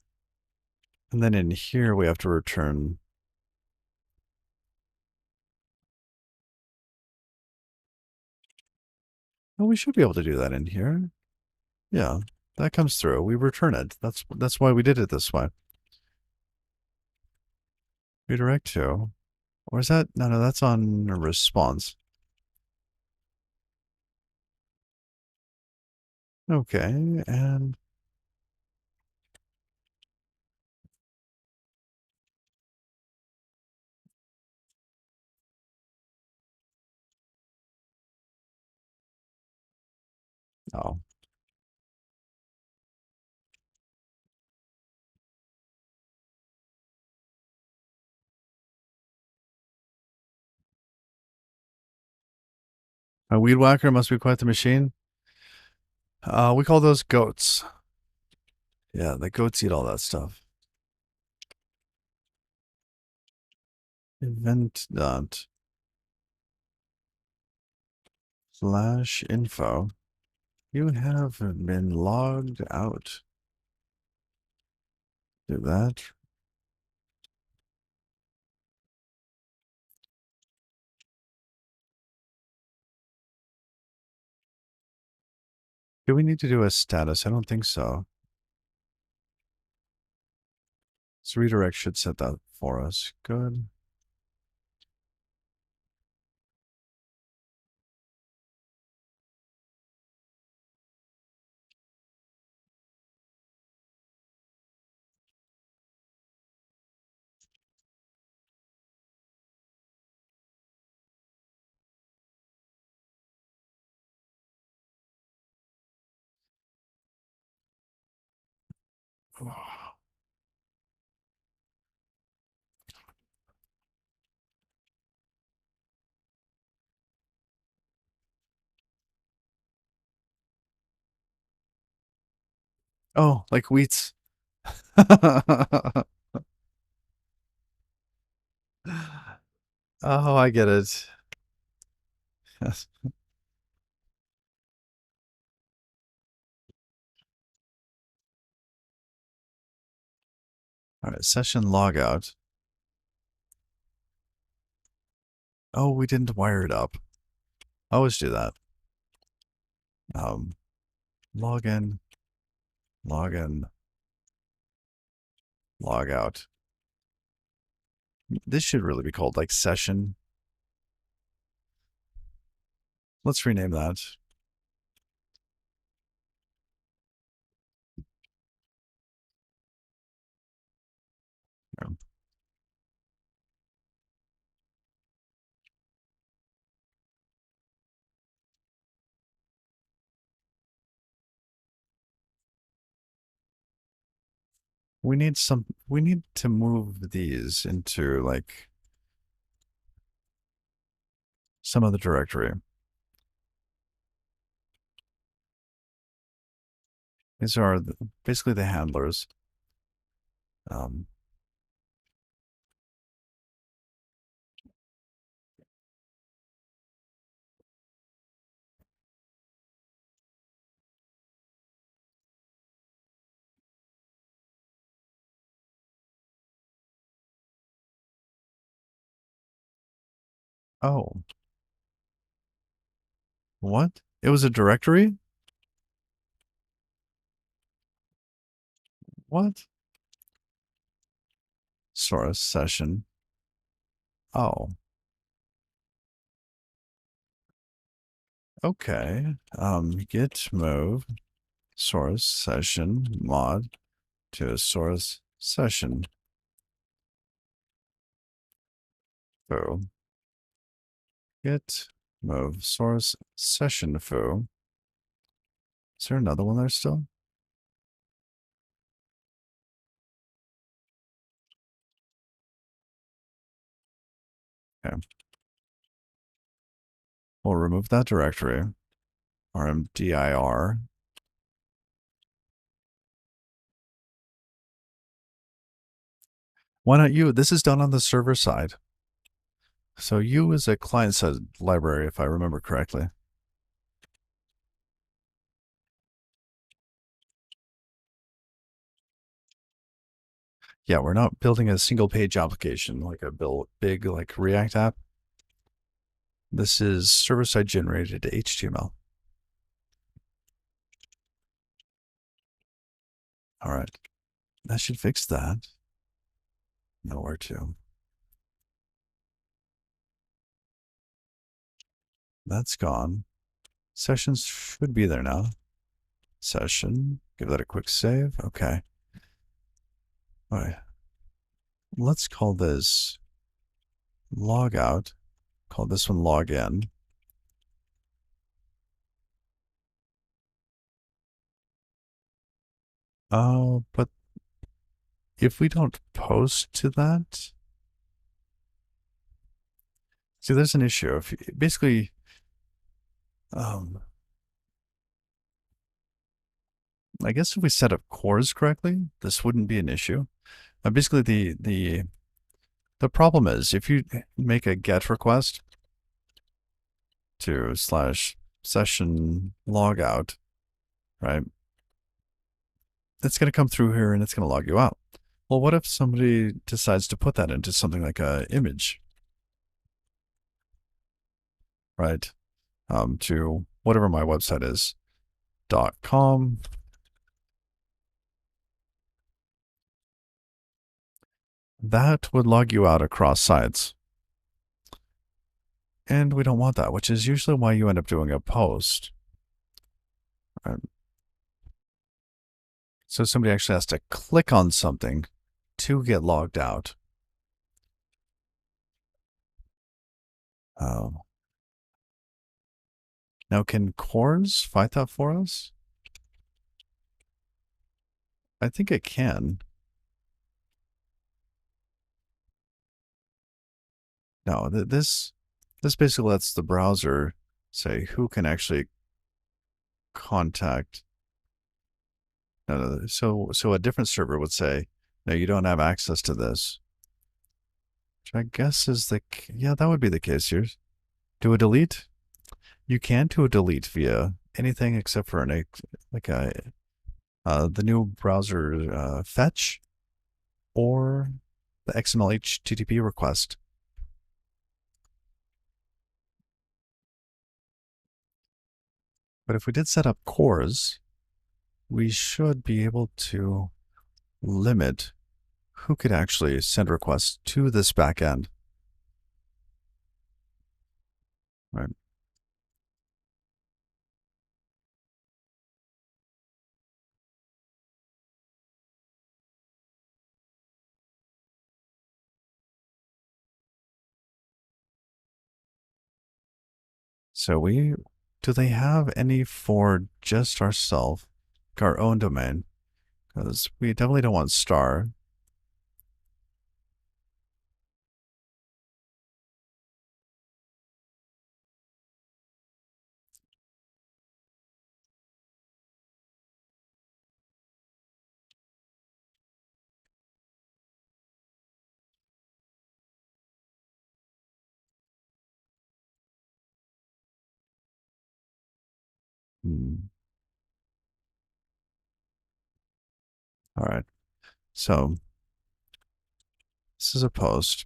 And then in here, we have to return. Oh, we should be able to do that in here. Yeah, that comes through. We return it. That's why we did it this way. Redirect to. Or is that? No, that's on a response. Okay, and oh. A weed whacker must be quite the machine. We call those goats. Yeah, the goats eat all that stuff. Event dot slash info. You have been logged out. Do that. Do we need to do a status? I don't think so. So redirect should set that for us. Good. Oh, like wheats. Oh, I get it. Yes. All right, session logout. Oh, we didn't wire it up. I always do that. Login, login, logout. This should really be called like session. Let's rename that. We need to move these into like some other directory. These are basically the handlers. Um, oh, what? It was a directory? What? Source session. Oh, okay. Git move source session mod to source session. Foo. Git move source session foo. Is there another one there still? Okay. We'll remove that directory. RMDIR. Why not you? This is done on the server side. So you is a client-side library, if I remember correctly. Yeah, we're not building a single page application like a big like React app. This is server-side generated HTML. All right. That should fix that. Nowhere to. That's gone. Sessions should be there now. Session. Give that a quick save. Okay. All right. Let's call this log out. Call this one log in. Oh, but if we don't post to that, see, there's an issue. If basically, um, I guess if we set up cores correctly, this wouldn't be an issue. Basically, the problem is if you make a GET request to slash session logout, right? It's going to come through here and it's going to log you out. Well, what if somebody decides to put that into something like a image, right? To whatever my website is, .com. That would log you out across sites. And we don't want that, which is usually why you end up doing a post. Right? So somebody actually has to click on something to get logged out. Now, can cores fight that for us? I think it can. No, this basically lets the browser say who can actually contact. No, so a different server would say, no, you don't have access to this. Which I guess is yeah, that would be the case here. Do a delete? You can do a delete via anything except for the new browser fetch or the XML HTTP request. But if we did set up cores, we should be able to limit who could actually send requests to this backend. Right. So do they have any for just ourselves, our own domain? Because we definitely don't want star. All right. So this is a post.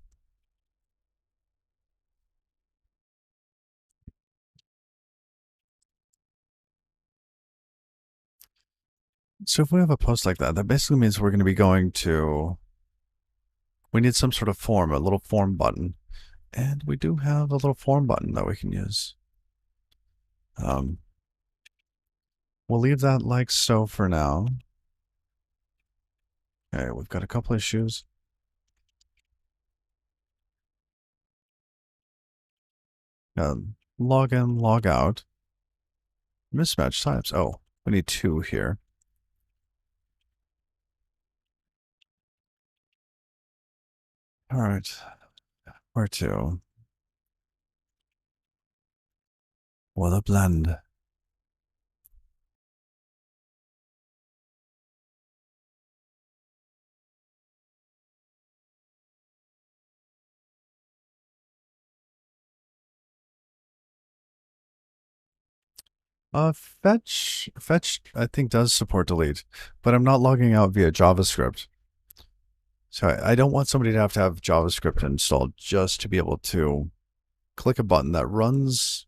So if we have a post like that, that basically means we're going to be going to, we need some sort of form, a little form button. And we do have a little form button that we can use. We'll leave that like so for now. Okay, we've got a couple issues. Log in, log out. Mismatch types. Oh, we need two here. All right. Where to? What a blend. Fetch, I think does support delete, but I'm not logging out via JavaScript. So I don't want somebody to have JavaScript installed just to be able to click a button that runs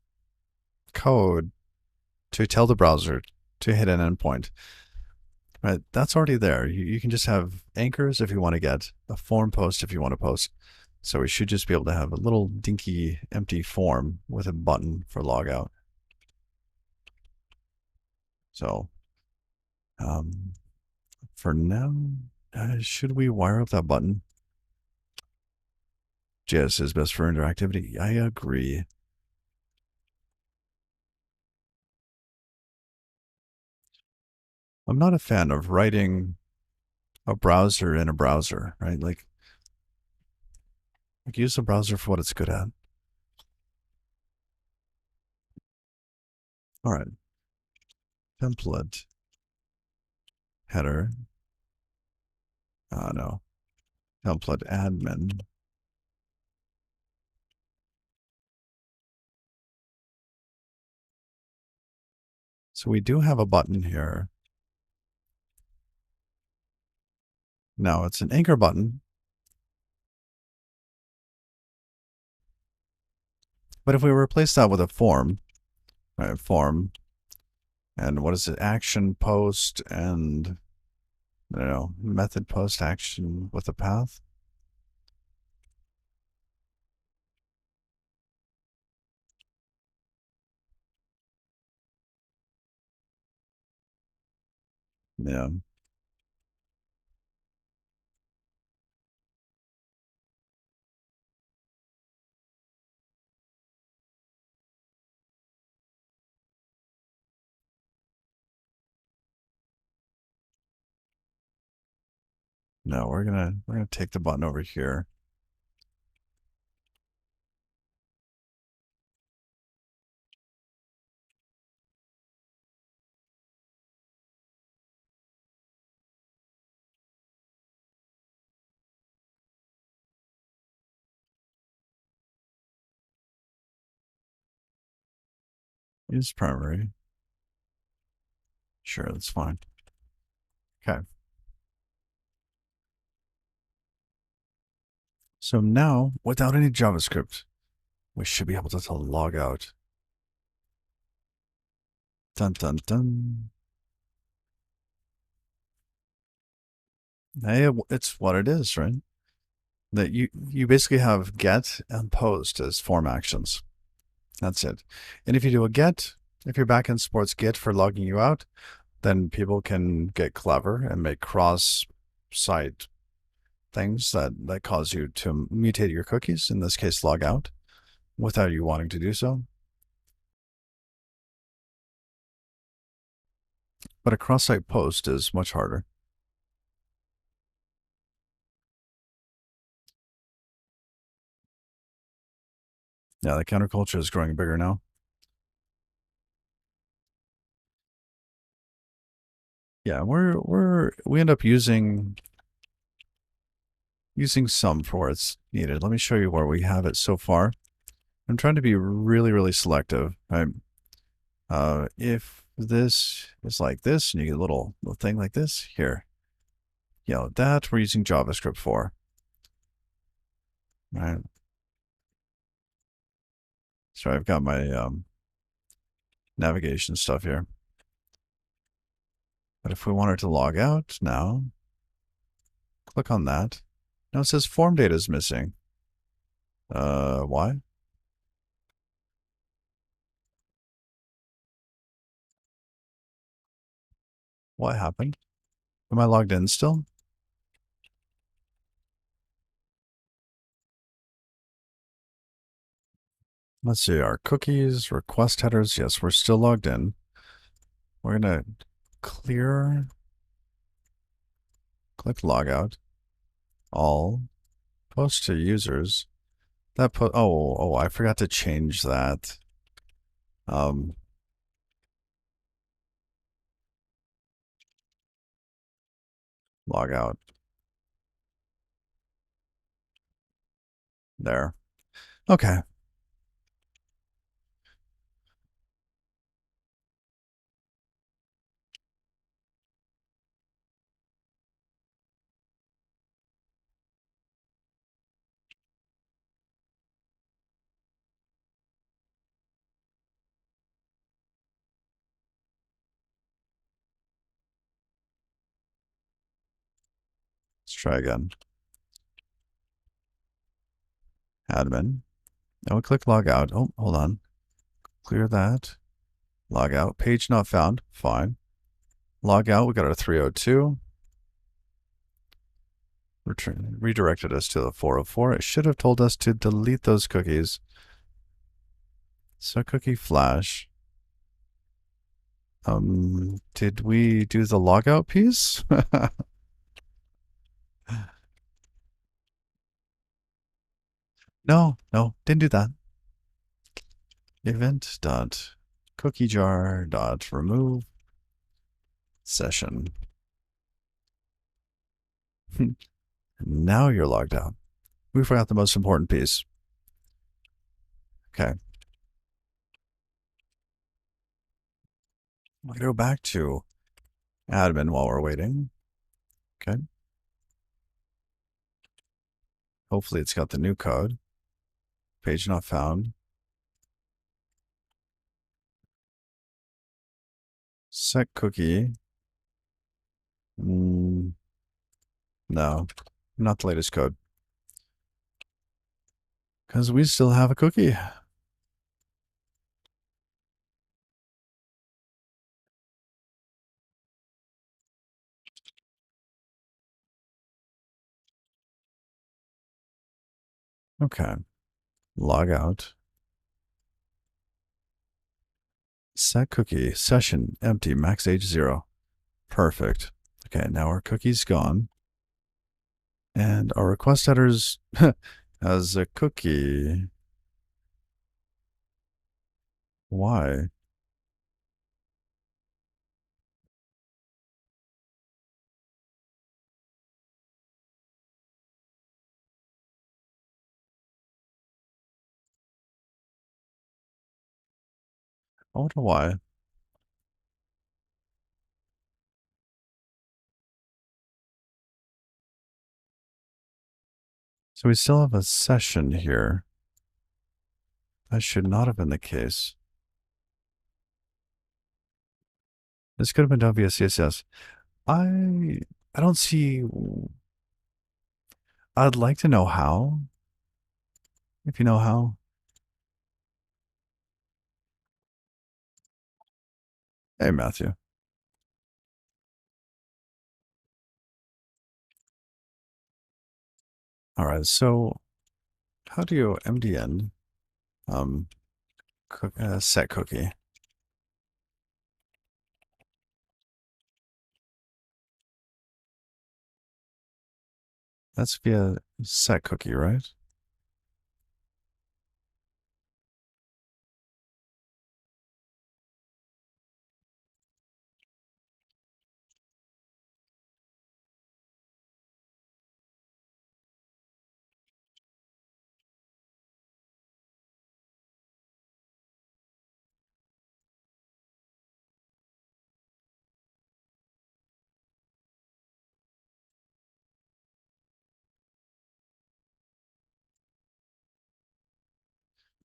code to tell the browser to hit an endpoint. Right, that's already there. You can just have anchors if you want to get a form post if you want to post. So we should just be able to have a little dinky empty form with a button for logout. So for now, should we wire up that button? JS is best for interactivity. I agree. I'm not a fan of writing a browser in a browser, right? Like use the browser for what it's good at. All right. Template header. No. Template admin. So we do have a button here. Now it's an anchor button. But if we replace that with a form, right, form, and what is it? Action post and I don't know, method post action with a path. Yeah. No, we're gonna take the button over here. Use primary. Sure, that's fine. Okay. So now, without any JavaScript, we should be able to log out. Dun dun dun. Hey, it's what it is, right? That you basically have get and post as form actions. That's it. And if you do a get, if your backend supports get for logging you out, then people can get clever and make cross-site things that cause you to mutate your cookies, in this case log out, without you wanting to do so. But a cross-site post is much harder. Yeah, the counterculture is growing bigger now. Yeah, we end up using some for it's needed. Let me show you where we have it so far. I'm trying to be really, really selective. Right? If this is like this, and you get a little thing like this here, that we're using JavaScript for. Right. So I've got my navigation stuff here. But if we wanted to log out now, click on that. Now it says form data is missing. Why? What happened? Am I logged in still? Let's see, our cookies, request headers. Yes, we're still logged in. We're going to clear, click logout, all, post to users. That put, oh, I forgot to change that. Log out. There. Okay. Let's try again. Admin. Now we click log out. Oh, hold on. Clear that. Log out. Page not found. Fine. Log out. We got our 302. Redirected us to the 404. It should have told us to delete those cookies. So cookie flash. Did we do the logout piece? No, didn't do that. Event dot cookie jar dot remove session. Now you're logged out. We forgot the most important piece. Okay. We'll go back to admin while we're waiting. Okay. Hopefully it's got the new code. Page not found. Set cookie. No, not the latest code. Because we still have a cookie. Okay. Log out. Set cookie. Session empty. Max age 0. Perfect. Okay, now our cookie's gone. And our request headers has a cookie. Why? I wonder why. So we still have a session here. That should not have been the case. This could have been done via CSS. I don't see. I'd like to know how. If you know how. Hey, Matthew. All right. So how do you MDN set cookie? That's via set cookie, right?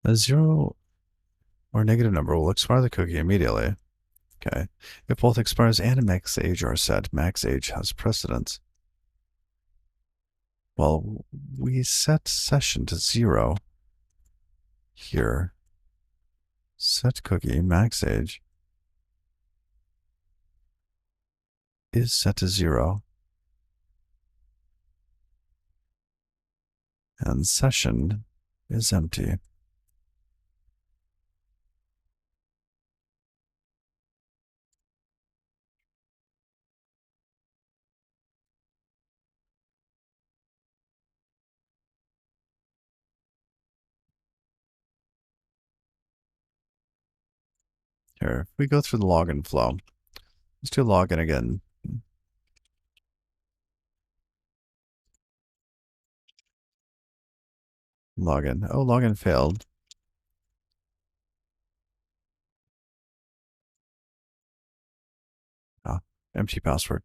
A 0 or negative number will expire the cookie immediately. Okay. If both expires and max age are set, max age has precedence. Well, we set session to 0 here. Set cookie max age is set to 0. And session is empty. Here, if we go through the login flow, let's do login again. Login. Oh, login failed. Ah, empty password.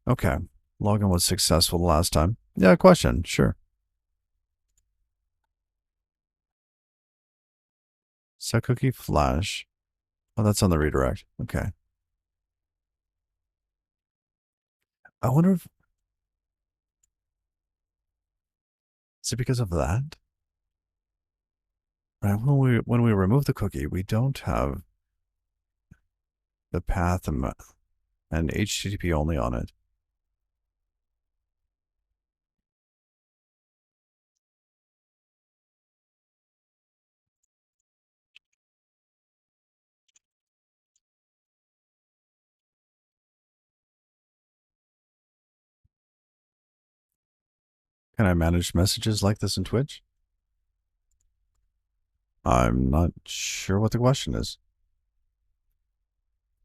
Okay. Login was successful the last time. Yeah, question. Sure. Set cookie flash. Oh, that's on the redirect. Okay. I wonder if Is it because of that? Right, when we remove the cookie, we don't have the path and HTTP only on it. Can I manage messages like this in Twitch? I'm not sure what the question is.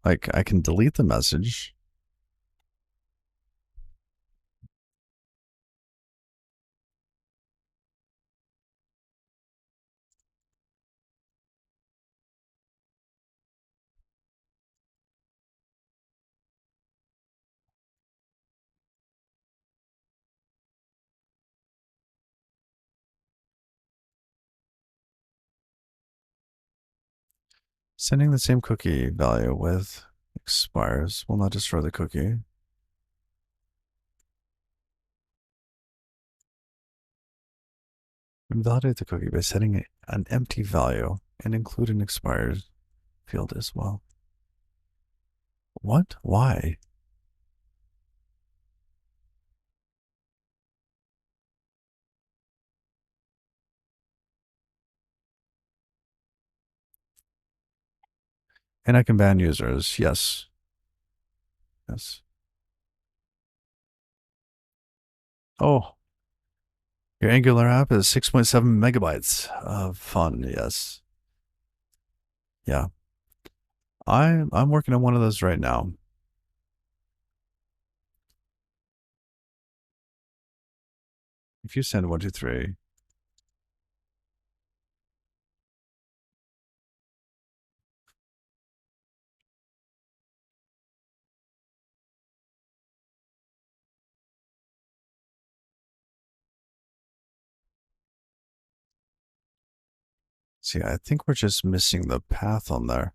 Like, I can delete the message. Sending the same cookie value with expires will not destroy the cookie. Invalidate the cookie by setting an empty value and include an expires field as well. What? Why? And I can ban users. Yes. Yes. Oh, your Angular app is 6.7 megabytes of fun. Yes. Yeah. I'm working on one of those right now. If you send 123, see, I think we're just missing the path on there.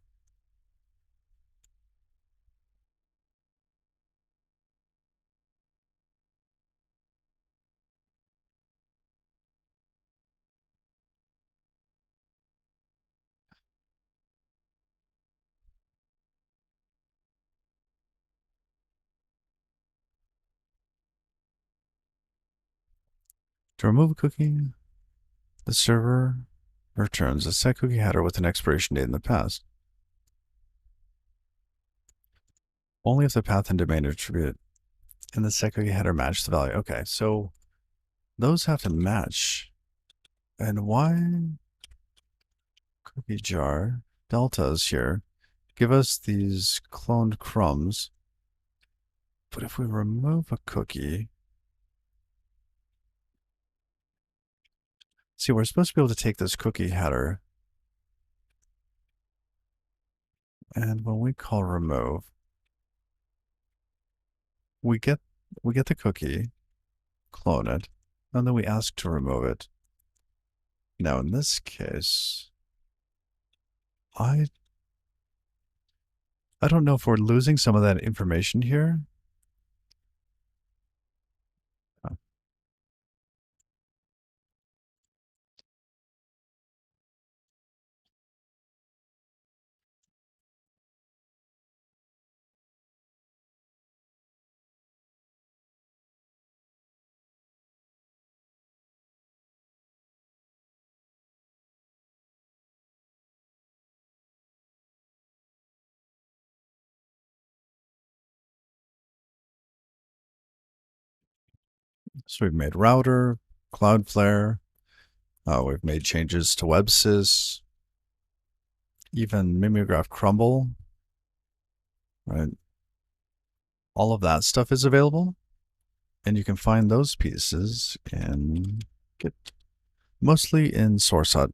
To remove a cookie, the server returns a set cookie header with an expiration date in the past. Only if the path and domain attribute in the set cookie header match the value. Okay, so those have to match. And why cookie jar deltas here give us these cloned crumbs? But if we remove a cookie, see, we're supposed to be able to take this cookie header, and when we call remove, we get the cookie, clone it, and then we ask to remove it. Now in this case, I don't know if we're losing some of that information here. So we've made router, Cloudflare, we've made changes to WebSys, even mimeograph crumble, right? All of that stuff is available, and you can find those pieces in Git, mostly in SourceHut.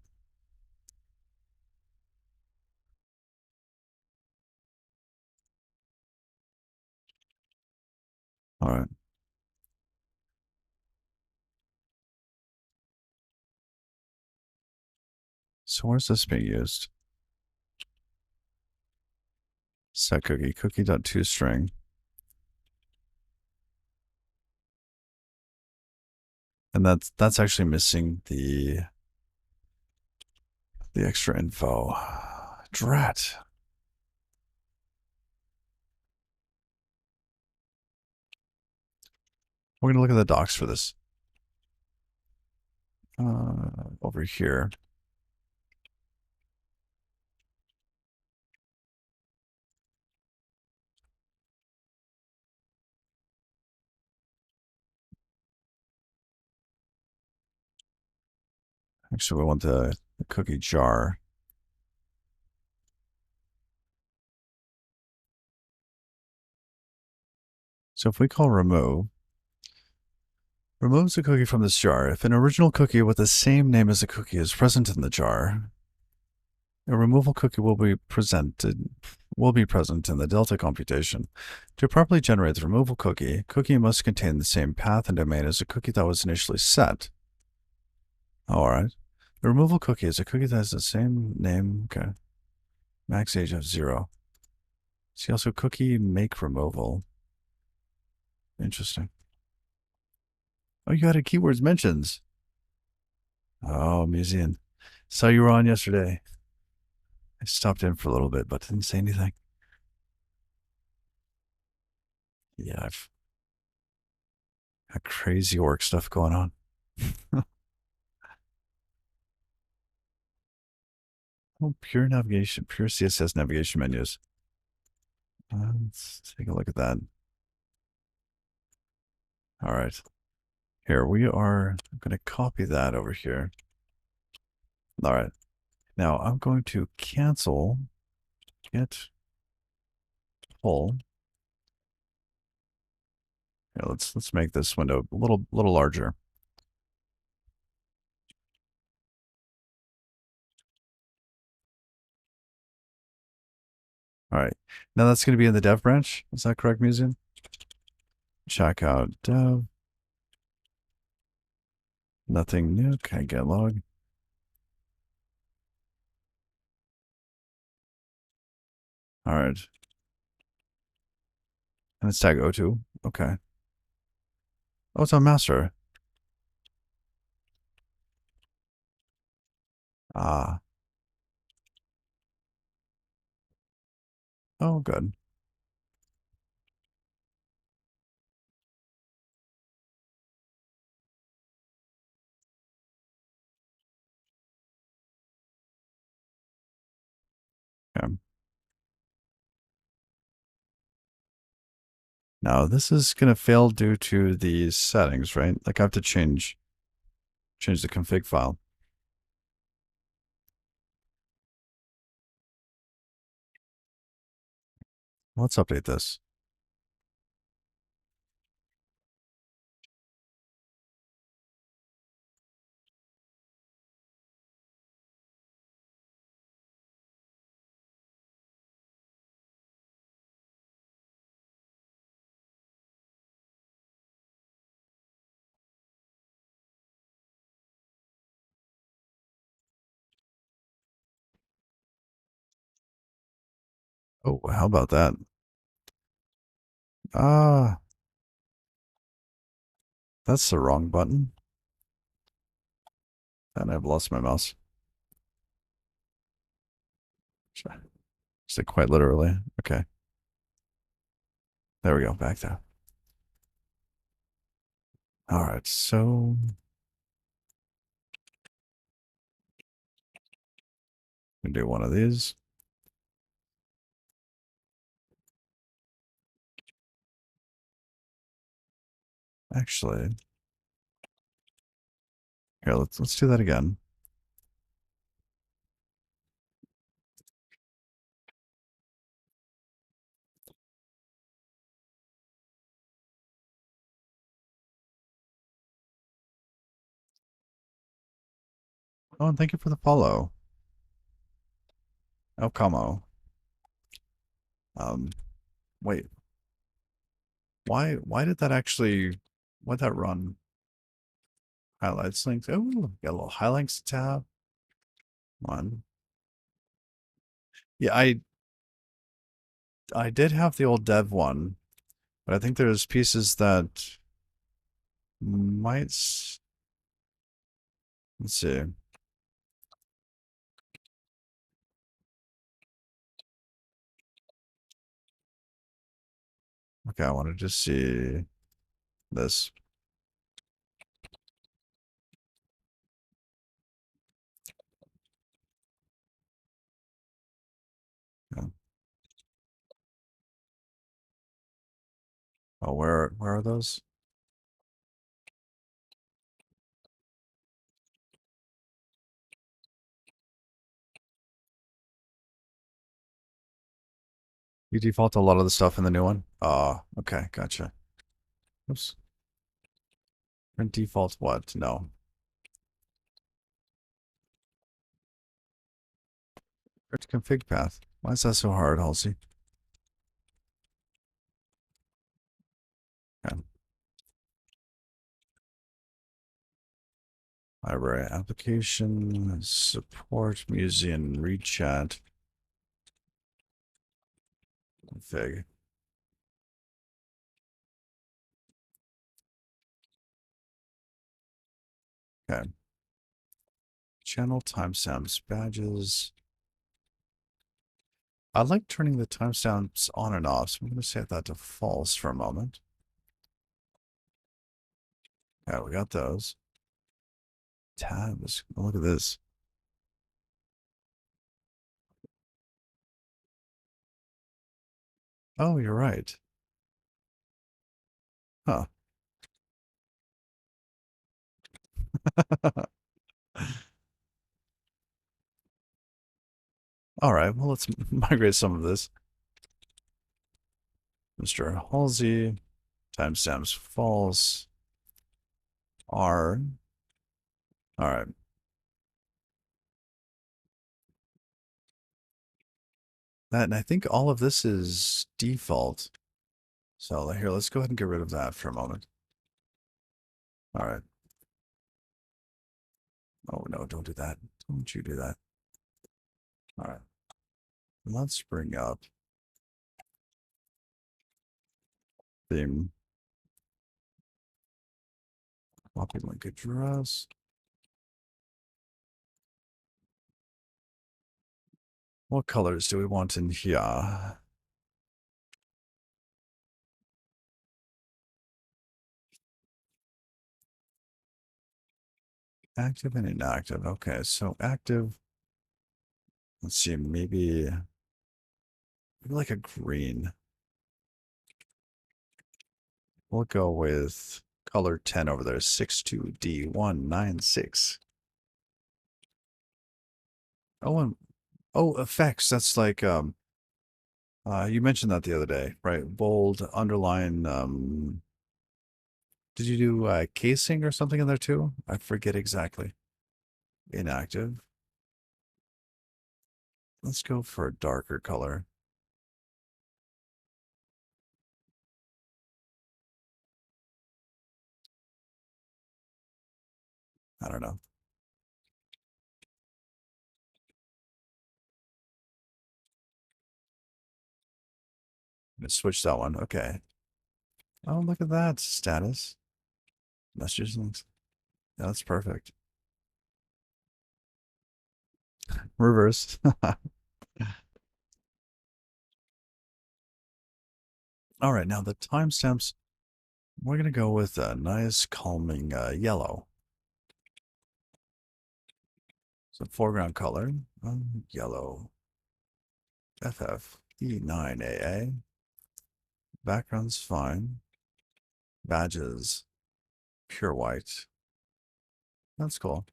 All right. So where's this being used? Set cookie, cookie.toString. And that's actually missing the extra info. Drat. We're gonna look at the docs for this. Over here. Actually, we want the cookie jar. So if we call remove, removes a cookie from this jar. If an original cookie with the same name as the cookie is present in the jar, a removal cookie will be present in the delta computation. To properly generate the removal cookie must contain the same path and domain as the cookie that was initially set. All right. The removal cookie is a cookie that has the same name. Okay. Max age of 0. See also cookie make removal. Interesting. Oh, you added keywords mentions. Oh, Museum. Saw you were on yesterday. I stopped in for a little bit, but didn't say anything. Yeah, I've got crazy work stuff going on. Oh, pure navigation, pure CSS navigation menus. Let's take a look at that. All right. Here we are. I'm going to copy that over here. All right. Now I'm going to cancel get pull. Yeah, let's make this window a little larger. All right. Now that's going to be in the dev branch. Is that correct, Museum? Check out dev. Nothing new. Can't get log. All right. And it's tag O2. Okay. Oh, it's on master. Ah. Oh, good. Okay. Now this is going to fail due to these settings, right? Like I have to change the config file. Let's update this. Oh, how about that? Ah, that's the wrong button. And I've lost my mouse. Is it quite literally? Okay. There we go. Back there. All right. So we do one of these. Actually, here, let's do that again. Oh, and thank you for the follow. El Como. Wait. Why did that actually why'd that run? Highlights links. Oh, got a little highlights tab. One. Yeah, I did have the old dev one, but I think there's pieces that might Let's see. Okay, I want to just see this. Yeah. Oh, where are those? You default to a lot of the stuff in the new one? Oh, okay, gotcha. Oops. Print default what? No. Print config path. Why is that so hard, Halsey? Okay. Library application, support, museum, read chat, config. Okay. Channel timestamps, badges. I like turning the timestamps on and off, so I'm going to set that to false for a moment. Yeah, we got those. Tabs. Oh, look at this. Oh, you're right. Huh. All right, well, let's migrate some of this. Mr. Halsey, timestamps false. R. All right. That, and I think all of this is default. So here, let's go ahead and get rid of that for a moment. All right. Oh, no, don't do that. Don't you do that. All right. Let's bring up theme. Copy link address. What colors do we want in here? Active and inactive. Okay, so active. Let's see, maybe like a green. We'll go with color 10 over there, 62D196. Oh, and oh, effects. That's like you mentioned that the other day, right? Bold, underline. Did you do casing or something in there too? I forget exactly. Inactive. Let's go for a darker color. I don't know. Let's switch that one. Okay. Oh, look at that status. Messages links. Yeah, that's perfect. Reverse. All right, now the timestamps. We're gonna go with a nice calming yellow. So foreground color, yellow. FF E9AA. Background's fine. Badges, pure white. That's cool.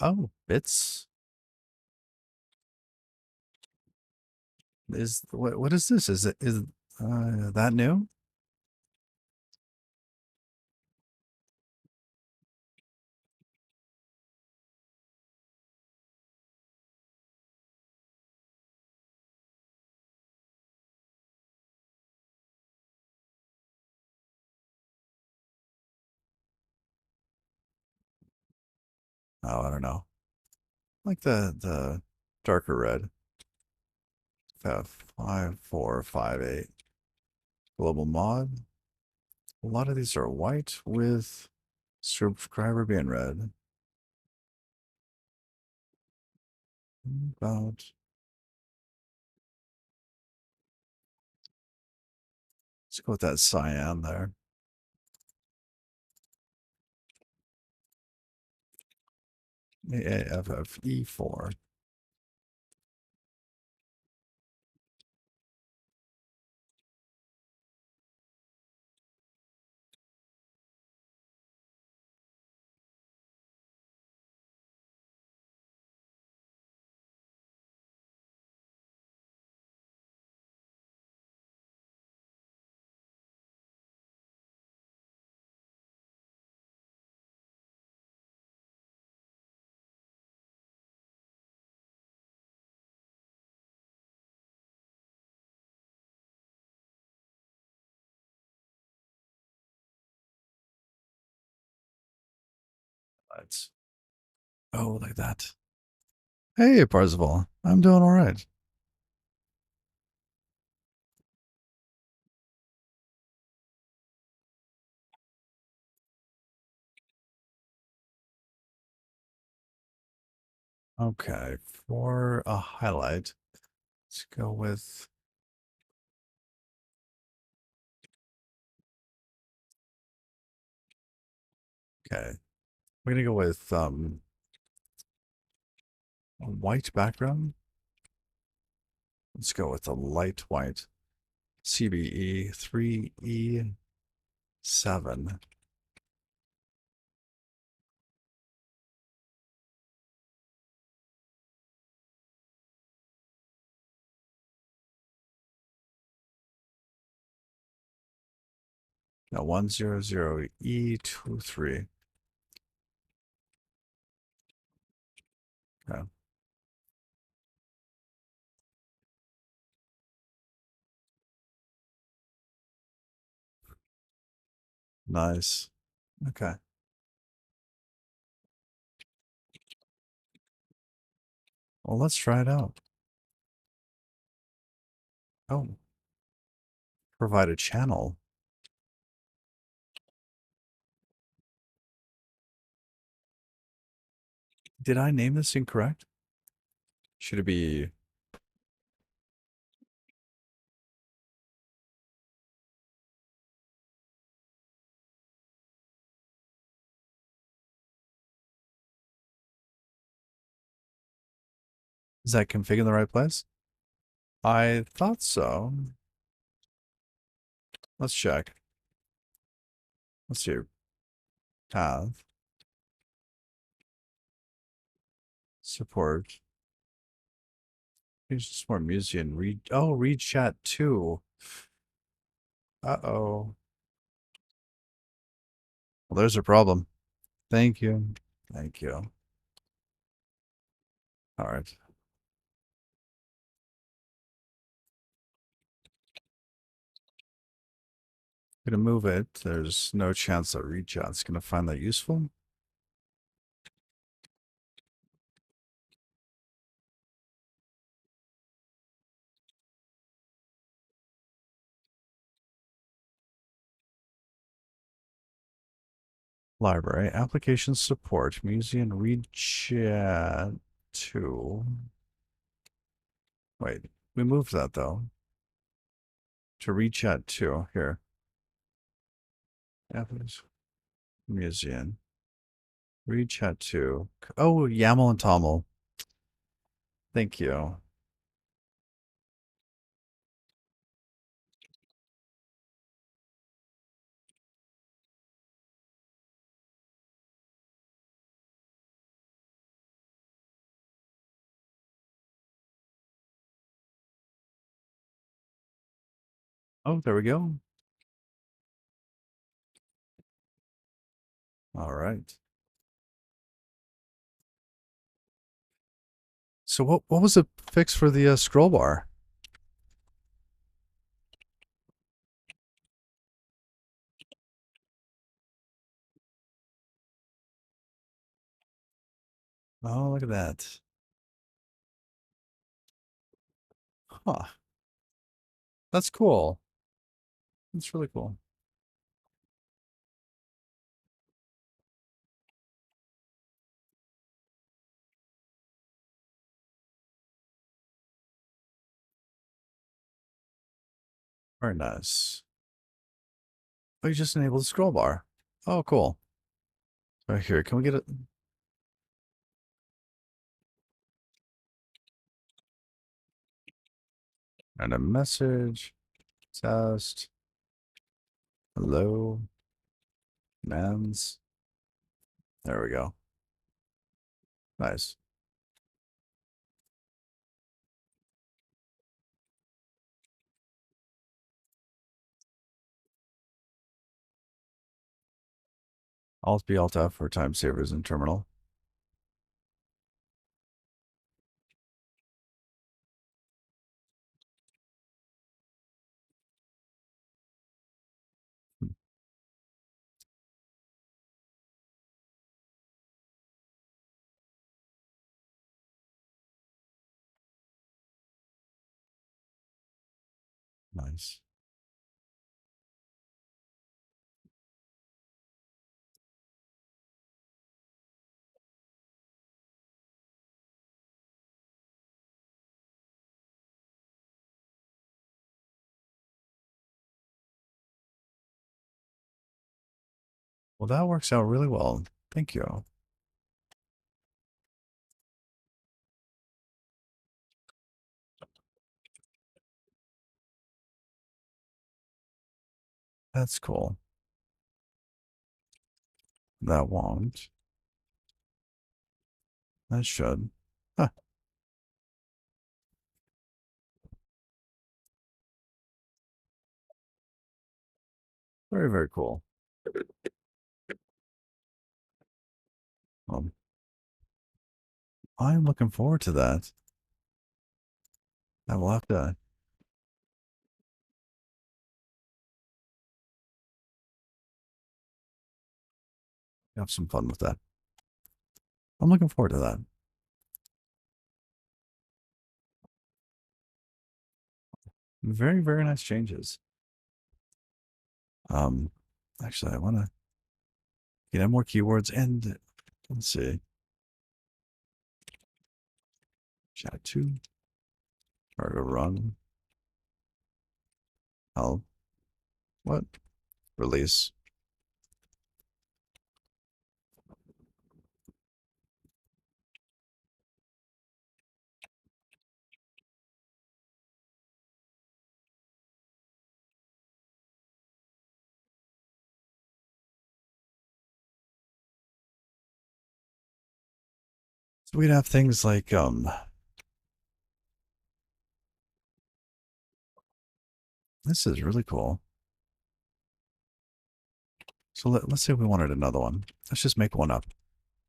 Oh, bits. Is what is this? Is that new? Oh, I don't know. Like the darker red. F5458. Global mod. A lot of these are white with subscriber being red. About, let's go with that cyan there. AAFFE4. Let's, oh, like that. Hey, Parzival. I'm doing all right. Okay, for a highlight, let's go with, okay, we're gonna go with a white background. Let's go with a light white. CBE 3E7. Now 100E23. Okay, nice. Okay, well, let's try it out. Oh, provide a channel. Did I name this incorrect? Should it be, is that configured in the right place? I thought so. Let's check. Let's see. Path. Support. Here's just more music and read. Oh, read chat too. Uh-oh. Well, there's a problem. Thank you. Thank you. All right. Gonna move it. There's no chance that read chat's gonna find that useful. Library, application support, museum, read chat to. Wait, we moved that though. To read chat to. Here. Application, museum. Read chat to. Oh, YAML and TOML. Thank you. Oh, there we go. All right. So what was the fix for the scroll bar? Oh, look at that. Huh. That's cool. That's really cool. Very nice. Oh, you just enabled the scroll bar. Oh, cool. Right here, can we get it? And a message. Test. Hello. Mans. There we go. Nice. Alt B Alt F for time savers in terminal. Nice. Well, that works out really well. Thank you. That's cool. That won't. That should. Huh. Very, very cool. Um, I'm looking forward to that. I will have to have some fun with that. I'm looking forward to that. Very, very nice changes. Um, actually, I want to get more keywords and let's see. Chat 2. Or to run. I'll what? Release. So we'd have things like this is really cool. So let's say we wanted another one. Let's just make one up.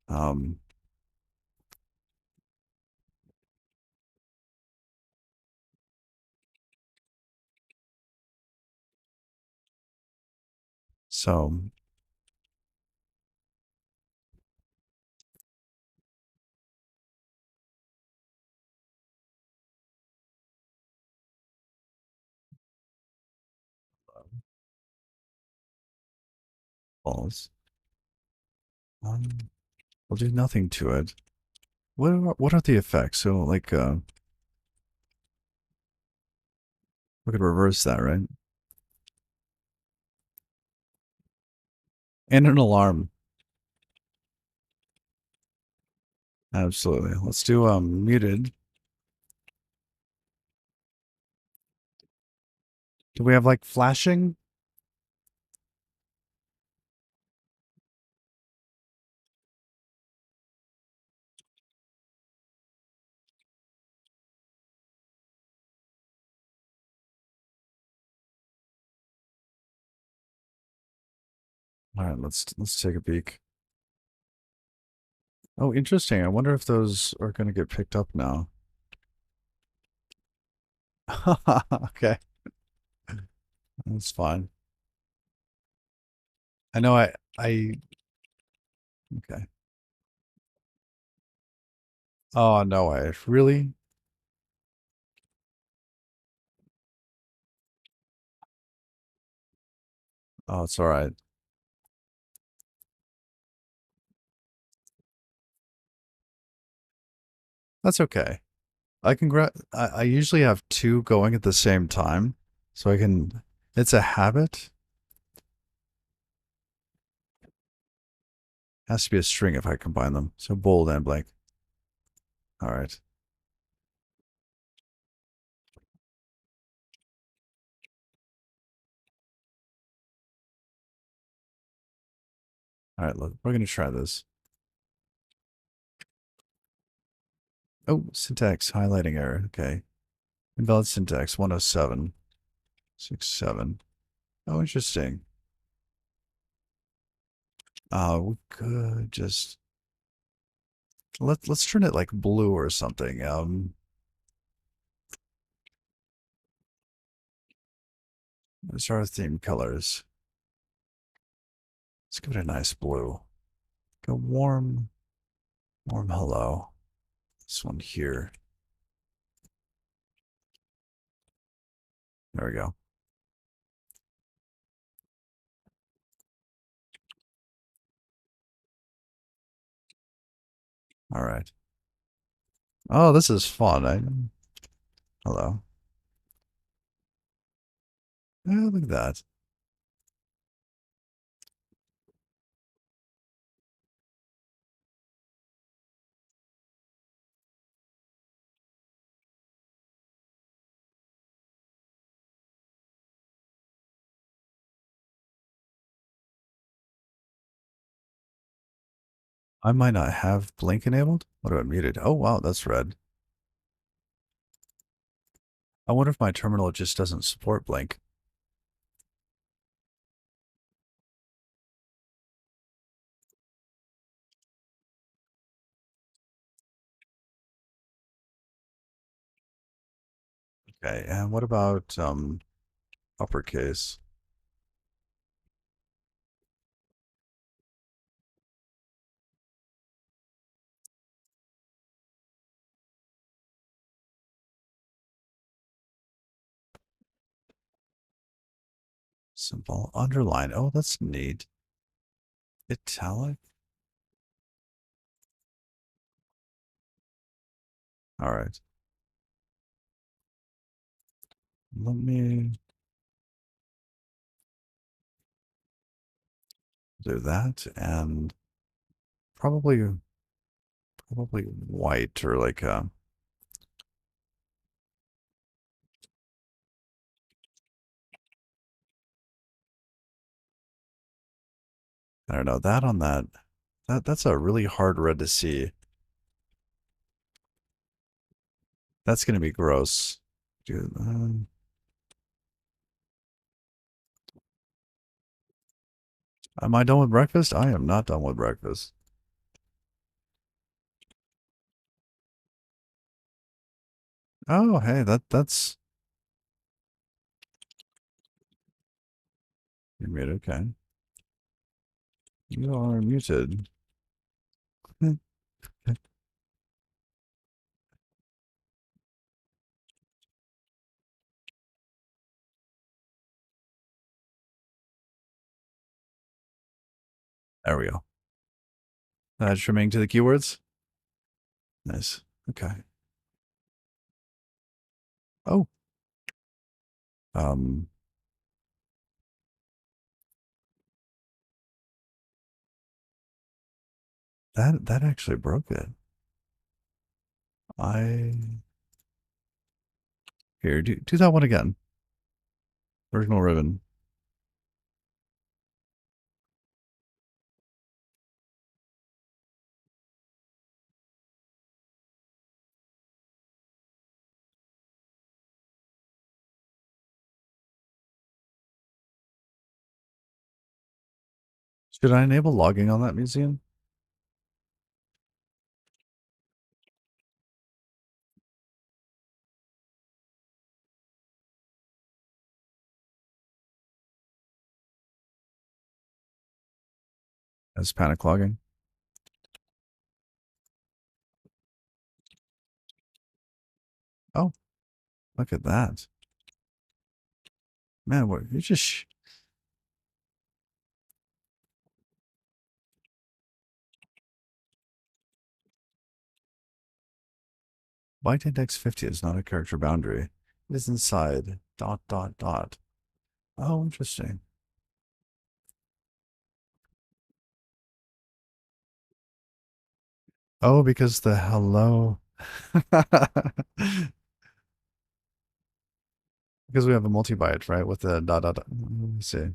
Um, so balls. We'll do nothing to it. What are the effects? So like we could reverse that, right? And an alarm. Absolutely. Let's do muted. Do we have like flashing? All right, let's take a peek. Oh, interesting. I wonder if those are going to get picked up now. Okay, that's fine. I know I okay. Oh, no way. Really? Oh, it's all right. That's okay. I usually have two going at the same time. So I can, it's a habit. Has to be a string if I combine them. So bold and blank. All right. All right, look, we're going to try this. Oh, syntax highlighting error. Okay. Invalid syntax 107.67. Oh, interesting. We could just let's turn it like blue or something. These are our theme colors. Let's give it a nice blue. Go warm, warm hello. This one here. There we go. All right. Oh, this is fun. Hello. Oh, look at that. I might not have blink enabled. What do I muted? Oh, wow, that's red. I wonder if my terminal just doesn't support blink. Okay, and what about uppercase? Simple underline. Oh, that's neat. Italic. All right. Let me do that and probably white or like I don't know, that on that. That's a really hard red to see. That's gonna be gross. Dude, am I done with breakfast? I am not done with breakfast. Oh, hey, that's you're muted. Okay, you are muted. There we go. Trimming to the keywords. Nice. Okay. Oh, um, that actually broke it. I Here, do that one again. Original ribbon. Should I enable logging on that museum? As panic logging? Oh, look at that. Man, what you just byte index 50 is not a character boundary. is inside dot dot dot. Oh, interesting. Oh, because the hello. Because we have a multi-byte, right? With the dot dot dot. Let me see.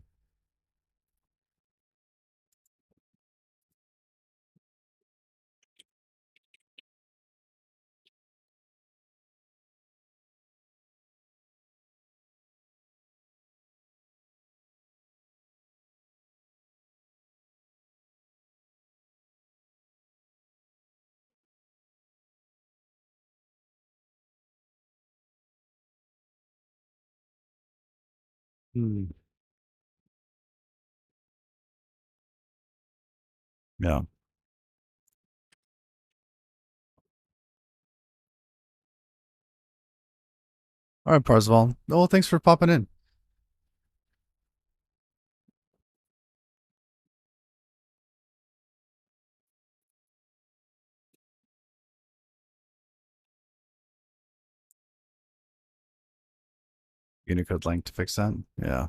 Hmm. Yeah. All right, Parzival. Well, thanks for popping in. Unicode link to fix that. Yeah.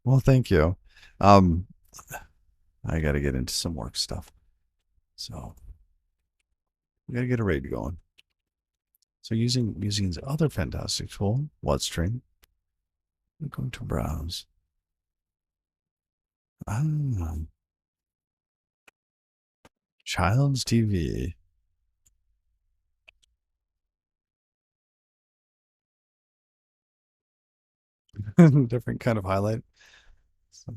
Well, thank you. Um, I got to get into some work stuff. So we got to get a raid going. So using this other fantastic tool, WhatStream, I'm going to browse. Ah, Child's TV. Different kind of highlight. So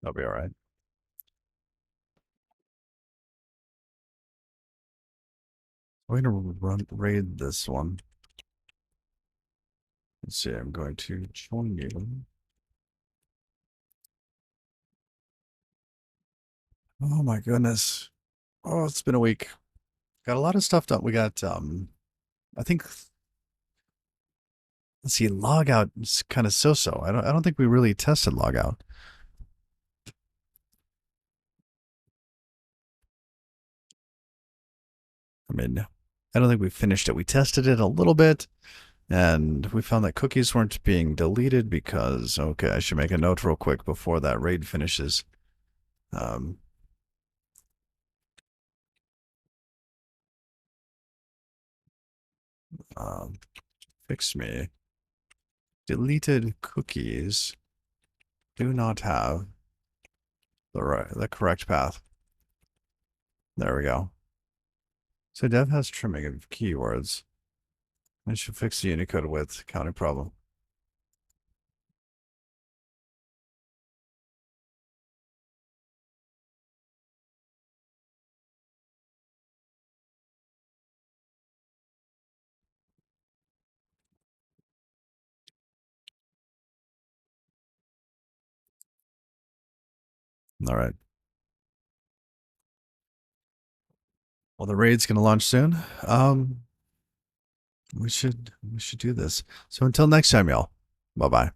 that'll be all right. We're going to raid this one. Let's see. I'm going to join you. Oh my goodness. Oh, it's been a week. Got a lot of stuff done. We got I think let's see, logout is kind of so-so. I don't think we really tested logout. I mean, I don't think we finished it. We tested it a little bit and we found that cookies weren't being deleted because okay, I should make a note real quick before that raid finishes. Um um fix me. Deleted cookies do not have the correct path. There we go. So dev has trimming of keywords. I should fix the Unicode width counting problem. All right. Well, the raid's going to launch soon. We should do this. So until next time, y'all. Bye bye.